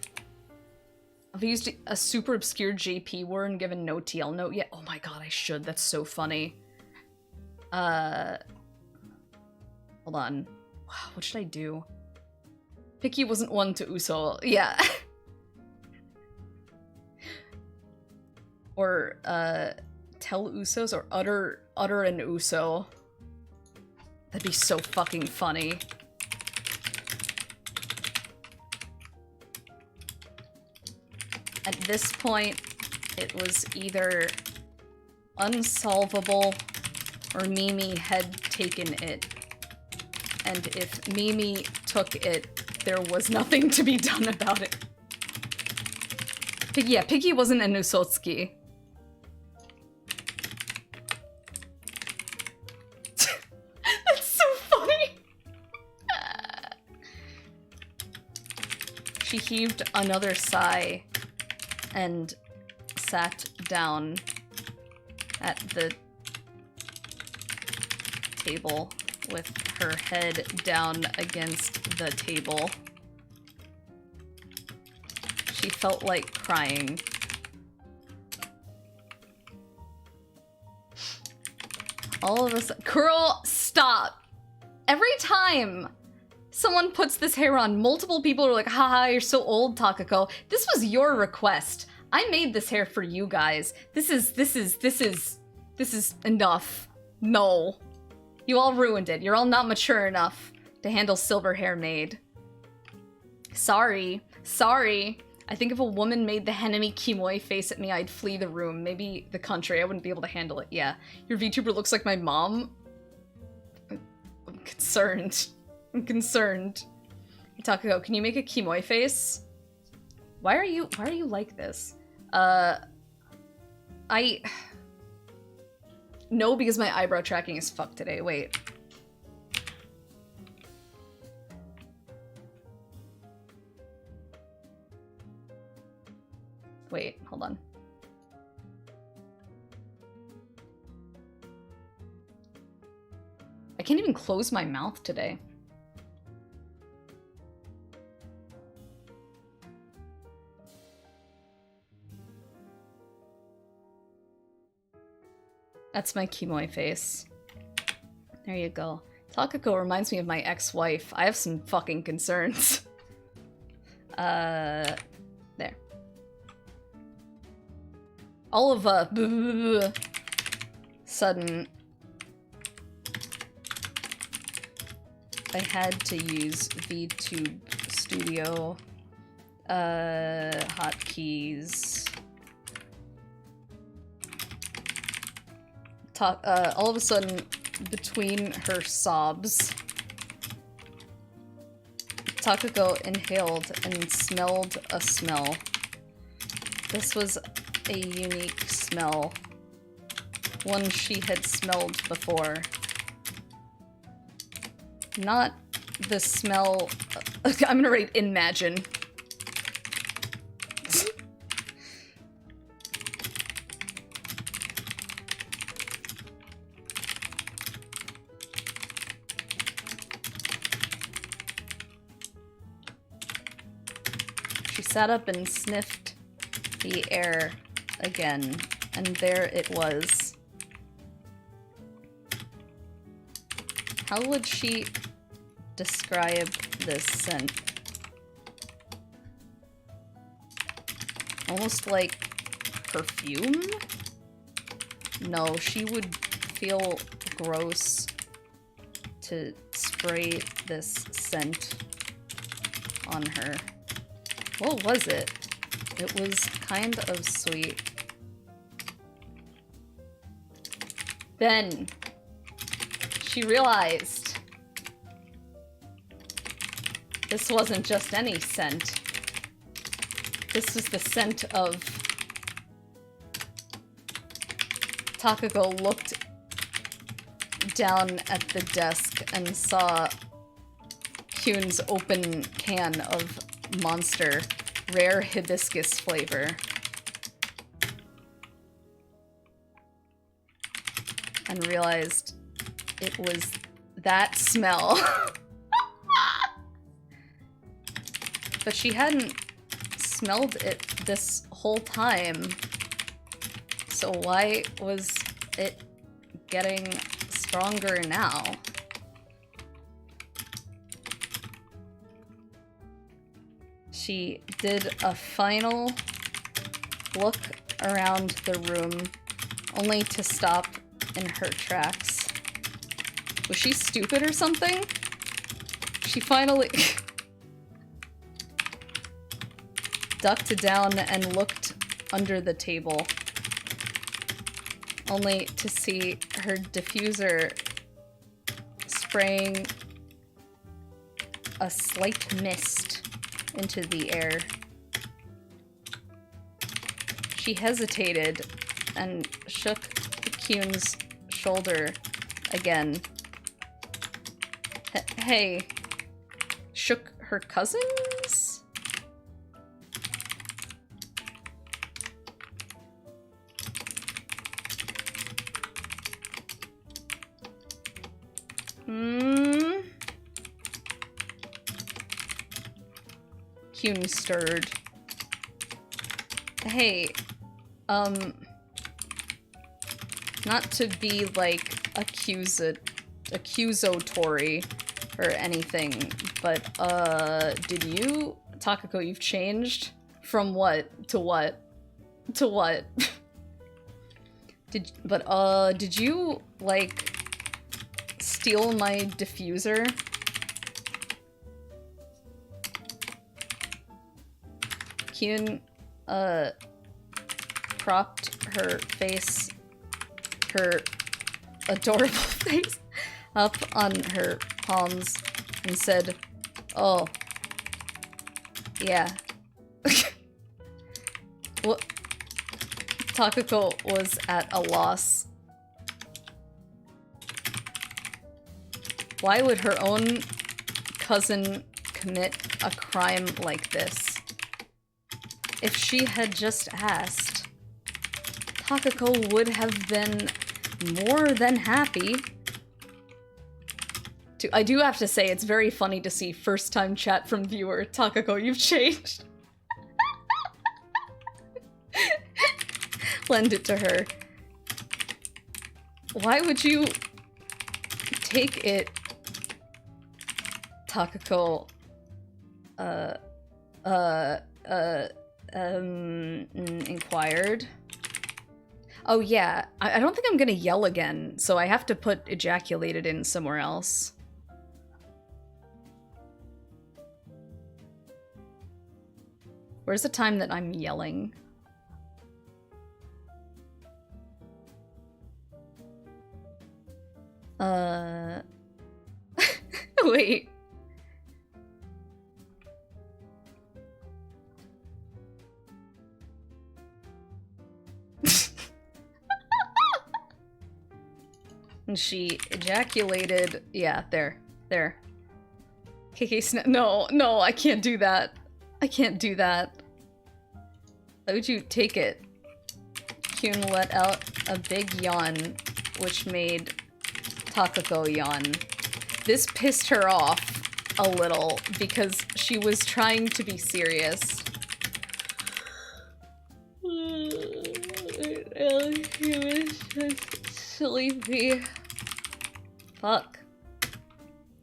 I've used a super obscure JP word and given no TL note yet. Oh my god, I should. That's so funny. Hold on. What should I do? Picky wasn't one to Uso. Yeah. Or, tell Usos or utter an Uso. That'd be so fucking funny. At this point, it was either unsolvable or Mimi had taken it. And if Mimi took it, there was nothing to be done about it. Yeah, Piggy wasn't an Usotsuki. That's so funny! She heaved another sigh and sat down at the table with her head down against the table. She felt like crying. All of us— Curl, stop! Every time someone puts this hair on, multiple people are like, haha, you're so old, Takako. This was your request. I made this hair for you guys. This is enough. No. You all ruined it. You're all not mature enough to handle silver hair maid. Sorry. Sorry. I think if a woman made the Henemy Kimoi face at me, I'd flee the room. Maybe the country. I wouldn't be able to handle it. Yeah. Your VTuber looks like my mom? I'm concerned. I'm concerned. Takako, can you make a Kimoi face? Why are you like this? No, because my eyebrow tracking is fucked today. Wait. Wait, hold on. I can't even close my mouth today. That's my Kimoi face. There you go. Takako reminds me of my ex-wife. I have some fucking concerns. There. All of a sudden, I had to use VTube Studio hotkeys. All of a sudden, between her sobs, Takako inhaled and smelled a smell. This was a unique smell. One she had smelled before. Not the smell... I'm gonna write imagine. She sat up and sniffed the air again, and there it was. How would she describe this scent? Almost like perfume? No, she would feel gross to spray this scent on her. What was it? It was kind of sweet. Then she realized this wasn't just any scent. This was the scent of... Takako looked down at the desk and saw Kyun's open can of Monster rare hibiscus flavor. And realized it was that smell. But she hadn't smelled it this whole time. So why was it getting stronger now? She did a final look around the room, only to stop in her tracks. Was she stupid or something? She finally ducked down and looked under the table, only to see her diffuser spraying a slight mist into the air. She hesitated and shook Kyun's shoulder again. Hey, shook her cousins? Kyun stirred. Hey, not to be like accusatory or anything, but did you, Takako, you've changed from what to what to what? Did you like steal my diffuser? Kyun, propped her face, her adorable face, up on her palms and said, "Oh, yeah." Well, Takako was at a loss. Why would her own cousin commit a crime like this? If she had just asked, Takako would have been more than happy. I do have to say, it's very funny to see first-time chat from viewer, Takako, you've changed. Lend it to her. Why would you take it, Takako? Inquired. Oh yeah, I don't think I'm gonna yell again, so I have to put ejaculated in somewhere else. Where's the time that I'm yelling? Wait. And she ejaculated. Yeah, there. KK no, I can't do that. I can't do that. Why would you take it? Kyun let out a big yawn, which made Takako yawn. This pissed her off a little because she was trying to be serious. She was just sleepy. Fuck.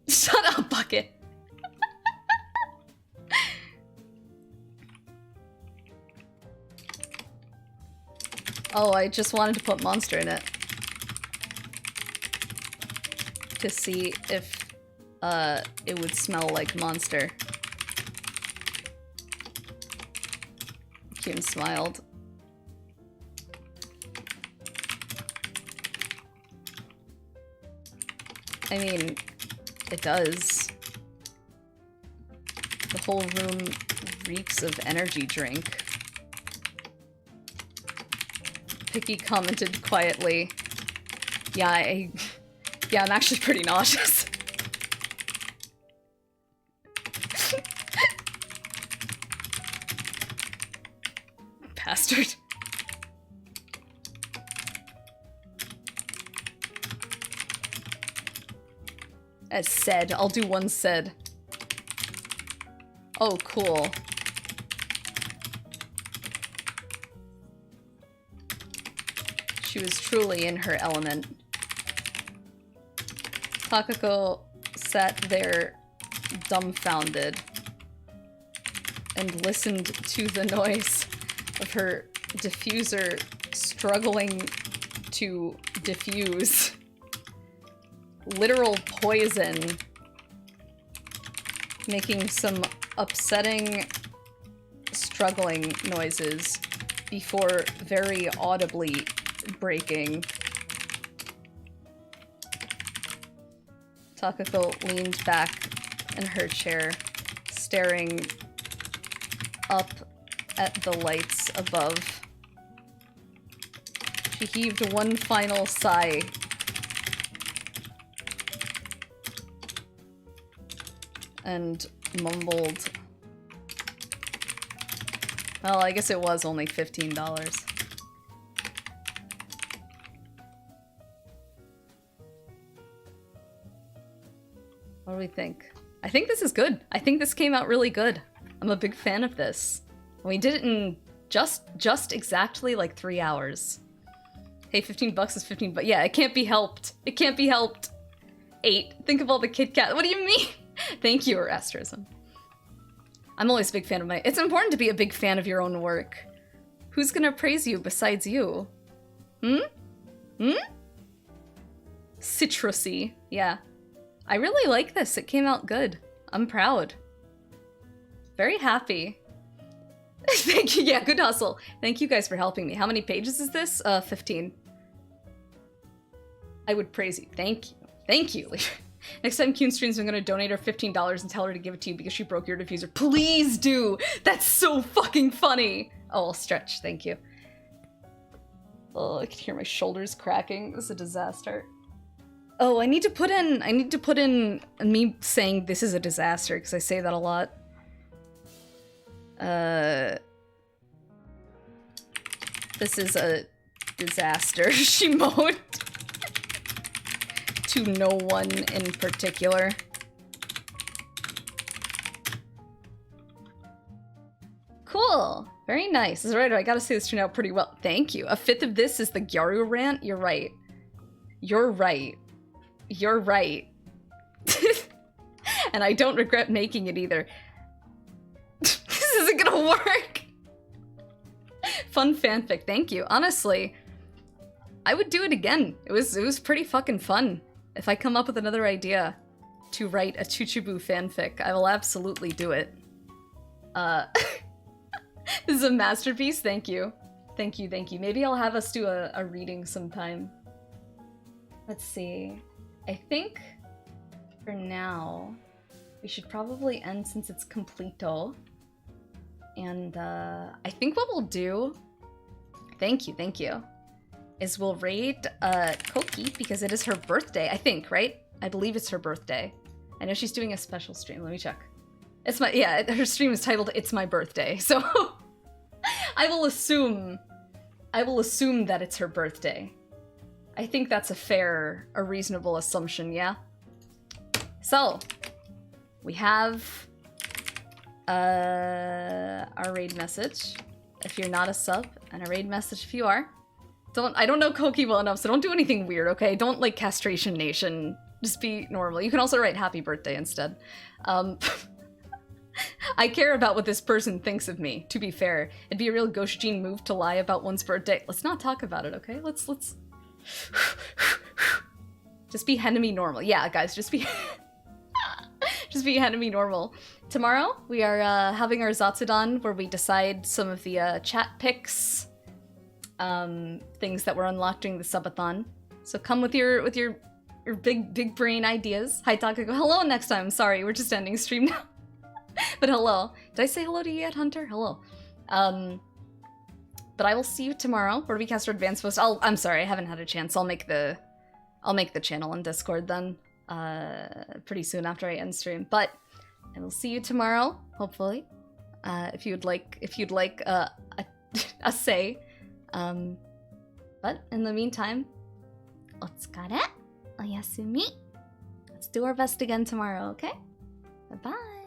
Shut up, Bucket. Oh, I just wanted to put Monster in it. To see if it would smell like Monster. Kyun smiled. I mean, it does. The whole room reeks of energy drink. Picky commented quietly. Yeah, I'm actually pretty nauseous. Bastard. As said, I'll do one said. Oh, cool. She was truly in her element. Takako sat there dumbfounded and listened to the noise of her diffuser struggling to diffuse. Literal poison, making some upsetting, struggling noises before very audibly breaking. Takako leaned back in her chair, staring up at the lights above. She heaved one final sigh and mumbled, well, I guess it was only $15. What do we think? I think this is good. I think this came out really good. I'm a big fan of this. We did it in just exactly like 3 hours. Hey, $15 is 15 bucks. Yeah, it can't be helped. It can't be helped. 8. Think of all the Kit Kat. What do you mean? Thank you, Asterism. I'm always a big fan of my... It's important to be a big fan of your own work. Who's gonna praise you besides you? Hmm? Hmm? Citrusy. Yeah. I really like this. It came out good. I'm proud. Very happy. Thank you. Yeah, good hustle. Thank you guys for helping me. How many pages is this? 15. I would praise you. Thank you. Thank you. Next time Kyun streams, I'm gonna donate her $15 and tell her to give it to you because she broke your diffuser. Please do! That's so fucking funny! Oh, I'll stretch. Thank you. Oh, I can hear my shoulders cracking. This is a disaster. Oh, I need to put in me saying this is a disaster because I say that a lot. This is a disaster, she moaned. To no one in particular. Cool. Very nice. Is right. I gotta say this turned out pretty well. Thank you. A fifth of this is the Gyaru rant. You're right. You're right. You're right. And I don't regret making it either. This isn't gonna work. Fun fanfic. Thank you. Honestly, I would do it again. It was pretty fucking fun. If I come up with another idea to write a Chuchubu fanfic, I will absolutely do it. This is a masterpiece. Thank you. Thank you, thank you. Maybe I'll have us do a reading sometime. Let's see. I think for now, we should probably end since it's completo. And I think what we'll do, thank you, is we'll raid Koki because it is her birthday, I think, right? I believe it's her birthday. I know she's doing a special stream. Let me check. It's my, yeah, her stream is titled It's My Birthday, so I will assume that it's her birthday. I think that's a reasonable assumption, yeah? So, we have our raid message if you're not a sub, and a raid message if you are. I don't know Koki well enough, so don't do anything weird, okay? Don't like Castration Nation. Just be normal. You can also write happy birthday instead. I care about what this person thinks of me, to be fair. It'd be a real Goshijin move to lie about one's birthday. Let's not talk about it, okay? Let's... Just be Henemy normal. Yeah, guys, just be... just be Henemy normal. Tomorrow, we are having our Zatsudan, where we decide some of the chat picks, things that were unlocked during the subathon. So come with your big brain ideas. Hi Takako. Hello next time. Sorry, we're just ending stream now. But hello. Did I say hello to you yet, Hunter? Hello. But I will see you tomorrow. Where do we cast our advanced post? I'm sorry, I haven't had a chance. I'll make the channel in Discord then. Pretty soon after I end stream. But I will see you tomorrow, hopefully. If you'd like a say. But in the meantime, otsukare, oyasumi. Let's do our best again tomorrow, okay? Bye-bye.